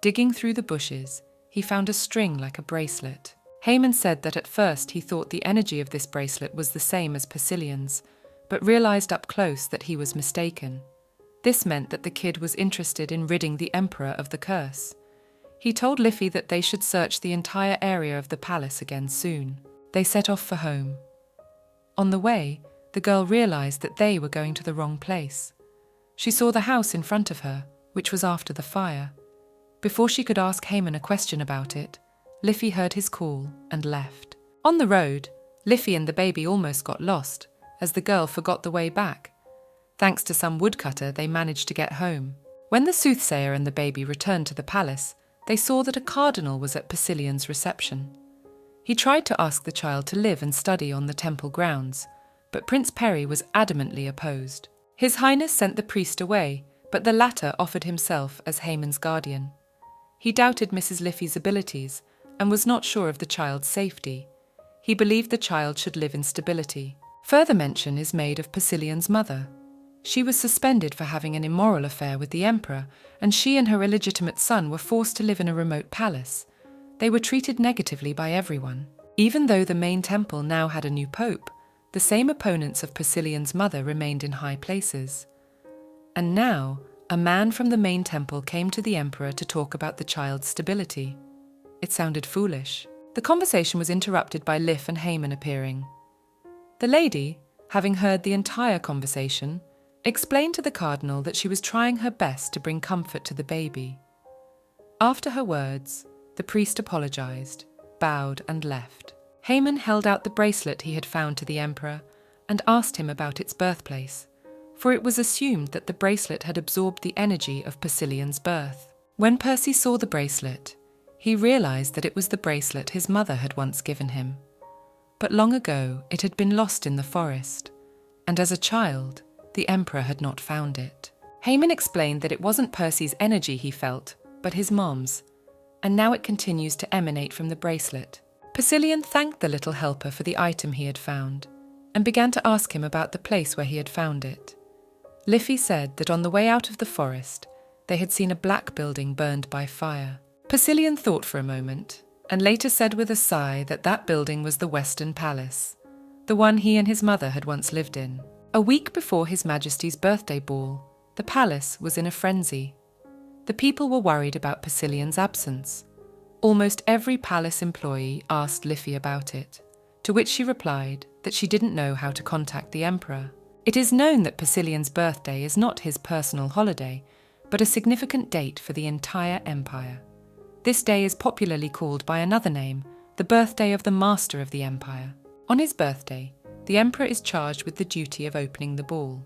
Digging through the bushes, he found a string like a bracelet. Haman said that at first he thought the energy of this bracelet was the same as Persilian's, but realized up close that he was mistaken. This meant that the kid was interested in ridding the Emperor of the curse. He told Liffy that they should search the entire area of the palace again soon. They set off for home. On the way, the girl realized that they were going to the wrong place. She saw the house in front of her, which was after the fire. Before she could ask Haman a question about it, Liffy heard his call and left. On the road, Liffy and the baby almost got lost, as the girl forgot the way back. Thanks to some woodcutter, they managed to get home. When the soothsayer and the baby returned to the palace, they saw that a cardinal was at Persilian's reception. He tried to ask the child to live and study on the temple grounds, but Prince Perry was adamantly opposed. His Highness sent the priest away, but the latter offered himself as Haman's guardian. He doubted Mrs. Liffy's abilities and was not sure of the child's safety. He believed the child should live in stability. Further mention is made of Persilian's mother. She was suspended for having an immoral affair with the emperor, and she and her illegitimate son were forced to live in a remote palace. They were treated negatively by everyone. Even though the main temple now had a new pope, the same opponents of Persilian's mother remained in high places. And now, a man from the main temple came to the emperor to talk about the child's stability. It sounded foolish. The conversation was interrupted by Lif and Haman appearing. The lady, having heard the entire conversation, explained to the cardinal that she was trying her best to bring comfort to the baby. After her words, the priest apologized, bowed and left. Haman held out the bracelet he had found to the emperor and asked him about its birthplace, for it was assumed that the bracelet had absorbed the energy of Persilien's birth. When Percy saw the bracelet, he realized that it was the bracelet his mother had once given him. But long ago it had been lost in the forest, and as a child, the emperor had not found it. Haman explained that it wasn't Percy's energy he felt, but his mom's, and now it continues to emanate from the bracelet. Persilien thanked the little helper for the item he had found, and began to ask him about the place where he had found it. Liffey said that on the way out of the forest, they had seen a black building burned by fire. Persilien thought for a moment, and later said with a sigh that that building was the Western Palace, the one he and his mother had once lived in. A week before His Majesty's birthday ball, the palace was in a frenzy. The people were worried about Persilien's absence. Almost every palace employee asked Liffey about it, to which she replied that she didn't know how to contact the emperor. It is known that Persilien's birthday is not his personal holiday, but a significant date for the entire empire. This day is popularly called by another name, the birthday of the master of the empire. On his birthday, the emperor is charged with the duty of opening the ball.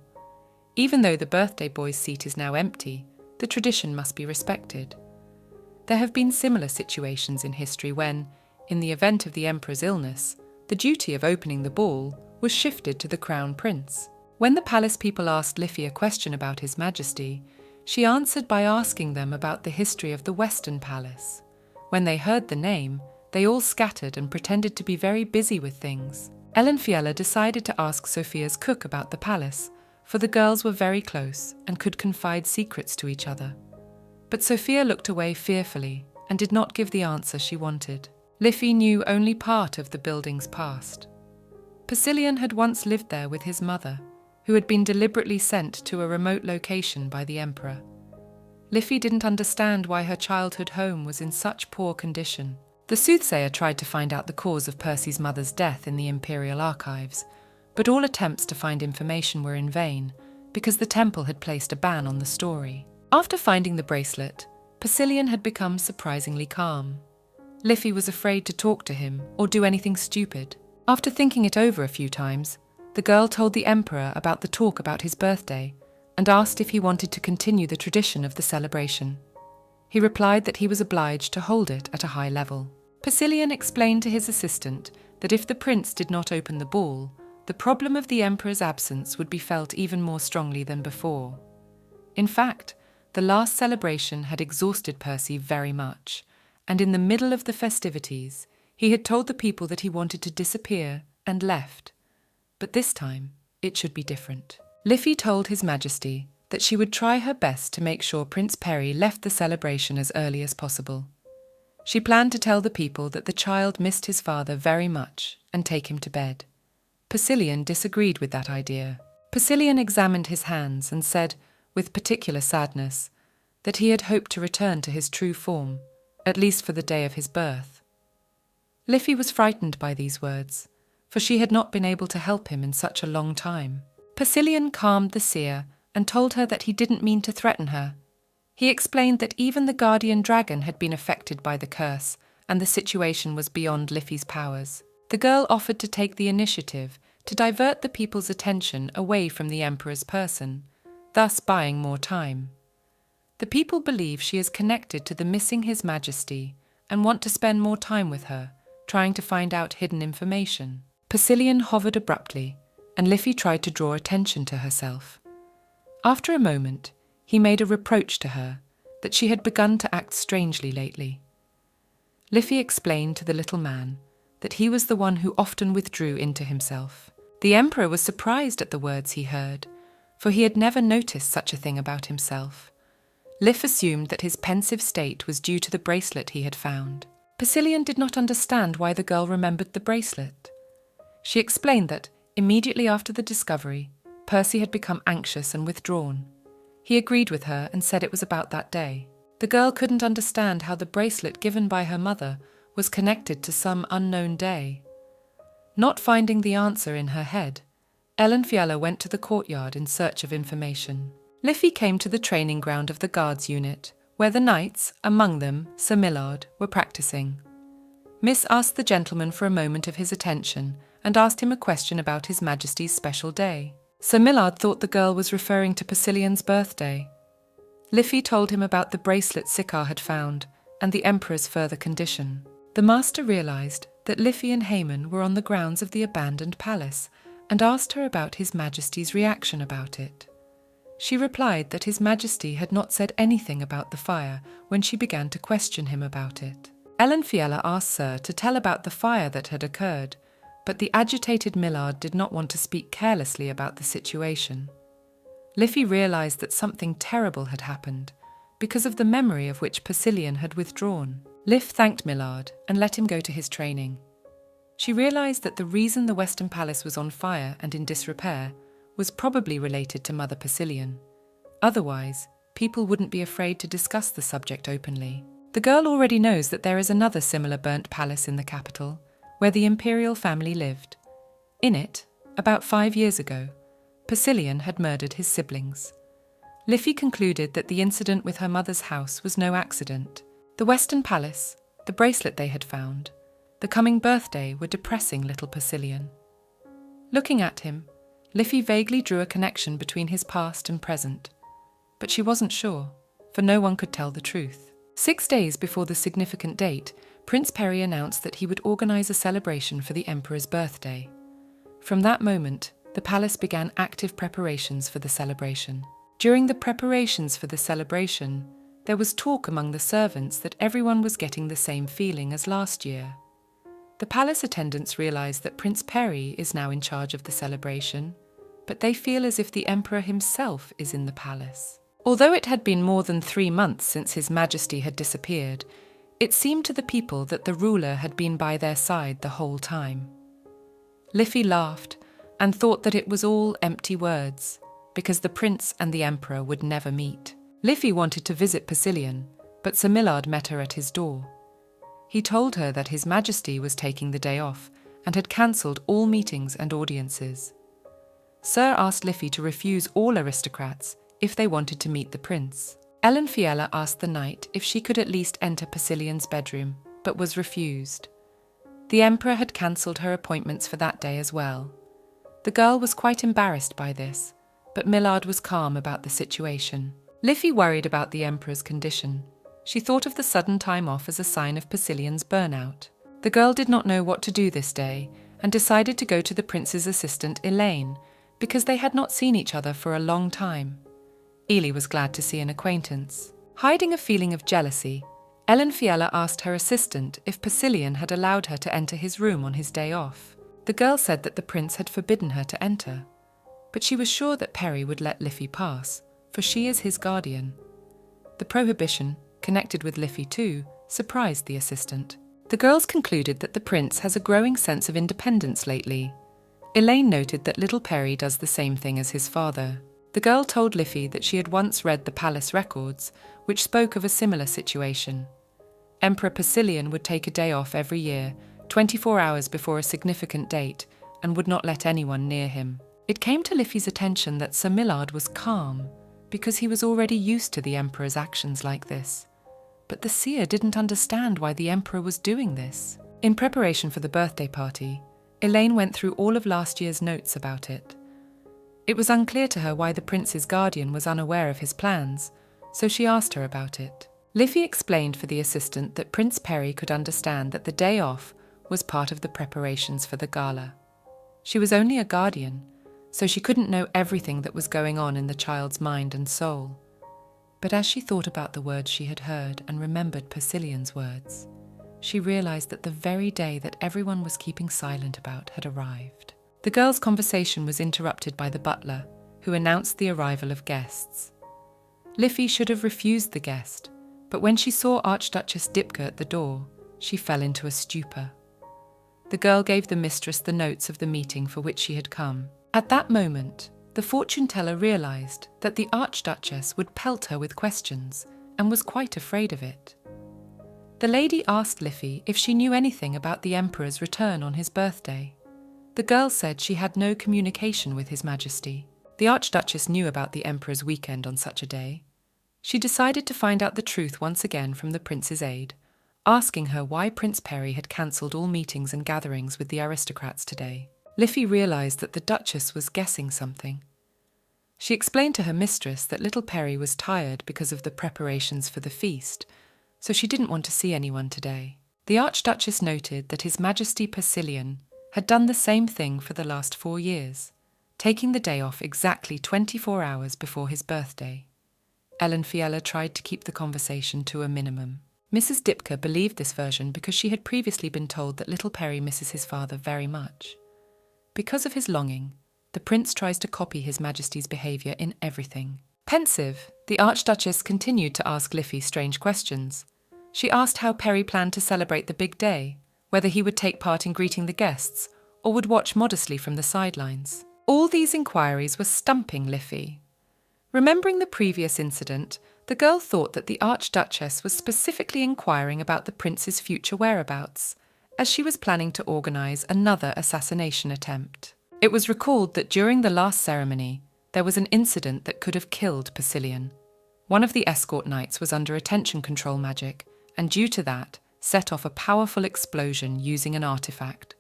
Even though the birthday boy's seat is now empty, the tradition must be respected. There have been similar situations in history when, in the event of the emperor's illness, the duty of opening the ball was shifted to the crown prince. When the palace people asked Liffey a question about His Majesty, she answered by asking them about the history of the Western Palace. When they heard the name, they all scattered and pretended to be very busy with things. Ellen Fiella decided to ask Sophia's cook about the palace, for the girls were very close and could confide secrets to each other. But Sophia looked away fearfully and did not give the answer she wanted. Liffey knew only part of the building's past. Persilien had once lived there with his mother, who had been deliberately sent to a remote location by the emperor. Liffey didn't understand why her childhood home was in such poor condition. The soothsayer tried to find out the cause of Percy's mother's death in the imperial archives, but all attempts to find information were in vain, because the temple had placed a ban on the story. After finding the bracelet, Persilien had become surprisingly calm. Liffey was afraid to talk to him or do anything stupid. After thinking it over a few times, the girl told the emperor about the talk about his birthday and asked if he wanted to continue the tradition of the celebration. He replied that he was obliged to hold it at a high level. Persilien explained to his assistant that if the prince did not open the ball, the problem of the emperor's absence would be felt even more strongly than before. In fact, the last celebration had exhausted Percy very much, and in the middle of the festivities, he had told the people that he wanted to disappear and left. But this time, it should be different. Liffey told His Majesty that she would try her best to make sure Prince Perry left the celebration as early as possible. She planned to tell the people that the child missed his father very much and take him to bed. Persilien disagreed with that idea. Persilien examined his hands and said, with particular sadness, that he had hoped to return to his true form, at least for the day of his birth. Liffey was frightened by these words, for she had not been able to help him in such a long time. Persilien calmed the seer and told her that he didn't mean to threaten her. He explained that even the guardian dragon had been affected by the curse, and the situation was beyond Liffey's powers. The girl offered to take the initiative to divert the people's attention away from the emperor's person, thus buying more time. The people believe she is connected to the missing His Majesty and want to spend more time with her, trying to find out hidden information. Persilien hovered abruptly, and Liffey tried to draw attention to herself. After a moment, he made a reproach to her that she had begun to act strangely lately. Liffey explained to the little man that he was the one who often withdrew into himself. The emperor was surprised at the words he heard, for he had never noticed such a thing about himself. Liff assumed that his pensive state was due to the bracelet he had found. Persilien did not understand why the girl remembered the bracelet. She explained that, immediately after the discovery, Percy had become anxious and withdrawn. He agreed with her and said it was about that day. The girl couldn't understand how the bracelet given by her mother was connected to some unknown day. Not finding the answer in her head, Ellen Fiala went to the courtyard in search of information. Liffey came to the training ground of the guards unit, where the knights, among them Sir Millard, were practicing. Miss asked the gentleman for a moment of his attention and asked him a question about His Majesty's special day. Sir Millard thought the girl was referring to Persilien's birthday. Liffey told him about the bracelet Sikar had found and the Emperor's further condition. The master realized that Liffey and Haman were on the grounds of the abandoned palace and asked her about His Majesty's reaction about it. She replied that His Majesty had not said anything about the fire when she began to question him about it. Ellen Fiala asked Sir to tell about the fire that had occurred, but the agitated Millard did not want to speak carelessly about the situation. Liffey realized that something terrible had happened, because of the memory of which Persilien had withdrawn. Liff thanked Millard and let him go to his training. She realized that the reason the Western Palace was on fire and in disrepair was probably related to Mother Persilien. Otherwise, people wouldn't be afraid to discuss the subject openly. The girl already knows that there is another similar burnt palace in the capital, where the imperial family lived. In it, about 5 years ago, Persilien had murdered his siblings. Liffey concluded that the incident with her mother's house was no accident. The Western Palace, the bracelet they had found, the coming birthday were depressing little Persilien. Looking at him, Liffey vaguely drew a connection between his past and present. But she wasn't sure, for no one could tell the truth. 6 days before the significant date, Prince Perry announced that he would organize a celebration for the Emperor's birthday. From that moment, the palace began active preparations for the celebration. During the preparations for the celebration, there was talk among the servants that everyone was getting the same feeling as last year. The palace attendants realize that Prince Perry is now in charge of the celebration, but they feel as if the Emperor himself is in the palace. Although it had been more than 3 months since His Majesty had disappeared, it seemed to the people that the ruler had been by their side the whole time. Liffey laughed and thought that it was all empty words, because the prince and the Emperor would never meet. Liffey wanted to visit Persilien, but Sir Millard met her at his door. He told her that His Majesty was taking the day off and had cancelled all meetings and audiences. Sir asked Liffey to refuse all aristocrats if they wanted to meet the prince. Ellen Fiala asked the knight if she could at least enter Persilien's bedroom, but was refused. The Emperor had cancelled her appointments for that day as well. The girl was quite embarrassed by this, but Millard was calm about the situation. Liffey worried about the Emperor's condition. She thought of the sudden time off as a sign of Persilien's burnout. The girl did not know what to do this day and decided to go to the prince's assistant Elaine, because they had not seen each other for a long time. Ely was glad to see an acquaintance. Hiding a feeling of jealousy, Ellen Fiala asked her assistant if Persilien had allowed her to enter his room on his day off. The girl said that the prince had forbidden her to enter, but she was sure that Perry would let Liffey pass, for she is his guardian. The prohibition, connected with Liffey too, surprised the assistant. The girls concluded that the prince has a growing sense of independence lately. Elaine noted that little Perry does the same thing as his father. The girl told Liffey that she had once read the palace records, which spoke of a similar situation. Emperor Persilien would take a day off every year, 24 hours before a significant date, and would not let anyone near him. It came to Liffey's attention that Sir Millard was calm, because he was already used to the Emperor's actions like this. But the seer didn't understand why the Emperor was doing this. In preparation for the birthday party, Elaine went through all of last year's notes about it. It was unclear to her why the prince's guardian was unaware of his plans, so she asked her about it. Liffey explained for the assistant that Prince Perry could understand that the day off was part of the preparations for the gala. She was only a guardian, so she couldn't know everything that was going on in the child's mind and soul. But as she thought about the words she had heard and remembered Persilien's words, she realized that the very day that everyone was keeping silent about had arrived. The girls' conversation was interrupted by the butler, who announced the arrival of guests. Liffey should have refused the guest, but when she saw Archduchess Dipka at the door, she fell into a stupor. The girl gave the mistress the notes of the meeting for which she had come. At that moment, the fortune teller realized that the Archduchess would pelt her with questions and was quite afraid of it. The lady asked Liffey if she knew anything about the Emperor's return on his birthday. The girl said she had no communication with His Majesty. The Archduchess knew about the Emperor's weekend on such a day. She decided to find out the truth once again from the prince's aide, asking her why Prince Perry had cancelled all meetings and gatherings with the aristocrats today. Liffey realised that the Duchess was guessing something. She explained to her mistress that little Perry was tired because of the preparations for the feast, so she didn't want to see anyone today. The Archduchess noted that His Majesty Persilian had done the same thing for the last 4 years, taking the day off exactly 24 hours before his birthday. Ellen Fiella tried to keep the conversation to a minimum. Mrs. Dipker believed this version because she had previously been told that little Perry misses his father very much. Because of his longing, the prince tries to copy His Majesty's behaviour in everything. Pensive, the Archduchess continued to ask Liffey strange questions. She asked how Perry planned to celebrate the big day, whether he would take part in greeting the guests, or would watch modestly from the sidelines. All these inquiries were stumping Liffey. Remembering the previous incident, the girl thought that the Archduchess was specifically inquiring about the prince's future whereabouts, as she was planning to organise another assassination attempt. It was recalled that during the last ceremony, there was an incident that could have killed Persilian. One of the escort knights was under attention control magic, and due to that, set off a powerful explosion using an artifact.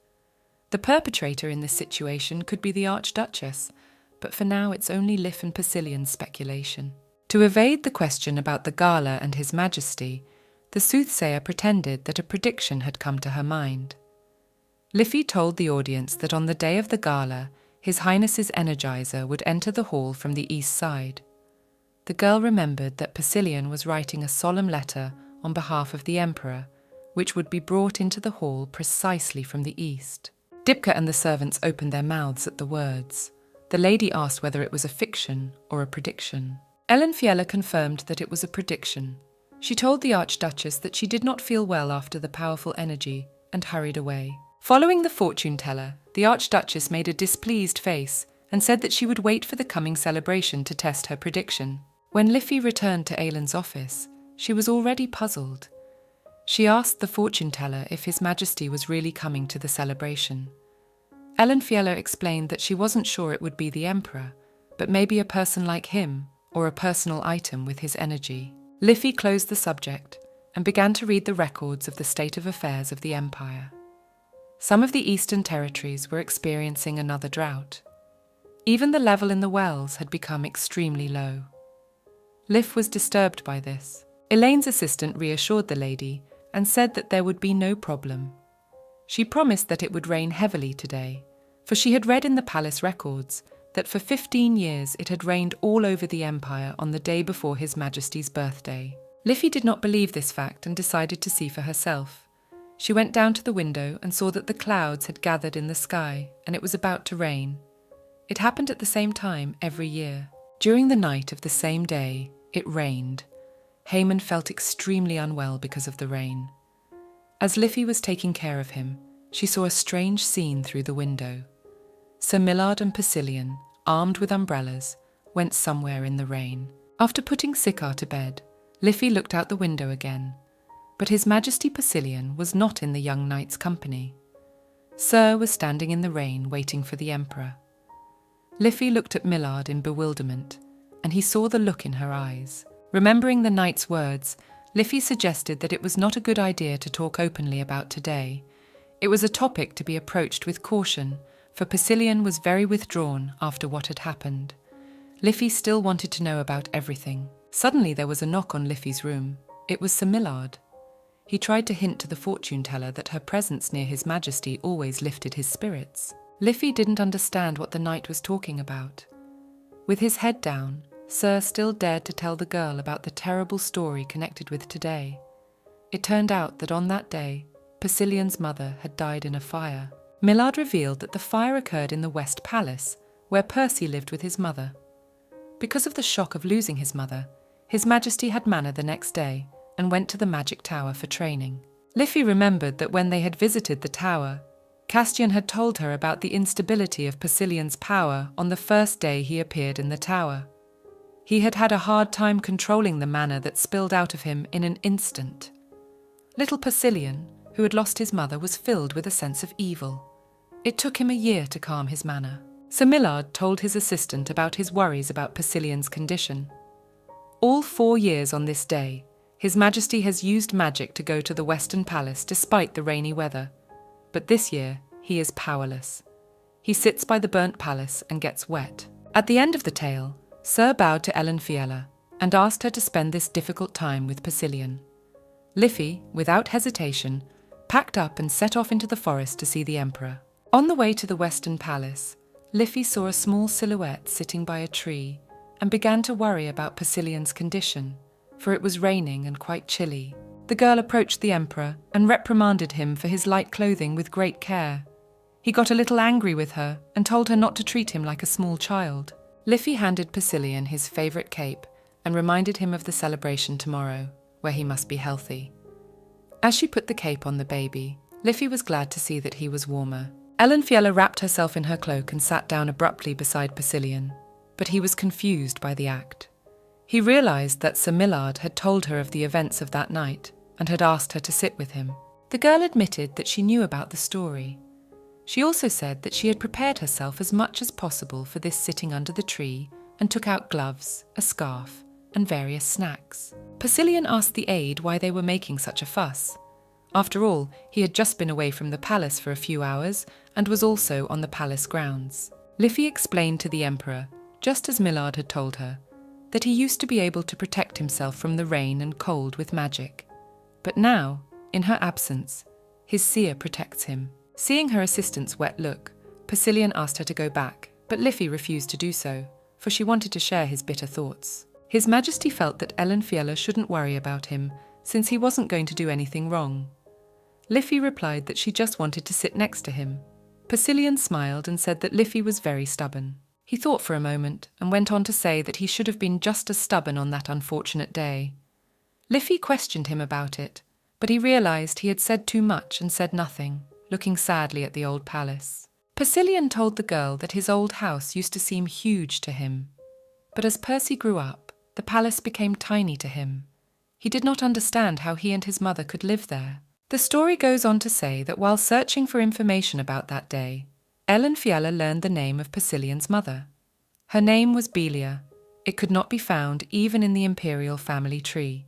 The perpetrator in this situation could be the Archduchess, but for now it's only Liff and Persilian's speculation. To evade the question about the gala and His Majesty, the soothsayer pretended that a prediction had come to her mind. Liffey told the audience that on the day of the gala, His Highness's Energizer would enter the hall from the east side. The girl remembered that Persilian was writing a solemn letter on behalf of the Emperor, which would be brought into the hall precisely from the east. Dipker and the servants opened their mouths at the words. The lady asked whether it was a fiction or a prediction. Ellen Fiella confirmed that it was a prediction. She told the Archduchess that she did not feel well after the powerful energy and hurried away. Following the fortune teller, the Archduchess made a displeased face and said that she would wait for the coming celebration to test her prediction. When Liffey returned to Aylin's office, she was already puzzled. She asked the fortune teller if His Majesty was really coming to the celebration. Ellen Fiella explained that she wasn't sure it would be the Emperor, but maybe a person like him, or a personal item with his energy. Liffey closed the subject and began to read the records of the state of affairs of the Empire. Some of the eastern territories were experiencing another drought. Even the level in the wells had become extremely low. Liff was disturbed by this. Elaine's assistant reassured the lady and said that there would be no problem. She promised that it would rain heavily today, for she had read in the palace records that for 15 years it had rained all over the Empire on the day before His Majesty's birthday. Liffey did not believe this fact and decided to see for herself. She went down to the window and saw that the clouds had gathered in the sky and it was about to rain. It happened at the same time every year. During the night of the same day, it rained. Haemon felt extremely unwell because of the rain. As Liffey was taking care of him, she saw a strange scene through the window. Sir Millard and Persilian, armed with umbrellas, went somewhere in the rain. After putting Siccar to bed, Liffey looked out the window again, but His Majesty Persilian was not in the young knight's company. Sir was standing in the rain waiting for the Emperor. Liffey looked at Millard in bewilderment, and he saw the look in her eyes. Remembering the knight's words, Liffey suggested that it was not a good idea to talk openly about today. It was a topic to be approached with caution, for Persilian was very withdrawn after what had happened. Liffey still wanted to know about everything. Suddenly there was a knock on Liffey's room. It was Sir Millard. He tried to hint to the fortune teller that her presence near His Majesty always lifted his spirits. Liffey didn't understand what the knight was talking about. With his head down, Sir still dared to tell the girl about the terrible story connected with today. It turned out that on that day, Persilian's mother had died in a fire. Millard revealed that the fire occurred in the West Palace, where Percy lived with his mother. Because of the shock of losing his mother, His Majesty had manna the next day and went to the magic tower for training. Liffey remembered that when they had visited the tower, Castian had told her about the instability of Persilien's power on the first day he appeared in the tower. He had had a hard time controlling the mana that spilled out of him in an instant. Little Persilian, who had lost his mother, was filled with a sense of evil. It took him a year to calm his mana. Sir Millard told his assistant about his worries about Persilien's condition. All 4 years on this day, His Majesty has used magic to go to the Western Palace despite the rainy weather. But this year, he is powerless. He sits by the burnt palace and gets wet. At the end of the tale, Sir bowed to Ellen Fiella and asked her to spend this difficult time with Persilian. Liffey, without hesitation, packed up and set off into the forest to see the Emperor. On the way to the Western Palace, Liffey saw a small silhouette sitting by a tree and began to worry about Persilian's condition, for it was raining and quite chilly. The girl approached the Emperor and reprimanded him for his light clothing with great care. He got a little angry with her and told her not to treat him like a small child. Liffey handed Persilian his favourite cape and reminded him of the celebration tomorrow, where he must be healthy. As she put the cape on the baby, Liffey was glad to see that he was warmer. Ellen Fiella wrapped herself in her cloak and sat down abruptly beside Persilian, but he was confused by the act. He realised that Sir Millard had told her of the events of that night and had asked her to sit with him. The girl admitted that she knew about the story. She also said that she had prepared herself as much as possible for this sitting under the tree and took out gloves, a scarf, and various snacks. Persilian asked the aide why they were making such a fuss. After all, he had just been away from the palace for a few hours and was also on the palace grounds. Liffey explained to the Emperor, just as Millard had told her, that he used to be able to protect himself from the rain and cold with magic. But now, in her absence, his seer protects him. Seeing her assistant's wet look, Persilian asked her to go back, but Liffey refused to do so, for she wanted to share his bitter thoughts. His Majesty felt that Ellen Fiella shouldn't worry about him, since he wasn't going to do anything wrong. Liffey replied that she just wanted to sit next to him. Persilian smiled and said that Liffey was very stubborn. He thought for a moment and went on to say that he should have been just as stubborn on that unfortunate day. Liffey questioned him about it, but he realised he had said too much and said nothing, looking sadly at the old palace. Persilian told the girl that his old house used to seem huge to him. But as Percy grew up, the palace became tiny to him. He did not understand how he and his mother could live there. The story goes on to say that while searching for information about that day, Ellen Fiella learned the name of Persilian's mother. Her name was Belia. It could not be found even in the imperial family tree.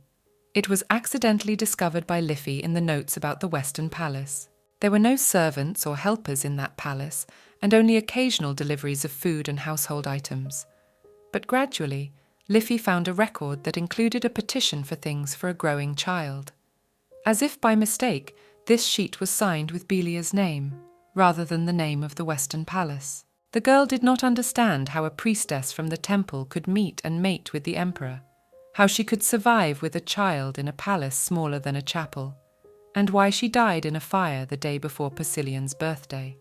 It was accidentally discovered by Liffey in the notes about the Western Palace. There were no servants or helpers in that palace, and only occasional deliveries of food and household items. But gradually, Liffey found a record that included a petition for things for a growing child. As if by mistake, this sheet was signed with Belia's name, rather than the name of the Western Palace. The girl did not understand how a priestess from the temple could meet and mate with the Emperor, how she could survive with a child in a palace smaller than a chapel, and why she died in a fire the day before Persilian's birthday.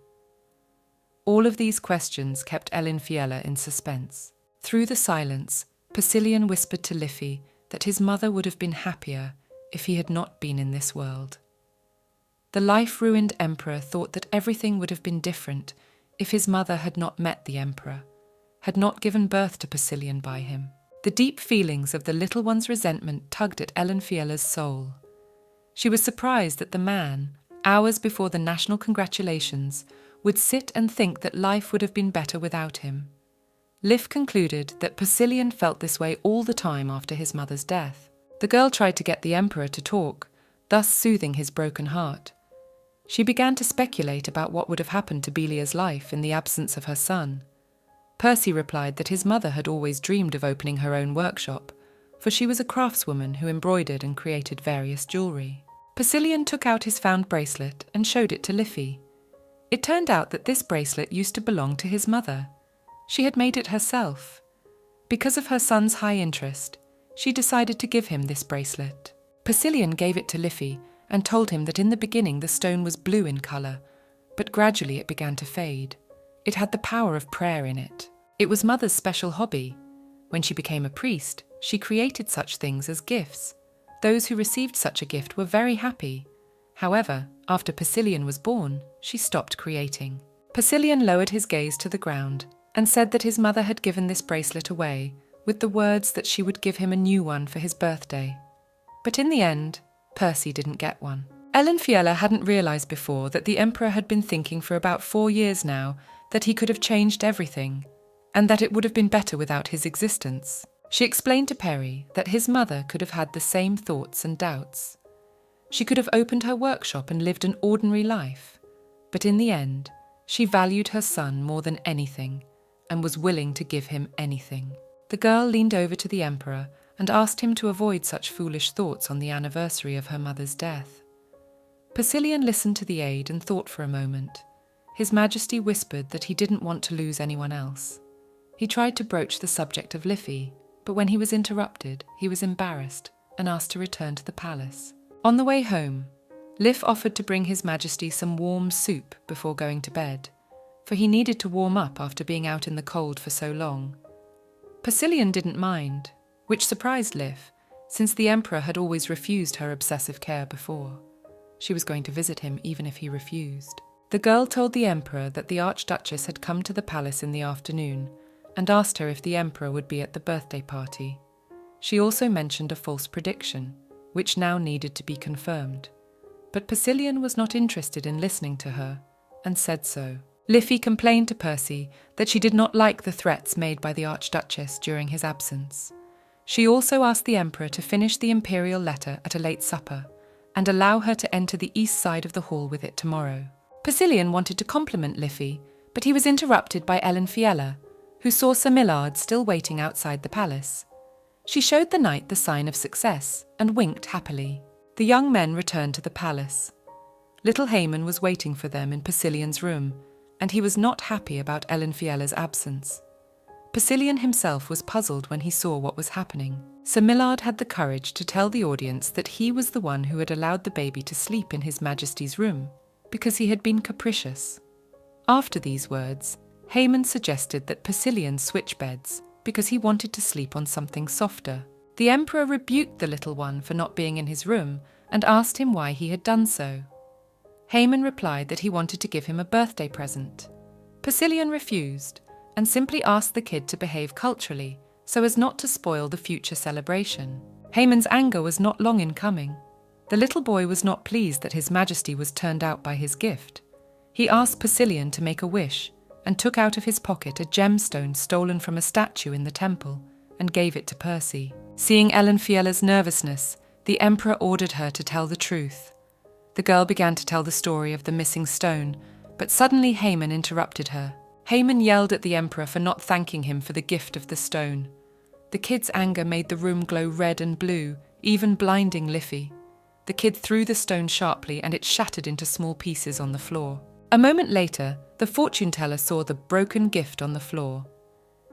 All of these questions kept Ellen Fiella in suspense. Through the silence, Persilian whispered to Liffey that his mother would have been happier if he had not been in this world. The life-ruined Emperor thought that everything would have been different if his mother had not met the Emperor, had not given birth to Persilian by him. The deep feelings of the little one's resentment tugged at Ellen Fiella's soul. She was surprised that the man, hours before the national congratulations, would sit and think that life would have been better without him. Liff concluded that Persilian felt this way all the time after his mother's death. The girl tried to get the Emperor to talk, thus soothing his broken heart. She began to speculate about what would have happened to Belia's life in the absence of her son. Percy replied that his mother had always dreamed of opening her own workshop, for she was a craftswoman who embroidered and created various jewellery. Persilian took out his found bracelet and showed it to Liffey. It turned out that this bracelet used to belong to his mother. She had made it herself. Because of her son's high interest, she decided to give him this bracelet. Persilian gave it to Liffey and told him that in the beginning the stone was blue in colour, but gradually it began to fade. It had the power of prayer in it. It was Mother's special hobby. When she became a priest, she created such things as gifts. Those who received such a gift were very happy. However, after Persilian was born, she stopped creating. Persilian lowered his gaze to the ground and said that his mother had given this bracelet away with the words that she would give him a new one for his birthday. But in the end, Percy didn't get one. Ellen Fiella hadn't realized before that the Emperor had been thinking for about 4 years now that he could have changed everything, and that it would have been better without his existence. She explained to Perry that his mother could have had the same thoughts and doubts. She could have opened her workshop and lived an ordinary life, but in the end, she valued her son more than anything and was willing to give him anything. The girl leaned over to the Emperor and asked him to avoid such foolish thoughts on the anniversary of her mother's death. Persilian listened to the aide and thought for a moment. His Majesty whispered that he didn't want to lose anyone else. He tried to broach the subject of Liffey, but when he was interrupted, he was embarrassed and asked to return to the palace. On the way home, Liff offered to bring His Majesty some warm soup before going to bed, for he needed to warm up after being out in the cold for so long. Persilian didn't mind, which surprised Liff, since the Emperor had always refused her obsessive care before. She was going to visit him even if he refused. The girl told the Emperor that the Archduchess had come to the palace in the afternoon and asked her if the Emperor would be at the birthday party. She also mentioned a false prediction, which now needed to be confirmed. But Persilian was not interested in listening to her, and said so. Liffey complained to Percy that she did not like the threats made by the Archduchess during his absence. She also asked the Emperor to finish the imperial letter at a late supper, and allow her to enter the east side of the hall with it tomorrow. Persilian wanted to compliment Liffey, but he was interrupted by Ellen Fiella, who saw Sir Millard still waiting outside the palace. She showed the knight the sign of success and winked happily. The young men returned to the palace. Little Haemon was waiting for them in Persilian's room, and he was not happy about Ellen Fiella's absence. Persilian himself was puzzled when he saw what was happening. Sir Millard had the courage to tell the audience that he was the one who had allowed the baby to sleep in His Majesty's room, because he had been capricious. After these words, Haemon suggested that Persilian switch beds, because he wanted to sleep on something softer. The Emperor rebuked the little one for not being in his room and asked him why he had done so. Haemon replied that he wanted to give him a birthday present. Persilian refused and simply asked the kid to behave culturally so as not to spoil the future celebration. Haemon's anger was not long in coming. The little boy was not pleased that His Majesty was turned out by his gift. He asked Persilian to make a wish and took out of his pocket a gemstone stolen from a statue in the temple and gave it to Percy. Seeing Ellen Fiella's nervousness, the Emperor ordered her to tell the truth. The girl began to tell the story of the missing stone, but suddenly Haemon interrupted her. Haemon yelled at the Emperor for not thanking him for the gift of the stone. The kid's anger made the room glow red and blue, even blinding Liffey. The kid threw the stone sharply and it shattered into small pieces on the floor. A moment later, the fortune teller saw the broken gift on the floor.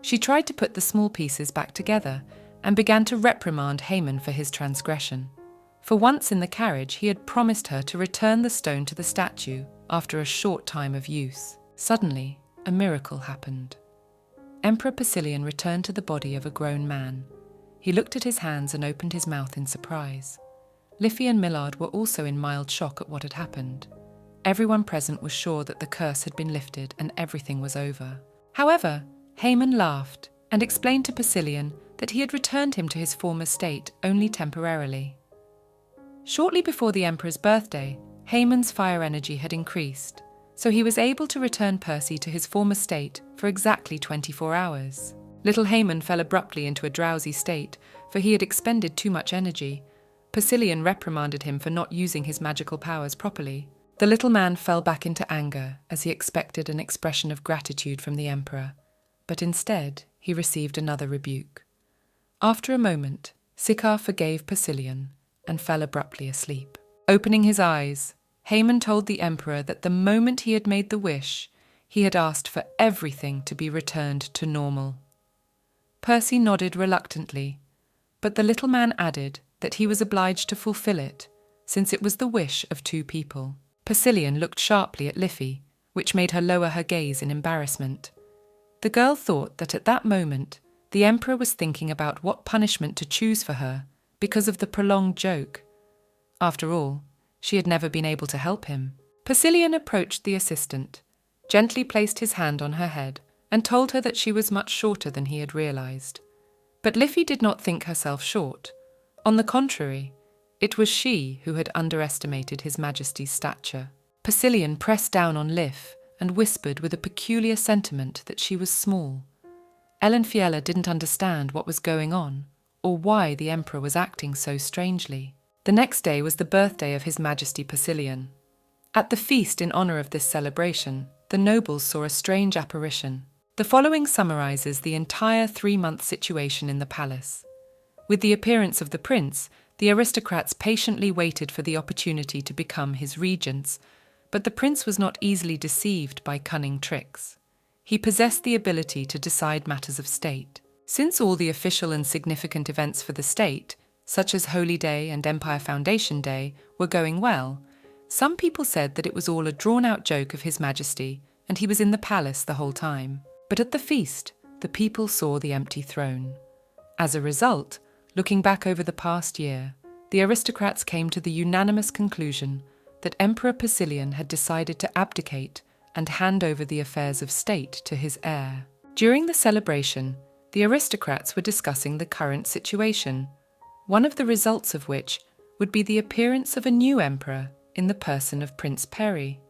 She tried to put the small pieces back together and began to reprimand Haemon for his transgression. For once in the carriage, he had promised her to return the stone to the statue after a short time of use. Suddenly, a miracle happened. Emperor Persilian returned to the body of a grown man. He looked at his hands and opened his mouth in surprise. Liffey and Millard were also in mild shock at what had happened. Everyone present was sure that the curse had been lifted and everything was over. However, Haemon laughed and explained to Persilian that he had returned him to his former state only temporarily. Shortly before the Emperor's birthday, Haemon's fire energy had increased, so he was able to return Percy to his former state for exactly 24 hours. Little Haemon fell abruptly into a drowsy state, for he had expended too much energy. Persilian reprimanded him for not using his magical powers properly. The little man fell back into anger as he expected an expression of gratitude from the Emperor, but instead he received another rebuke. After a moment, Siccar forgave Persilian and fell abruptly asleep. Opening his eyes, Haemon told the Emperor that the moment he had made the wish, he had asked for everything to be returned to normal. Percy nodded reluctantly, but the little man added that he was obliged to fulfill it, since it was the wish of 2 people. Persilian looked sharply at Liffey, which made her lower her gaze in embarrassment. The girl thought that at that moment, the Emperor was thinking about what punishment to choose for her because of the prolonged joke. After all, She had never been able to help him. Persilian approached the assistant, gently placed his hand on her head, and told her that she was much shorter than he had realized. But Liffey did not think herself short. On the contrary, it was she who had underestimated His Majesty's stature. Persilian pressed down on Liff and whispered with a peculiar sentiment that she was small. Fiella didn't understand what was going on, or why the Emperor was acting so strangely. The next day was the birthday of His Majesty Persilian. At the feast in honor of this celebration, the nobles saw a strange apparition. The following summarizes the entire 3-month situation in the palace. With the appearance of the prince, the aristocrats patiently waited for the opportunity to become his regents, but the prince was not easily deceived by cunning tricks. He possessed the ability to decide matters of state. Since all the official and significant events for the state, such as Holy Day and Empire Foundation Day, were going well, some people said that it was all a drawn-out joke of His Majesty and he was in the palace the whole time. But at the feast, the people saw the empty throne. As a result, looking back over the past year, the aristocrats came to the unanimous conclusion that Emperor Persilian had decided to abdicate and hand over the affairs of state to his heir. During the celebration, the aristocrats were discussing the current situation, one of the results of which would be the appearance of a new emperor in the person of Prince Perry.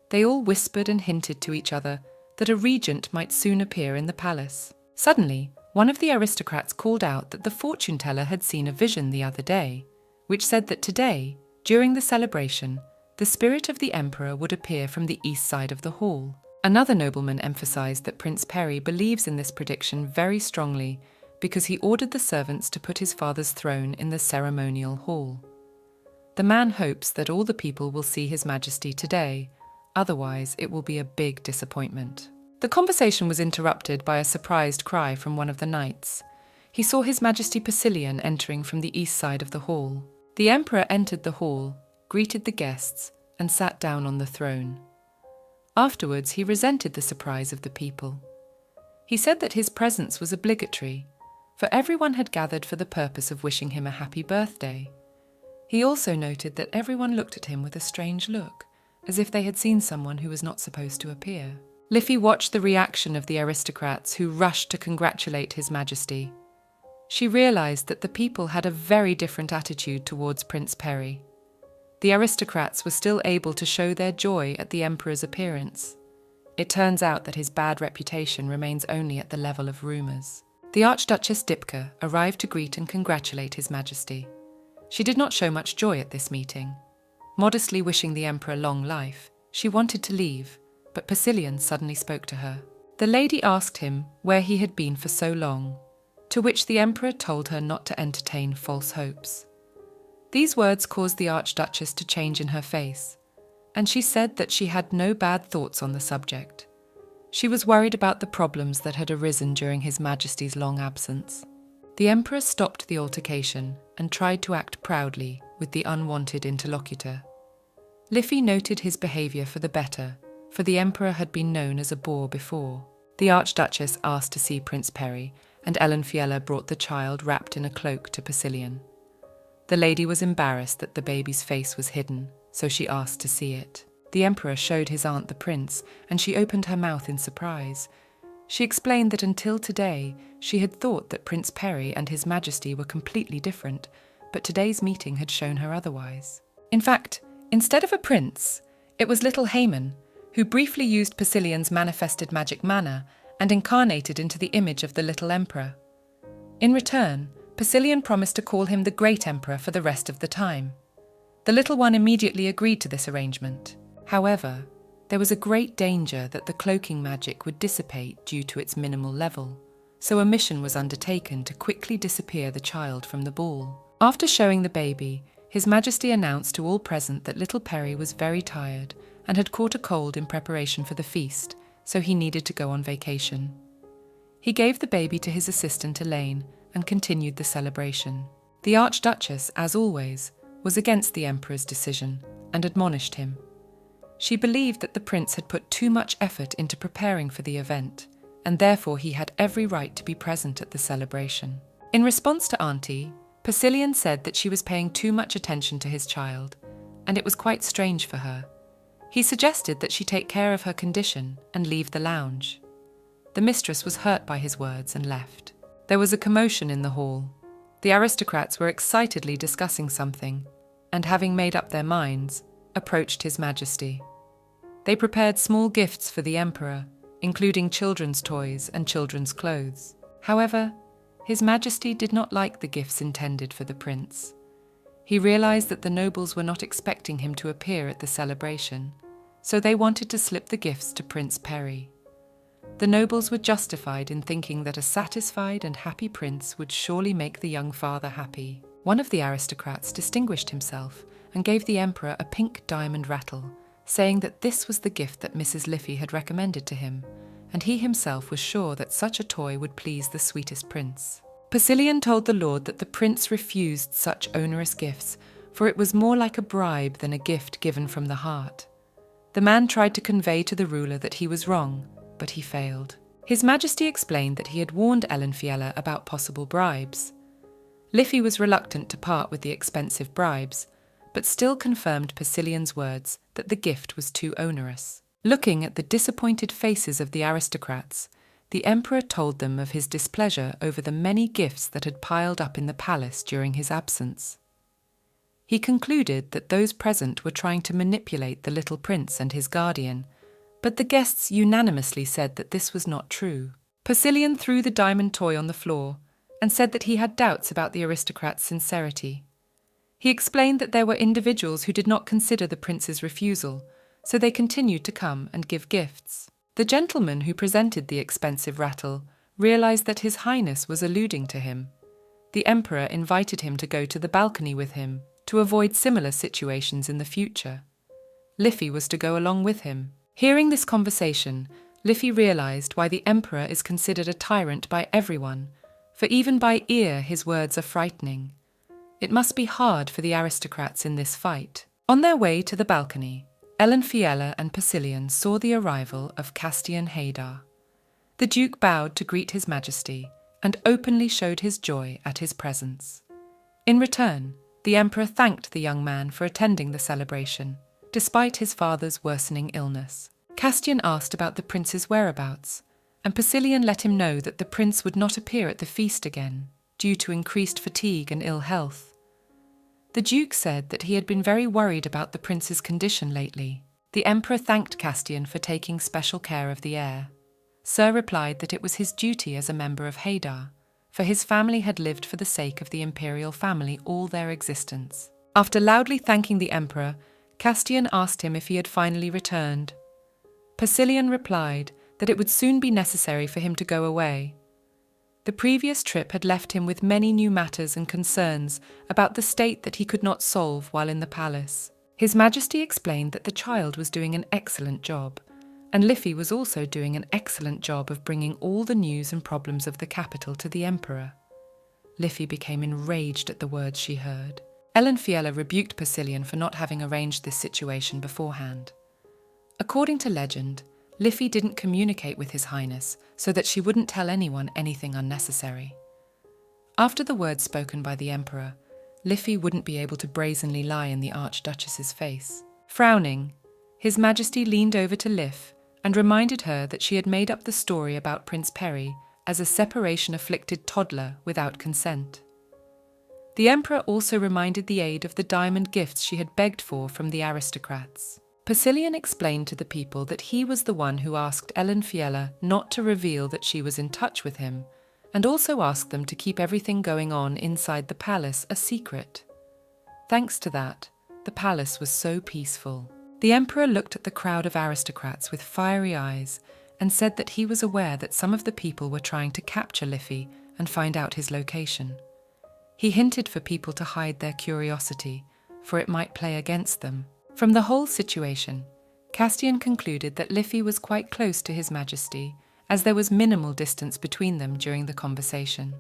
They all whispered and hinted to each other that a regent might soon appear in the palace. Suddenly, one of the aristocrats called out that the fortune teller had seen a vision the other day, which said that today, during the celebration, the spirit of the emperor would appear from the east side of the hall. Another nobleman emphasized that Prince Perry believes in this prediction very strongly because he ordered the servants to put his father's throne in the ceremonial hall. The man hopes that all the people will see His Majesty today, otherwise it will be a big disappointment. The conversation was interrupted by a surprised cry from one of the knights. He saw His Majesty Persilian entering from the east side of the hall. The emperor entered the hall, greeted the guests, and sat down on the throne. Afterwards, he resented the surprise of the people. He said that his presence was obligatory, for everyone had gathered for the purpose of wishing him a happy birthday. He also noted that everyone looked at him with a strange look, as if they had seen someone who was not supposed to appear. Liffey watched the reaction of the aristocrats who rushed to congratulate His Majesty. She realized that the people had a very different attitude towards Prince Perry. The aristocrats were still able to show their joy at the emperor's appearance. It turns out that his bad reputation remains only at the level of rumors. The Archduchess Dipka arrived to greet and congratulate His Majesty. She did not show much joy at this meeting. Modestly wishing the emperor long life, she wanted to leave, but Persilian suddenly spoke to her. The lady asked him where he had been for so long, to which the emperor told her not to entertain false hopes. These words caused the Archduchess to change in her face, and she said that she had no bad thoughts on the subject. She was worried about the problems that had arisen during His Majesty's long absence. The emperor stopped the altercation and tried to act proudly with the unwanted interlocutor. Liffey noted his behavior for the better, for the emperor had been known as a boor before. The Archduchess asked to see Prince Perry, and Fiella brought the child wrapped in a cloak to Persilian. The lady was embarrassed that the baby's face was hidden, so she asked to see it. The emperor showed his aunt the prince, and she opened her mouth in surprise. She explained that until today, she had thought that Prince Perry and His Majesty were completely different, but today's meeting had shown her otherwise. In fact, instead of a prince, it was little Haman, who briefly used Persilian's manifested magic manna and incarnated into the image of the little emperor. In return, Persilian promised to call him the Great Emperor for the rest of the time. The little one immediately agreed to this arrangement. However, there was a great danger that the cloaking magic would dissipate due to its minimal level, so a mission was undertaken to quickly disappear the child from the ball. After showing the baby, His Majesty announced to all present that little Perry was very tired and had caught a cold in preparation for the feast, so he needed to go on vacation. He gave the baby to his assistant Elaine and continued the celebration. The Archduchess, as always, was against the Emperor's decision and admonished him. She believed that the prince had put too much effort into preparing for the event, and therefore he had every right to be present at the celebration. In response to Auntie, Persilian said that she was paying too much attention to his child, and it was quite strange for her. He suggested that she take care of her condition and leave the lounge. The mistress was hurt by his words and left. There was a commotion in the hall. The aristocrats were excitedly discussing something, and having made up their minds, approached His Majesty. They prepared small gifts for the emperor, including children's toys and children's clothes. However, His Majesty did not like the gifts intended for the prince. He realized that the nobles were not expecting him to appear at the celebration, so they wanted to slip the gifts to Prince Perry. The nobles were justified in thinking that a satisfied and happy prince would surely make the young father happy. One of the aristocrats distinguished himself and gave the emperor a pink diamond rattle, saying that this was the gift that Mrs. Liffey had recommended to him, and he himself was sure that such a toy would please the sweetest prince. Persilian told the lord that the prince refused such onerous gifts, for it was more like a bribe than a gift given from the heart. The man tried to convey to the ruler that he was wrong, but he failed. His Majesty explained that he had warned Ellen Fiella about possible bribes. Liffey was reluctant to part with the expensive bribes, but still confirmed Persilian's words that the gift was too onerous. Looking at the disappointed faces of the aristocrats, the emperor told them of his displeasure over the many gifts that had piled up in the palace during his absence. He concluded that those present were trying to manipulate the little prince and his guardian, but the guests unanimously said that this was not true. Persilian threw the diamond toy on the floor and said that he had doubts about the aristocrats' sincerity. He explained that there were individuals who did not consider the prince's refusal, so they continued to come and give gifts. The gentleman who presented the expensive rattle realized that His Highness was alluding to him. The emperor invited him to go to the balcony with him to avoid similar situations in the future. Liffey was to go along with him. Hearing this conversation, Liffey realized why the emperor is considered a tyrant by everyone, for even by ear his words are frightening. It must be hard for the aristocrats in this fight. On their way to the balcony, Ellen Fiella and Persilian saw the arrival of Castian Haydar. The Duke bowed to greet His Majesty and openly showed his joy at his presence. In return, the emperor thanked the young man for attending the celebration, despite his father's worsening illness. Castian asked about the prince's whereabouts, and Persilian let him know that the prince would not appear at the feast again, due to increased fatigue and ill health. The Duke said that he had been very worried about the prince's condition lately. The emperor thanked Castian for taking special care of the heir. Sir replied that it was his duty as a member of Haydar, for his family had lived for the sake of the imperial family all their existence. After loudly thanking the emperor, Castian asked him if he had finally returned. Persilian replied that it would soon be necessary for him to go away. The previous trip had left him with many new matters and concerns about the state that he could not solve while in the palace. His Majesty explained that the child was doing an excellent job, and Liffey was also doing an excellent job of bringing all the news and problems of the capital to the emperor. Liffey became enraged at the words she heard. Ellen Fiella rebuked Persilian for not having arranged this situation beforehand. According to legend, Liffey didn't communicate with His Highness so that she wouldn't tell anyone anything unnecessary. After the words spoken by the emperor, Liffey wouldn't be able to brazenly lie in the Archduchess's face. Frowning, His Majesty leaned over to Liff and reminded her that she had made up the story about Prince Perry as a separation-afflicted toddler without consent. The emperor also reminded the aide of the diamond gifts she had begged for from the aristocrats. Persilian explained to the people that he was the one who asked Ellen Fiella not to reveal that she was in touch with him, and also asked them to keep everything going on inside the palace a secret. Thanks to that, the palace was so peaceful. The emperor looked at the crowd of aristocrats with fiery eyes and said that he was aware that some of the people were trying to capture Liffey and find out his location. He hinted for people to hide their curiosity, for it might play against them. From the whole situation, Castian concluded that Liffey was quite close to His Majesty, as there was minimal distance between them during the conversation.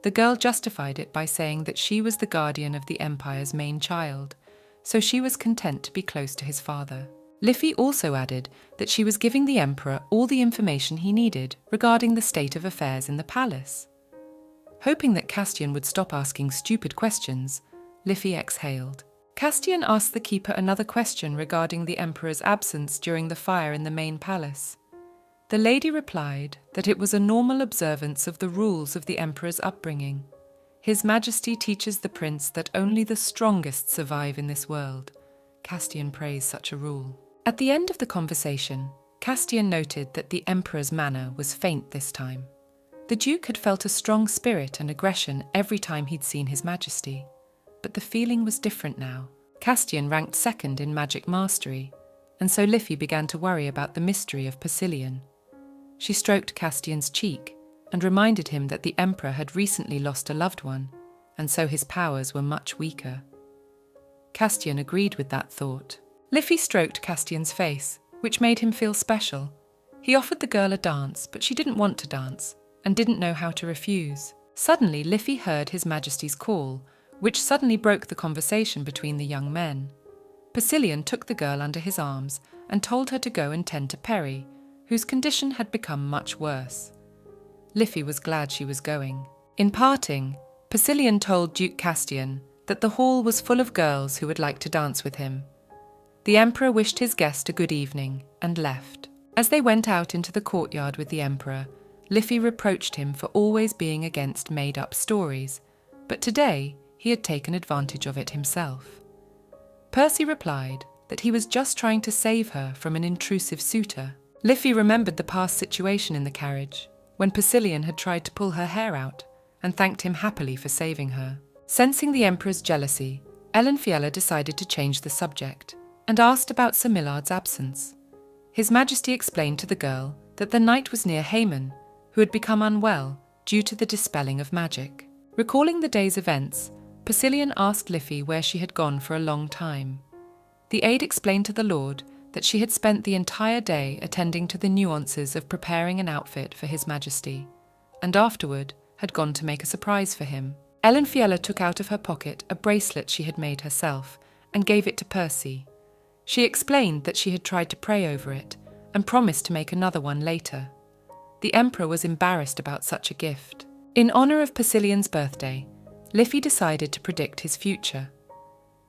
The girl justified it by saying that she was the guardian of the Empire's main child, so she was content to be close to his father. Liffey also added that she was giving the Emperor all the information he needed regarding the state of affairs in the palace. Hoping that Castian would stop asking stupid questions, Liffey exhaled. Castian asked the keeper another question regarding the emperor's absence during the fire in the main palace. The lady replied that it was a normal observance of the rules of the emperor's upbringing. His Majesty teaches the prince that only the strongest survive in this world. Castian praised such a rule. At the end of the conversation, Castian noted that the emperor's manner was faint this time. The Duke had felt a strong spirit and aggression every time he'd seen His Majesty, but the feeling was different now. Castian ranked second in magic mastery, and so Liffey began to worry about the mystery of Persilian. She stroked Castian's cheek and reminded him that the emperor had recently lost a loved one, and so his powers were much weaker. Castian agreed with that thought. Liffey stroked Castian's face, which made him feel special. He offered the girl a dance, but she didn't want to dance, and didn't know how to refuse. Suddenly, Liffey heard His Majesty's call, which suddenly broke the conversation between the young men. Persilian took the girl under his arms and told her to go and tend to Perry, whose condition had become much worse. Liffey was glad she was going. In parting, Persilian told Duke Castian that the hall was full of girls who would like to dance with him. The emperor wished his guest a good evening and left. As they went out into the courtyard with the emperor, Liffey reproached him for always being against made-up stories, but today he had taken advantage of it himself. Percy replied that he was just trying to save her from an intrusive suitor. Liffey remembered the past situation in the carriage, when Persilian had tried to pull her hair out, and thanked him happily for saving her. Sensing the emperor's jealousy, Fiella decided to change the subject, and asked about Sir Millard's absence. His Majesty explained to the girl that the knight was near Haemon, who had become unwell due to the dispelling of magic. Recalling the day's events, Persilian asked Liffey where she had gone for a long time. The aide explained to the lord that she had spent the entire day attending to the nuances of preparing an outfit for His Majesty, and afterward had gone to make a surprise for him. Fiella took out of her pocket a bracelet she had made herself and gave it to Percy. She explained that she had tried to pray over it and promised to make another one later. The emperor was embarrassed about such a gift. In honor of Persilian's birthday, Liffey decided to predict his future.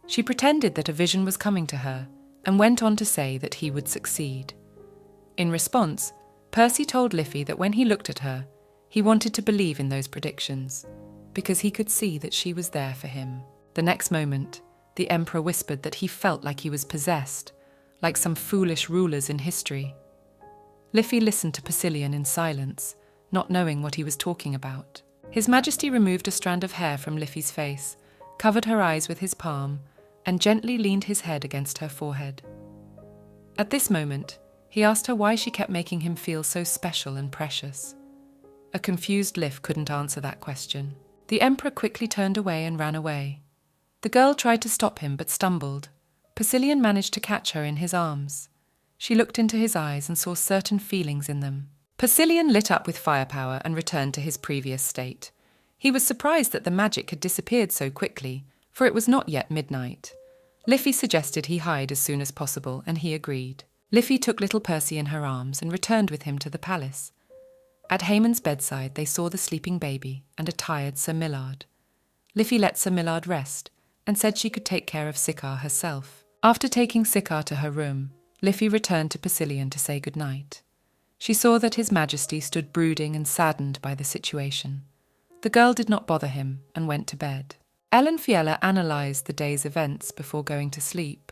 She pretended that a vision was coming to her and went on to say that he would succeed. In response, Percy told Liffey that when he looked at her, he wanted to believe in those predictions, because he could see that she was there for him. The next moment, the emperor whispered that he felt like he was possessed, like some foolish rulers in history. Liffey listened to Persilian in silence, not knowing what he was talking about. His Majesty removed a strand of hair from Liffey's face, covered her eyes with his palm, and gently leaned his head against her forehead. At this moment, he asked her why she kept making him feel so special and precious. A confused Liff couldn't answer that question. The emperor quickly turned away and ran away. The girl tried to stop him but stumbled. Persilian managed to catch her in his arms. She looked into his eyes and saw certain feelings in them. Persilian lit up with firepower and returned to his previous state. He was surprised that the magic had disappeared so quickly, for it was not yet midnight. Liffey suggested he hide as soon as possible, and he agreed. Liffey took little Percy in her arms and returned with him to the palace. At Haemon's bedside they saw the sleeping baby and a tired Sir Millard. Liffey let Sir Millard rest and said she could take care of Siccar herself. After taking Siccar to her room, Liffey returned to Persilian to say goodnight. She saw that His Majesty stood brooding and saddened by the situation. The girl did not bother him and went to bed. Fiella analysed the day's events before going to sleep,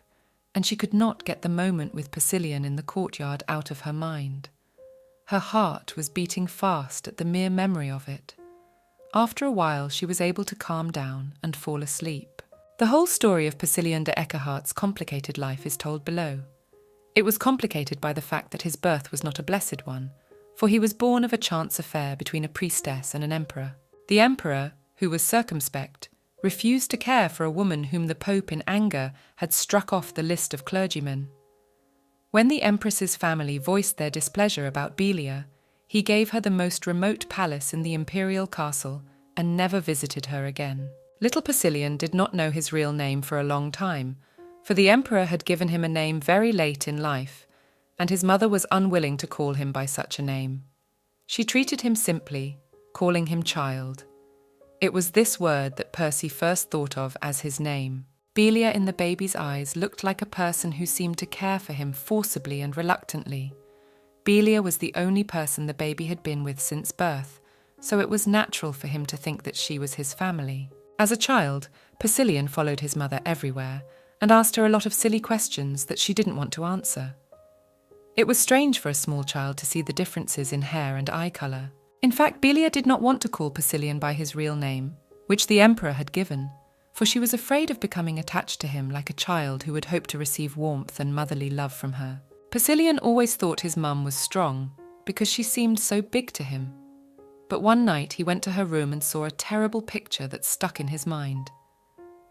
and she could not get the moment with Persilian in the courtyard out of her mind. Her heart was beating fast at the mere memory of it. After a while she was able to calm down and fall asleep. The whole story of Persilian de Eckerhardt's complicated life is told below. It was complicated by the fact that his birth was not a blessed one, for he was born of a chance affair between a priestess and an emperor. The emperor, who was circumspect, refused to care for a woman whom the Pope in anger had struck off the list of clergymen. When the empress's family voiced their displeasure about Belia, he gave her the most remote palace in the imperial castle and never visited her again. Little Persilian did not know his real name for a long time, for the emperor had given him a name very late in life, and his mother was unwilling to call him by such a name. She treated him simply, calling him child. It was this word that Percy first thought of as his name. Belia in the baby's eyes looked like a person who seemed to care for him forcibly and reluctantly. Belia was the only person the baby had been with since birth, so it was natural for him to think that she was his family. As a child, Persilian followed his mother everywhere and asked her a lot of silly questions that she didn't want to answer. It was strange for a small child to see the differences in hair and eye colour. In fact, Belia did not want to call Persilian by his real name, which the emperor had given, for she was afraid of becoming attached to him like a child who would hope to receive warmth and motherly love from her. Persilian always thought his mum was strong because she seemed so big to him. But one night he went to her room and saw a terrible picture that stuck in his mind.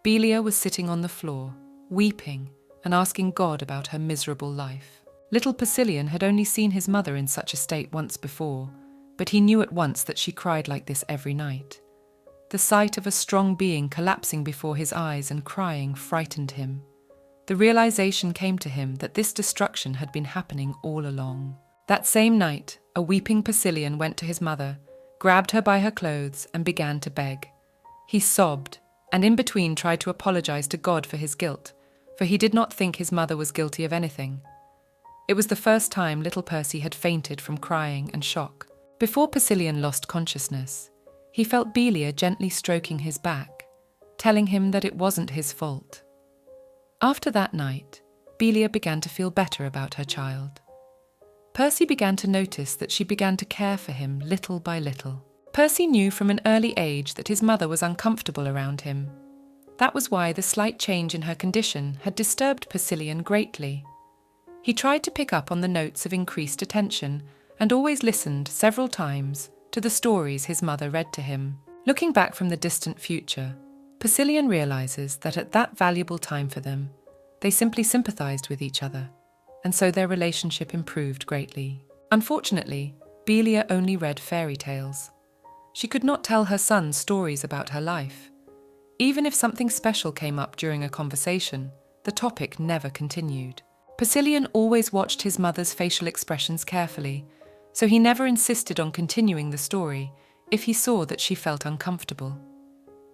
Belia was sitting on the floor, weeping and asking God about her miserable life. Little Persilian had only seen his mother in such a state once before, but he knew at once that she cried like this every night. The sight of a strong being collapsing before his eyes and crying frightened him. The realization came to him that this destruction had been happening all along. That same night, a weeping Persilian went to his mother, grabbed her by her clothes and began to beg. He sobbed, and in between tried to apologize to God for his guilt, for he did not think his mother was guilty of anything. It was the first time little Percy had fainted from crying and shock. Before Persilian lost consciousness, he felt Belia gently stroking his back, telling him that it wasn't his fault. After that night, Belia began to feel better about her child. Percy began to notice that she began to care for him little by little. Percy knew from an early age that his mother was uncomfortable around him. That was why the slight change in her condition had disturbed Persilian greatly. He tried to pick up on the notes of increased attention and always listened several times to the stories his mother read to him. Looking back from the distant future, Persilian realizes that at that valuable time for them, they simply sympathized with each other, and so their relationship improved greatly. Unfortunately, Belia only read fairy tales. She could not tell her son stories about her life. Even if something special came up during a conversation, the topic never continued. Persilian always watched his mother's facial expressions carefully, so he never insisted on continuing the story if he saw that she felt uncomfortable.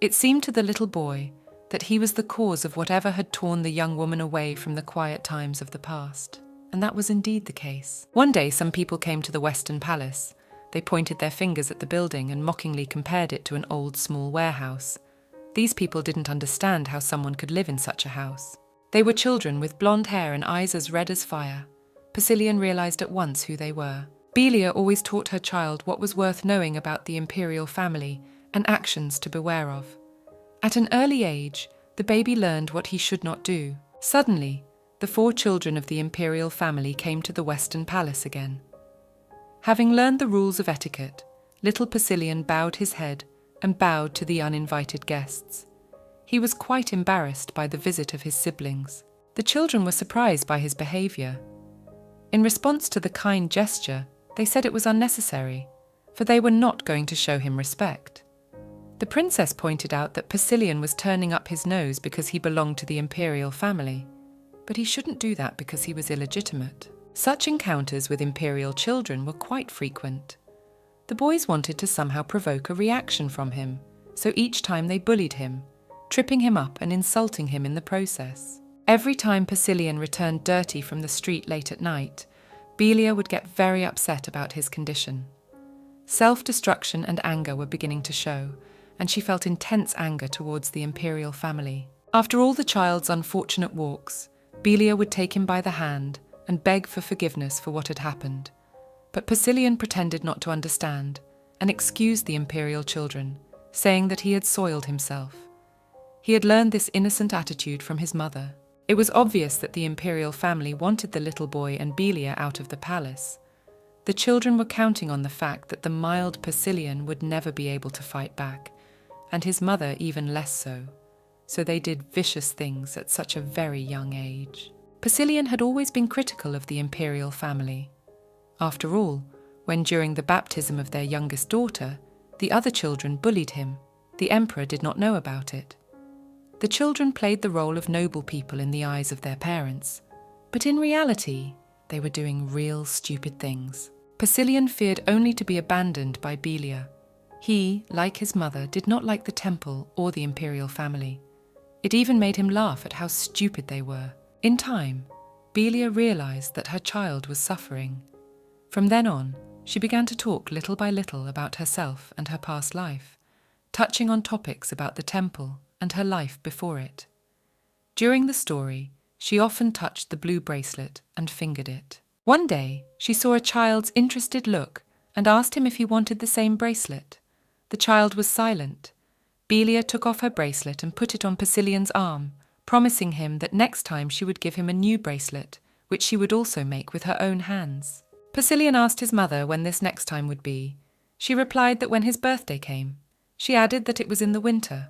It seemed to the little boy that he was the cause of whatever had torn the young woman away from the quiet times of the past. And that was indeed the case. One day some people came to the Western Palace. They pointed their fingers at the building and mockingly compared it to an old small warehouse. These people didn't understand how someone could live in such a house. They were children with blonde hair and eyes as red as fire. Persilian realized at once who they were. Belia always taught her child what was worth knowing about the imperial family and actions to beware of. At an early age, the baby learned what he should not do. Suddenly, the 4 children of the imperial family came to the Western Palace again. Having learned the rules of etiquette, little Persilian bowed his head and bowed to the uninvited guests. He was quite embarrassed by the visit of his siblings. The children were surprised by his behavior. In response to the kind gesture, they said it was unnecessary, for they were not going to show him respect. The princess pointed out that Persilian was turning up his nose because he belonged to the imperial family, but he shouldn't do that because he was illegitimate. Such encounters with imperial children were quite frequent. The boys wanted to somehow provoke a reaction from him, so each time they bullied him, tripping him up and insulting him in the process. Every time Persilian returned dirty from the street late at night, Belia would get very upset about his condition. Self-destruction and anger were beginning to show, and she felt intense anger towards the imperial family. After all the child's unfortunate walks, Belia would take him by the hand and beg for forgiveness for what had happened. But Persilian pretended not to understand and excused the imperial children, saying that he had soiled himself. He had learned this innocent attitude from his mother. It was obvious that the imperial family wanted the little boy and Belia out of the palace. The children were counting on the fact that the mild Persilian would never be able to fight back, and his mother even less so they did vicious things at such a very young age. Persilian had always been critical of the imperial family. After all, when during the baptism of their youngest daughter, the other children bullied him, the emperor did not know about it. The children played the role of noble people in the eyes of their parents, but in reality, they were doing real stupid things. Persilian feared only to be abandoned by Belia. He, like his mother, did not like the temple or the imperial family. It even made him laugh at how stupid they were. In time, Belia realized that her child was suffering. From then on, she began to talk little by little about herself and her past life, touching on topics about the temple and her life before it. During the story, she often touched the blue bracelet and fingered it. One day, she saw a child's interested look and asked him if he wanted the same bracelet. The child was silent. Belia took off her bracelet and put it on Persilien's arm, promising him that next time she would give him a new bracelet, which she would also make with her own hands. Persilien asked his mother when this next time would be. She replied that when his birthday came. She added that it was in the winter.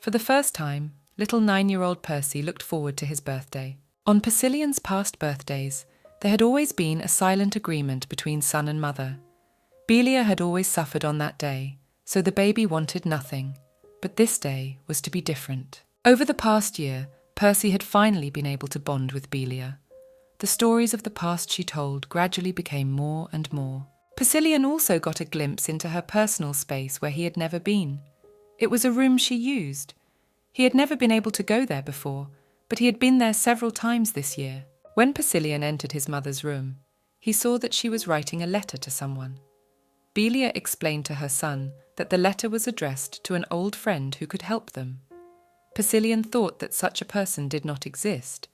For the first time, little 9-year-old Percy looked forward to his birthday. On Persilien's past birthdays, there had always been a silent agreement between son and mother. Belia had always suffered on that day, so the baby wanted nothing. But this day was to be different. Over the past year, Percy had finally been able to bond with Belia. The stories of the past she told gradually became more and more. Persilien also got a glimpse into her personal space where he had never been. It was a room she used. He had never been able to go there before, but he had been there several times this year. When Persilien entered his mother's room, he saw that she was writing a letter to someone. Belia explained to her son that the letter was addressed to an old friend who could help them. Persilien thought that such a person did not exist,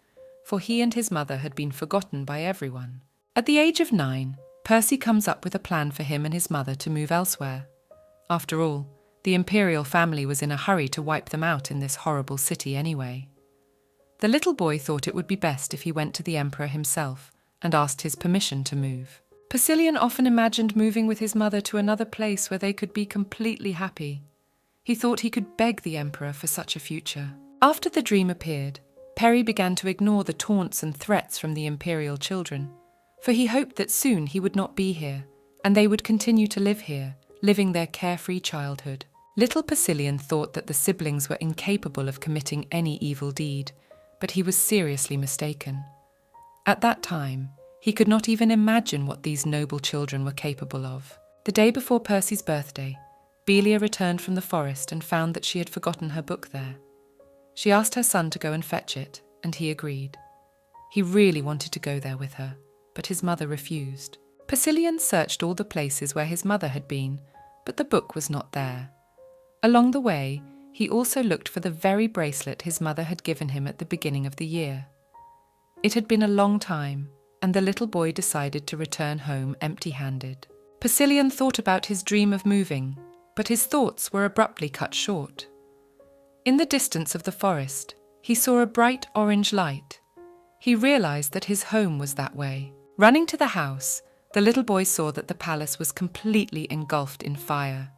for he and his mother had been forgotten by everyone. At the age of 9, Percy comes up with a plan for him and his mother to move elsewhere. After all, the imperial family was in a hurry to wipe them out in this horrible city anyway. The little boy thought it would be best if he went to the emperor himself and asked his permission to move. Persilien often imagined moving with his mother to another place where they could be completely happy. He thought he could beg the emperor for such a future. After the dream appeared, Perry began to ignore the taunts and threats from the imperial children, for he hoped that soon he would not be here, and they would continue to live here, living their carefree childhood. Little Persilien thought that the siblings were incapable of committing any evil deed, but he was seriously mistaken. At that time, he could not even imagine what these noble children were capable of. The day before Percy's birthday, Belia returned from the forest and found that she had forgotten her book there. She asked her son to go and fetch it, and he agreed. He really wanted to go there with her, but his mother refused. Persilien searched all the places where his mother had been, but the book was not there. Along the way, he also looked for the very bracelet his mother had given him at the beginning of the year. It had been a long time, and the little boy decided to return home empty-handed. Persilien thought about his dream of moving, but his thoughts were abruptly cut short. In the distance of the forest, he saw a bright orange light. He realized that his home was that way. Running to the house, the little boy saw that the palace was completely engulfed in fire.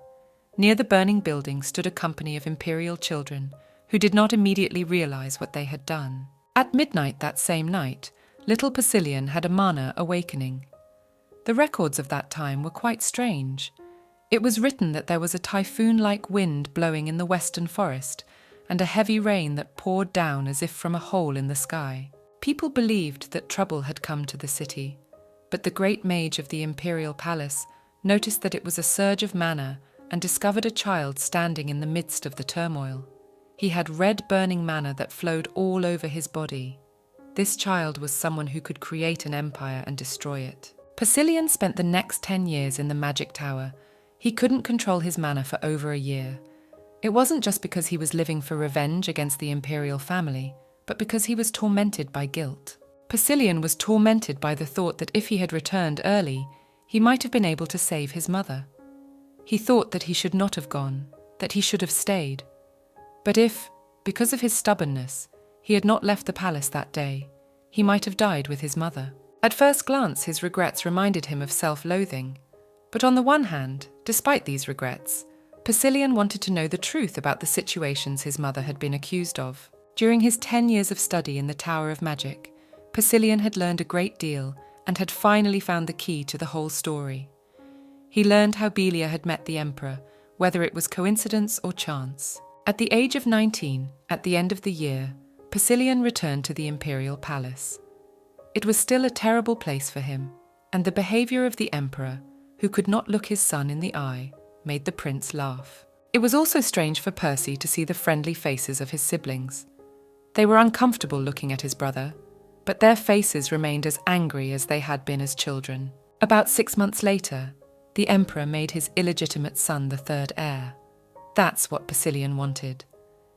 Near the burning building stood a company of imperial children who did not immediately realize what they had done. At midnight that same night, little Persilien had a mana awakening. The records of that time were quite strange. It was written that there was a typhoon-like wind blowing in the western forest and a heavy rain that poured down as if from a hole in the sky. People believed that trouble had come to the city, but the great mage of the imperial palace noticed that it was a surge of mana and discovered a child standing in the midst of the turmoil. He had red burning mana that flowed all over his body. This child was someone who could create an empire and destroy it. Persilien spent the next 10 years in the magic tower. He couldn't control his mana for over a year. It wasn't just because he was living for revenge against the imperial family, but because he was tormented by guilt. Persilien was tormented by the thought that if he had returned early, he might have been able to save his mother. He thought that he should not have gone, that he should have stayed. But if, because of his stubbornness, he had not left the palace that day, he might have died with his mother. At first glance, his regrets reminded him of self-loathing. But on the one hand, despite these regrets, Persilien wanted to know the truth about the situations his mother had been accused of. During his 10 years of study in the Tower of Magic, Persilien had learned a great deal and had finally found the key to the whole story. He learned how Belia had met the Emperor, whether it was coincidence or chance. At the age of 19, at the end of the year, Persilien returned to the imperial palace. It was still a terrible place for him, and the behavior of the Emperor, who could not look his son in the eye, made the prince laugh. It was also strange for Percy to see the friendly faces of his siblings. They were uncomfortable looking at his brother, but their faces remained as angry as they had been as children. About 6 months later, the emperor made his illegitimate son the third heir. That's what Persilian wanted.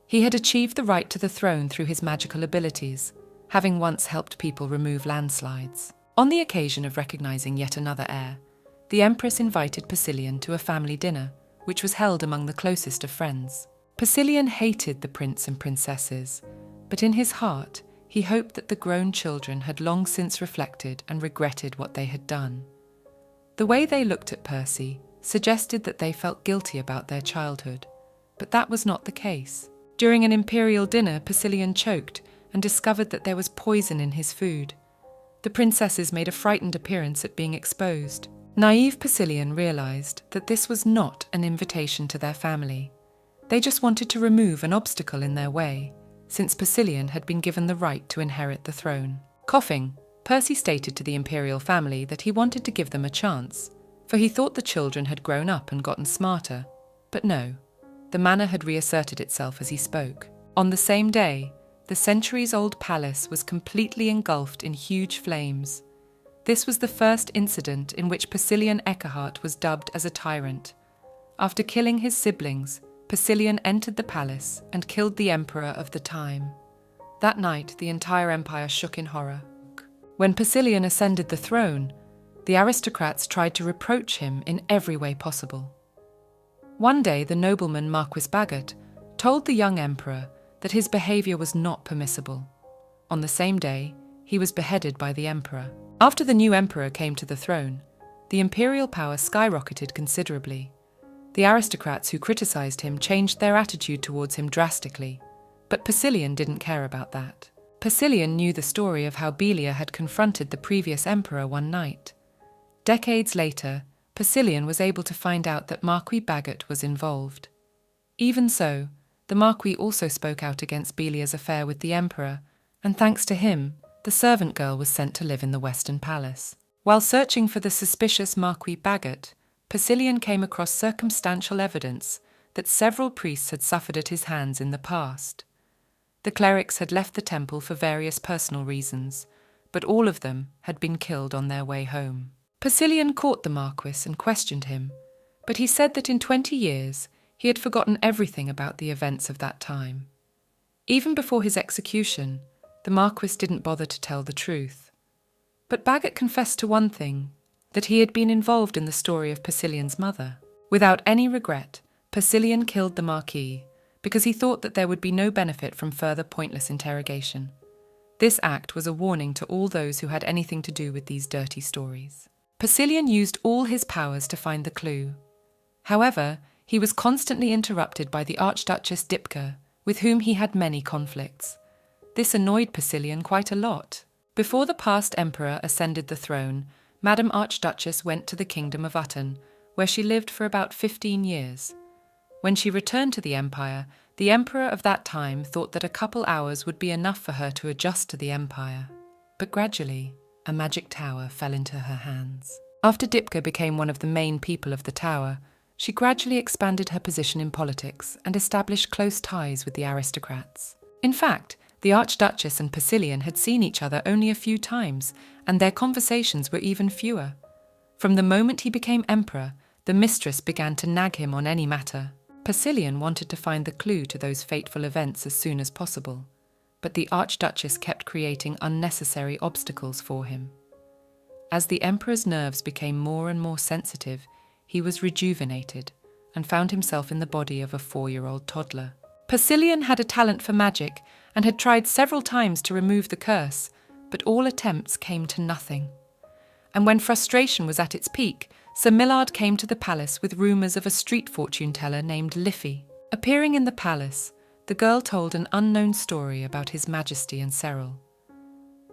He had achieved the right to the throne through his magical abilities, having once helped people remove landslides. On the occasion of recognizing yet another heir, the empress invited Persilian to a family dinner, which was held among the closest of friends. Persilian hated the prince and princesses, but in his heart, he hoped that the grown children had long since reflected and regretted what they had done. The way they looked at Percy suggested that they felt guilty about their childhood, but that was not the case. During an imperial dinner, Persilian choked and discovered that there was poison in his food. The princesses made a frightened appearance at being exposed. Naive Persilian realized that this was not an invitation to their family. They just wanted to remove an obstacle in their way, since Persilian had been given the right to inherit the throne. Coughing, Percy stated to the imperial family that he wanted to give them a chance, for he thought the children had grown up and gotten smarter. But no, the manner had reasserted itself as he spoke. On the same day, the centuries-old palace was completely engulfed in huge flames. This was the first incident in which Persilian Eckhart was dubbed as a tyrant. After killing his siblings, Persilian entered the palace and killed the emperor of the time. That night, the entire empire shook in horror. When Persilian ascended the throne, the aristocrats tried to reproach him in every way possible. One day, the nobleman Marquis Bagot told the young emperor that his behavior was not permissible. On the same day, he was beheaded by the emperor. After the new emperor came to the throne, the imperial power skyrocketed considerably. The aristocrats who criticized him changed their attitude towards him drastically, but Persilian didn't care about that. Persilian knew the story of how Belia had confronted the previous emperor one night. Decades later, Persilian was able to find out that Marquis Bagot was involved. Even so, the Marquis also spoke out against Belia's affair with the emperor, and thanks to him, the servant girl was sent to live in the Western Palace. While searching for the suspicious Marquis Bagot, Persilian came across circumstantial evidence that several priests had suffered at his hands in the past. The clerics had left the temple for various personal reasons, but all of them had been killed on their way home. Persilian caught the Marquis and questioned him, but he said that in 20 years he had forgotten everything about the events of that time. Even before his execution, the Marquis didn't bother to tell the truth. But Bagot confessed to one thing, that he had been involved in the story of Persilian's mother. Without any regret, Persilian killed the Marquis because he thought that there would be no benefit from further pointless interrogation. This act was a warning to all those who had anything to do with these dirty stories. Persilian used all his powers to find the clue. However, he was constantly interrupted by the Archduchess Dipka, with whom he had many conflicts. This annoyed Persilian quite a lot. Before the past emperor ascended the throne, Madame Archduchess went to the kingdom of Utton, where she lived for about 15 years. When she returned to the empire, the emperor of that time thought that a couple hours would be enough for her to adjust to the empire. But gradually, a magic tower fell into her hands. After Dipka became one of the main people of the tower, she gradually expanded her position in politics and established close ties with the aristocrats. In fact, the Archduchess and Persilian had seen each other only a few times, and their conversations were even fewer. From the moment he became emperor, the mistress began to nag him on any matter. Persilian wanted to find the clue to those fateful events as soon as possible, but the Archduchess kept creating unnecessary obstacles for him. As the emperor's nerves became more and more sensitive, he was rejuvenated and found himself in the body of a 4-year-old toddler. Persilian had a talent for magic and had tried several times to remove the curse, but all attempts came to nothing. And when frustration was at its peak, Sir Millard came to the palace with rumours of a street fortune-teller named Liffey. Appearing in the palace, the girl told an unknown story about His Majesty and Cyril.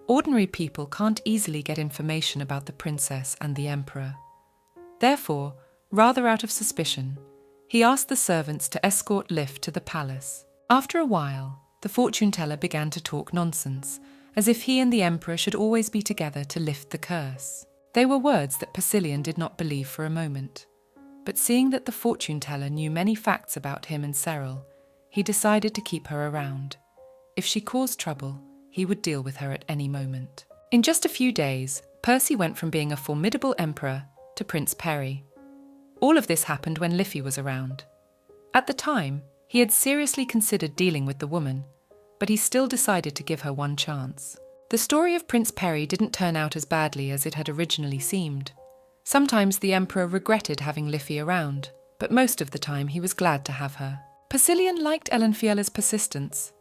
Ordinary people can't easily get information about the princess and the emperor. Therefore, rather out of suspicion, he asked the servants to escort Liff to the palace. After a while, the fortune-teller began to talk nonsense, as if he and the emperor should always be together to lift the curse. They were words that Persilian did not believe for a moment. but seeing that the fortune teller knew many facts about him and Cyril, he decided to keep her around. If she caused trouble, he would deal with her at any moment. In just a few days, Percy went from being a formidable emperor to Prince Perry. All of this happened when Liffey was around. At the time, he had seriously considered dealing with the woman, but he still decided to give her one chance. The story of Prince Perry didn't turn out as badly as it had originally seemed. Sometimes the emperor regretted having Liffey around, but most of the time he was glad to have her. Persilian liked Elenfiella's persistence.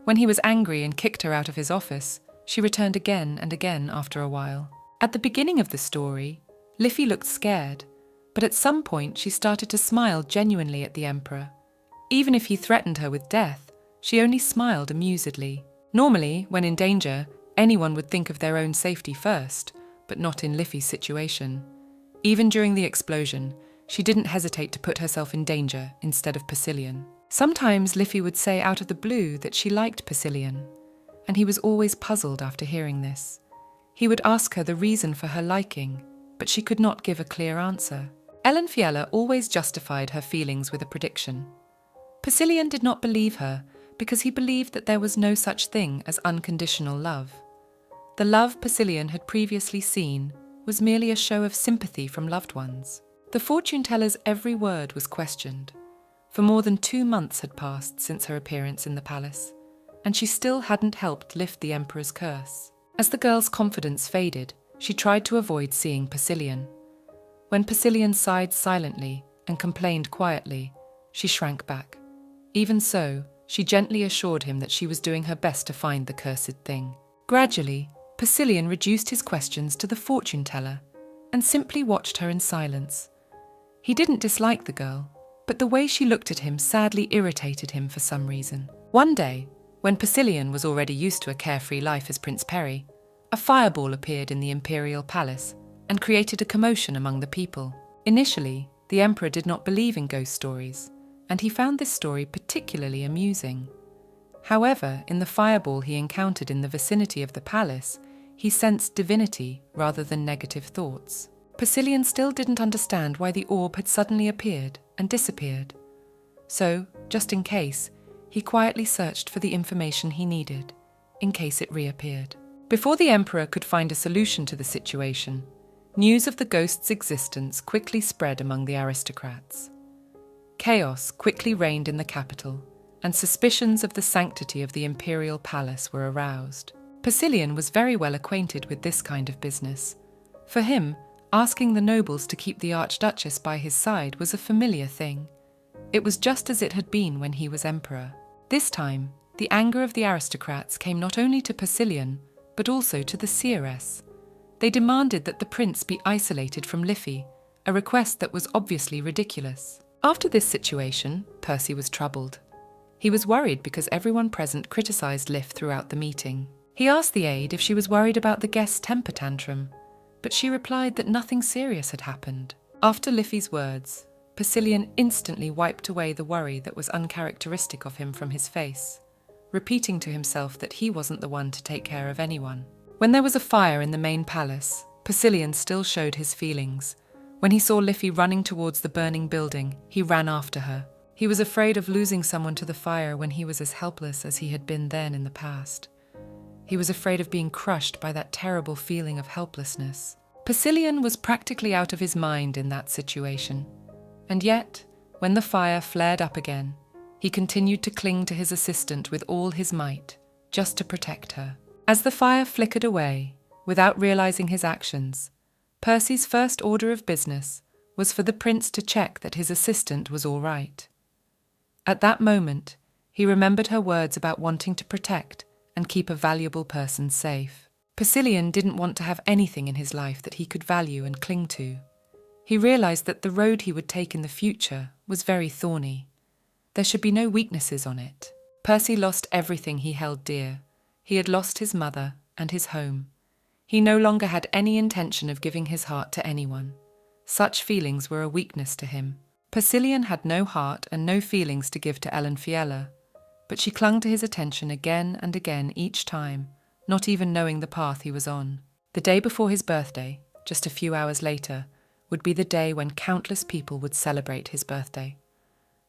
When he was angry and kicked her out of his office, she returned again and again after a while. At the beginning of the story, Liffey looked scared, but at some point she started to smile genuinely at the emperor. Even if he threatened her with death, she only smiled amusedly. Normally, when in danger, anyone would think of their own safety first, but not in Liffey's situation. Even during the explosion, she didn't hesitate to put herself in danger instead of Persilian. Sometimes Liffey would say out of the blue that she liked Persilian, and he was always puzzled after hearing this. He would ask her the reason for her liking, but she could not give a clear answer. Elenfiella always justified her feelings with a prediction. Persilian did not believe her because he believed that there was no such thing as unconditional love. The love Persilian had previously seen was merely a show of sympathy from loved ones. The fortune-teller's every word was questioned. For more than 2 months had passed since her appearance in the palace, and she still hadn't helped lift the emperor's curse. As the girl's confidence faded, she tried to avoid seeing Persilian. When Persilian sighed silently and complained quietly, she shrank back. Even so, she gently assured him that she was doing her best to find the cursed thing. Gradually, Persilian reduced his questions to the fortune-teller and simply watched her in silence. He didn't dislike the girl, but the way she looked at him sadly irritated him for some reason. One day, when Persilian was already used to a carefree life as Prince Perry, a fireball appeared in the imperial palace and created a commotion among the people. Initially, the emperor did not believe in ghost stories, and he found this story particularly amusing. However, in the fireball he encountered in the vicinity of the palace, he sensed divinity rather than negative thoughts. Persilian still didn't understand why the orb had suddenly appeared and disappeared. So, just in case, he quietly searched for the information he needed, in case it reappeared. Before the emperor could find a solution to the situation, news of the ghost's existence quickly spread among the aristocrats. Chaos quickly reigned in the capital, and suspicions of the sanctity of the imperial palace were aroused. Persilian was very well acquainted with this kind of business. For him, asking the nobles to keep the Archduchess by his side was a familiar thing. It was just as it had been when he was emperor. This time, the anger of the aristocrats came not only to Persilian, but also to the seeress. They demanded that the prince be isolated from Liffey, a request that was obviously ridiculous. After this situation, Percy was troubled. He was worried because everyone present criticised Liff throughout the meeting. He asked the aide if she was worried about the guest's temper tantrum, but she replied that nothing serious had happened. After Liffey's words, Persilian instantly wiped away the worry that was uncharacteristic of him from his face, repeating to himself that he wasn't the one to take care of anyone. When there was a fire in the main palace, Persilian still showed his feelings. When he saw Liffey running towards the burning building, he ran after her. He was afraid of losing someone to the fire when he was as helpless as he had been then in the past. He was afraid of being crushed by that terrible feeling of helplessness. Persilian was practically out of his mind in that situation. And yet, when the fire flared up again, he continued to cling to his assistant with all his might, just to protect her. As the fire flickered away, without realizing his actions, Percy's first order of business was for the prince to check that his assistant was all right. At that moment, he remembered her words about wanting to protect and keep a valuable person safe. Persilian didn't want to have anything in his life that he could value and cling to. He realized that the road he would take in the future was very thorny. There should be no weaknesses on it. Percy lost everything he held dear. He had lost his mother and his home. He no longer had any intention of giving his heart to anyone. Such feelings were a weakness to him. Persilian had no heart and no feelings to give to Elenfiella, but she clung to his attention again and again each time, not even knowing the path he was on. The day before his birthday, just a few hours later, would be the day when countless people would celebrate his birthday.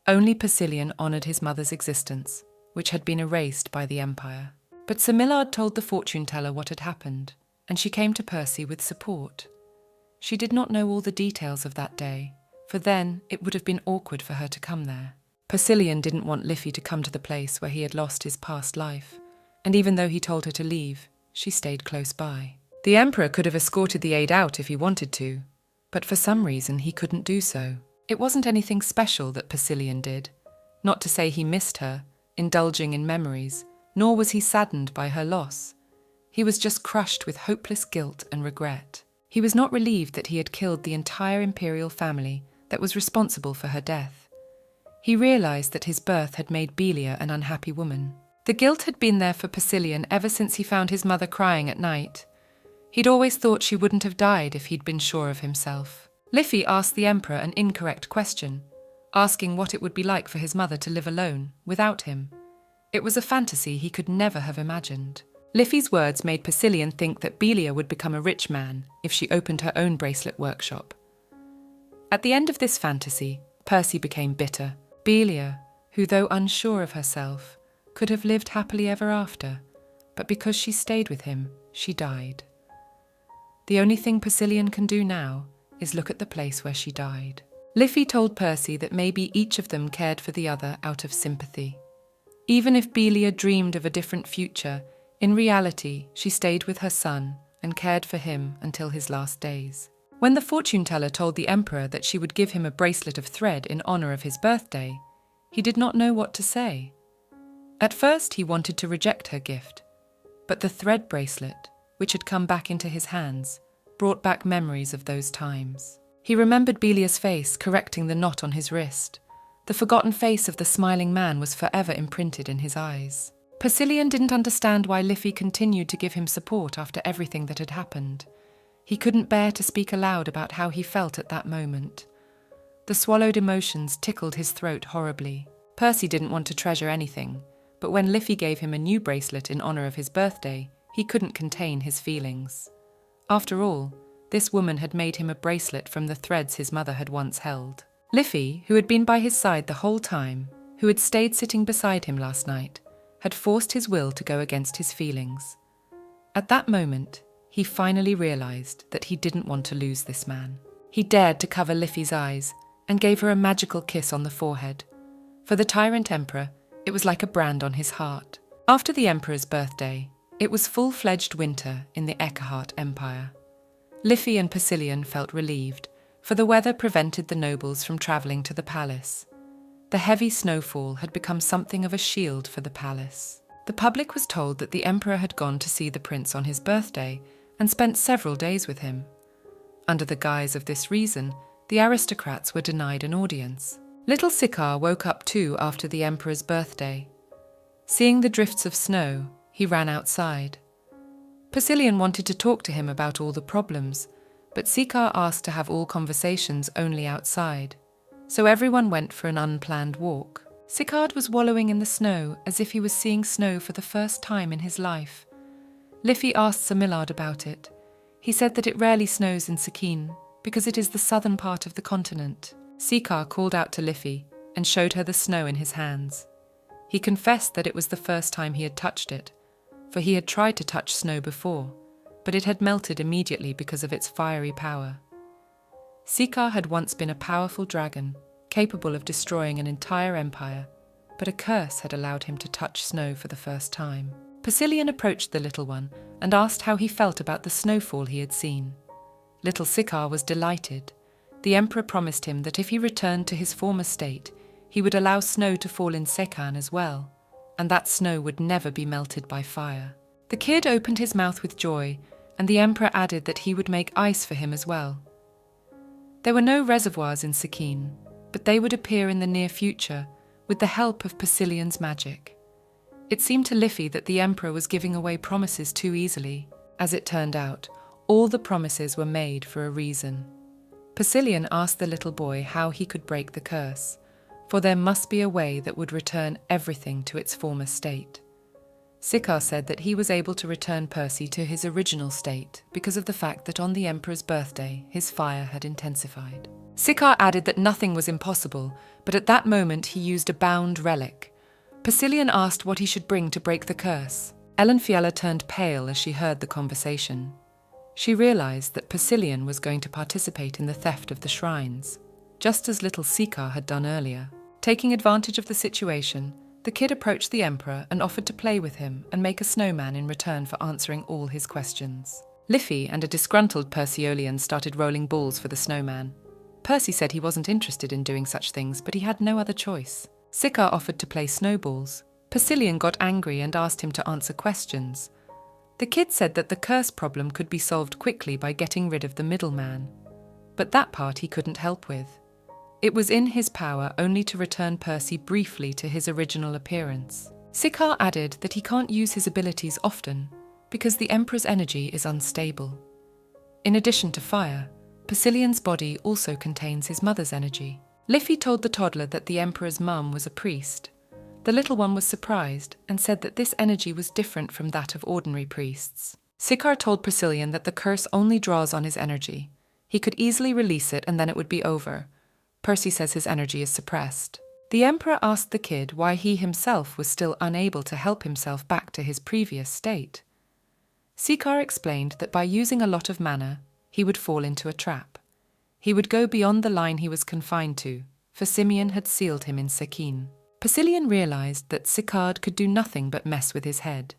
Only Persilian honoured his mother's existence, which had been erased by the Empire. But Sir Millard told the fortune-teller what had happened, and she came to Percy with support. She did not know all the details of that day, for then it would have been awkward for her to come there. Persilian didn't want Liffey to come to the place where he had lost his past life, and even though he told her to leave, she stayed close by. The Emperor could have escorted the aide out if he wanted to, but for some reason he couldn't do so. It wasn't anything special that Persilian did, not to say he missed her, indulging in memories, nor was he saddened by her loss. He was just crushed with hopeless guilt and regret. He was not relieved that he had killed the entire imperial family that was responsible for her death. He realized that his birth had made Belia an unhappy woman. The guilt had been there for Persilian ever since he found his mother crying at night. He'd always thought she wouldn't have died if he'd been sure of himself. Liffey asked the Emperor an incorrect question, asking what it would be like for his mother to live alone, without him. It was a fantasy he could never have imagined. Liffey's words made Persilian think that Belia would become a rich man if she opened her own bracelet workshop. At the end of this fantasy, Percy became bitter. Belia, who though unsure of herself, could have lived happily ever after, but because she stayed with him, she died. The only thing Persilian can do now is look at the place where she died. Liffey told Percy that maybe each of them cared for the other out of sympathy. Even if Belia dreamed of a different future, in reality she stayed with her son and cared for him until his last days. When the fortune-teller told the Emperor that she would give him a bracelet of thread in honour of his birthday, he did not know what to say. At first he wanted to reject her gift, but the thread bracelet, which had come back into his hands, brought back memories of those times. He remembered Belia's face correcting the knot on his wrist. The forgotten face of the smiling man was forever imprinted in his eyes. Persilian didn't understand why Liffey continued to give him support after everything that had happened. He couldn't bear to speak aloud about how he felt at that moment. The swallowed emotions tickled his throat horribly. Percy didn't want to treasure anything, but when Liffey gave him a new bracelet in honour of his birthday, he couldn't contain his feelings. After all, this woman had made him a bracelet from the threads his mother had once held. Liffey, who had been by his side the whole time, who had stayed sitting beside him last night, had forced his will to go against his feelings. At that moment, he finally realised that he didn't want to lose this man. He dared to cover Liffey's eyes and gave her a magical kiss on the forehead. For the tyrant emperor, it was like a brand on his heart. After the emperor's birthday, it was full-fledged winter in the Eckhart Empire. Liffey and Persilian felt relieved, for the weather prevented the nobles from travelling to the palace. The heavy snowfall had become something of a shield for the palace. The public was told that the emperor had gone to see the prince on his birthday and spent several days with him. Under the guise of this reason, the aristocrats were denied an audience. Little Siccar woke up too after the emperor's birthday. Seeing the drifts of snow, he ran outside. Persilian wanted to talk to him about all the problems, but Siccar asked to have all conversations only outside, so everyone went for an unplanned walk. Sicard was wallowing in the snow as if he was seeing snow for the first time in his life. Liffey asked Sir Millard about it. He said that it rarely snows in Sakine, because it is the southern part of the continent. Siccar called out to Liffey and showed her the snow in his hands. He confessed that it was the first time he had touched it, for he had tried to touch snow before, but it had melted immediately because of its fiery power. Siccar had once been a powerful dragon, capable of destroying an entire empire, but a curse had allowed him to touch snow for the first time. Persilian approached the little one and asked how he felt about the snowfall he had seen. Little Siccar was delighted. The emperor promised him that if he returned to his former state, he would allow snow to fall in Sekan as well, and that snow would never be melted by fire. The kid opened his mouth with joy, and the emperor added that he would make ice for him as well. There were no reservoirs in Sakine, but they would appear in the near future with the help of Persilian's magic. It seemed to Liffey that the emperor was giving away promises too easily. As it turned out, all the promises were made for a reason. Persilian asked the little boy how he could break the curse, for there must be a way that would return everything to its former state. Sikar said that he was able to return Percy to his original state because of the fact that on the Emperor's birthday, his fire had intensified. Sikar added that nothing was impossible, but at that moment he used a bound relic. Persilian asked what he should bring to break the curse. Elenfiela turned pale as she heard the conversation. She realized that Persilian was going to participate in the theft of the shrines, just as little Sikar had done earlier. Taking advantage of the situation, the kid approached the Emperor and offered to play with him and make a snowman in return for answering all his questions. Liffey and a disgruntled Perseolian started rolling balls for the snowman. Percy said he wasn't interested in doing such things, but he had no other choice. Sikar offered to play snowballs. Persilian got angry and asked him to answer questions. The kid said that the curse problem could be solved quickly by getting rid of the middleman. But that part he couldn't help with. It was in his power only to return Percy briefly to his original appearance. Sikar added that he can't use his abilities often because the Emperor's energy is unstable. In addition to fire, Persilian's body also contains his mother's energy. Liffey told the toddler that the Emperor's mum was a priest. The little one was surprised and said that this energy was different from that of ordinary priests. Sikar told Persilian that the curse only draws on his energy. He could easily release it and then it would be over. Percy says his energy is suppressed. The Emperor asked the kid why he himself was still unable to help himself back to his previous state. Sikar explained that by using a lot of mana, he would fall into a trap. He would go beyond the line he was confined to, for Simeon had sealed him in Sekine. Persilian realized that Sikard could do nothing but mess with his head.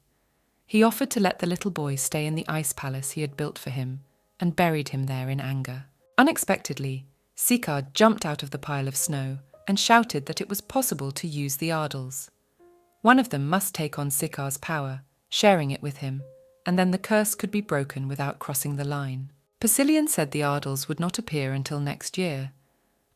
He offered to let the little boy stay in the ice palace he had built for him, and buried him there in anger. Unexpectedly, Sikard jumped out of the pile of snow and shouted that it was possible to use the Ardals. One of them must take on Sikar's power, sharing it with him, and then the curse could be broken without crossing the line. Persilian said the Ardals would not appear until next year,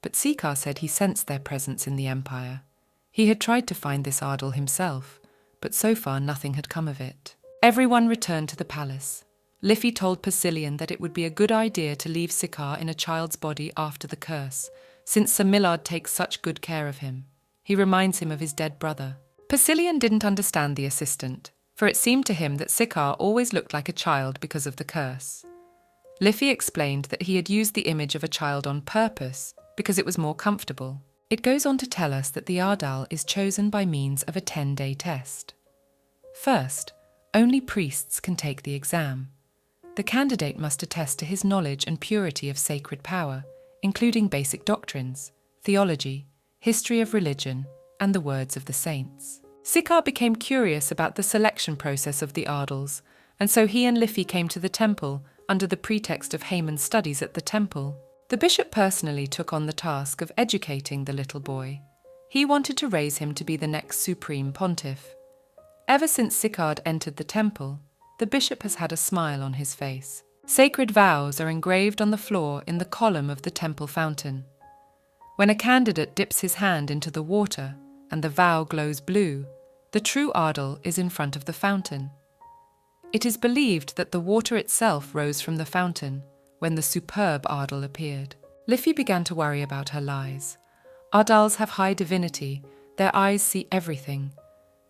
but Sikar said he sensed their presence in the Empire. He had tried to find this Ardal himself, but so far nothing had come of it. Everyone returned to the palace. Liffey told Persilian that it would be a good idea to leave Sikar in a child's body after the curse, since Sir Millard takes such good care of him. He reminds him of his dead brother. Persilian didn't understand the assistant, for it seemed to him that Sikar always looked like a child because of the curse. Liffey explained that he had used the image of a child on purpose because it was more comfortable. It goes on to tell us that the Ardal is chosen by means of a 10-day test. First, only priests can take the exam. The candidate must attest to his knowledge and purity of sacred power, including basic doctrines, theology, history of religion, and the words of the saints. Sikar became curious about the selection process of the Ardals, and so he and Liffey came to the temple under the pretext of Haemon's studies at the temple. The bishop personally took on the task of educating the little boy. He wanted to raise him to be the next supreme pontiff. Ever since Sikard entered the temple, the bishop has had a smile on his face. Sacred vows are engraved on the floor in the column of the temple fountain. When a candidate dips his hand into the water and the vow glows blue, the true Ardal is in front of the fountain. It is believed that the water itself rose from the fountain when the superb Ardal appeared. Liffey began to worry about her lies. Ardals have high divinity, their eyes see everything.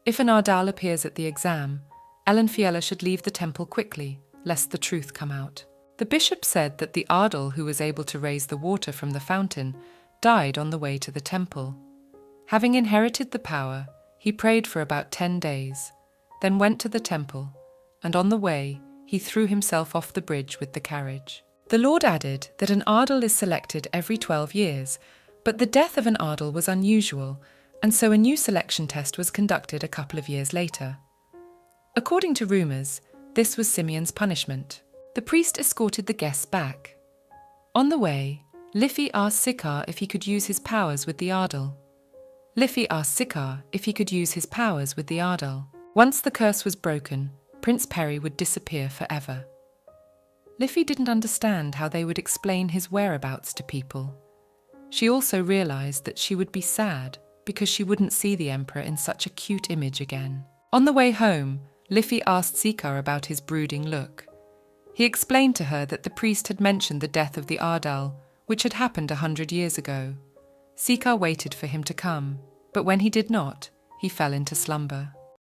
If an Ardal appears at the exam, Elenfiela should leave the temple quickly, lest the truth come out. The bishop said that the Ardal who was able to raise the water from the fountain died on the way to the temple. Having inherited the power, he prayed for about 10 days, then went to the temple, and on the way, he threw himself off the bridge with the carriage. The Lord added that an Ardal is selected every 12 years, but the death of an Ardal was unusual, and so a new selection test was conducted a couple of years later. According to rumours, this was Simeon's punishment. The priest escorted the guests back. On the way, Liffey asked Sikar if he could use his powers with the Ardal. Liffey asked Sikar if he could use his powers with the Ardal. Once the curse was broken, Prince Perry would disappear forever. Liffey didn't understand how they would explain his whereabouts to people. She also realised that she would be sad because she wouldn't see the Emperor in such a cute image again. On the way home, Liffey asked Sikar about his brooding look. He explained to her that the priest had mentioned the death of the Ardal, which had happened 100 years ago. Sikar waited for him to come, but when he did not, he fell into slumber.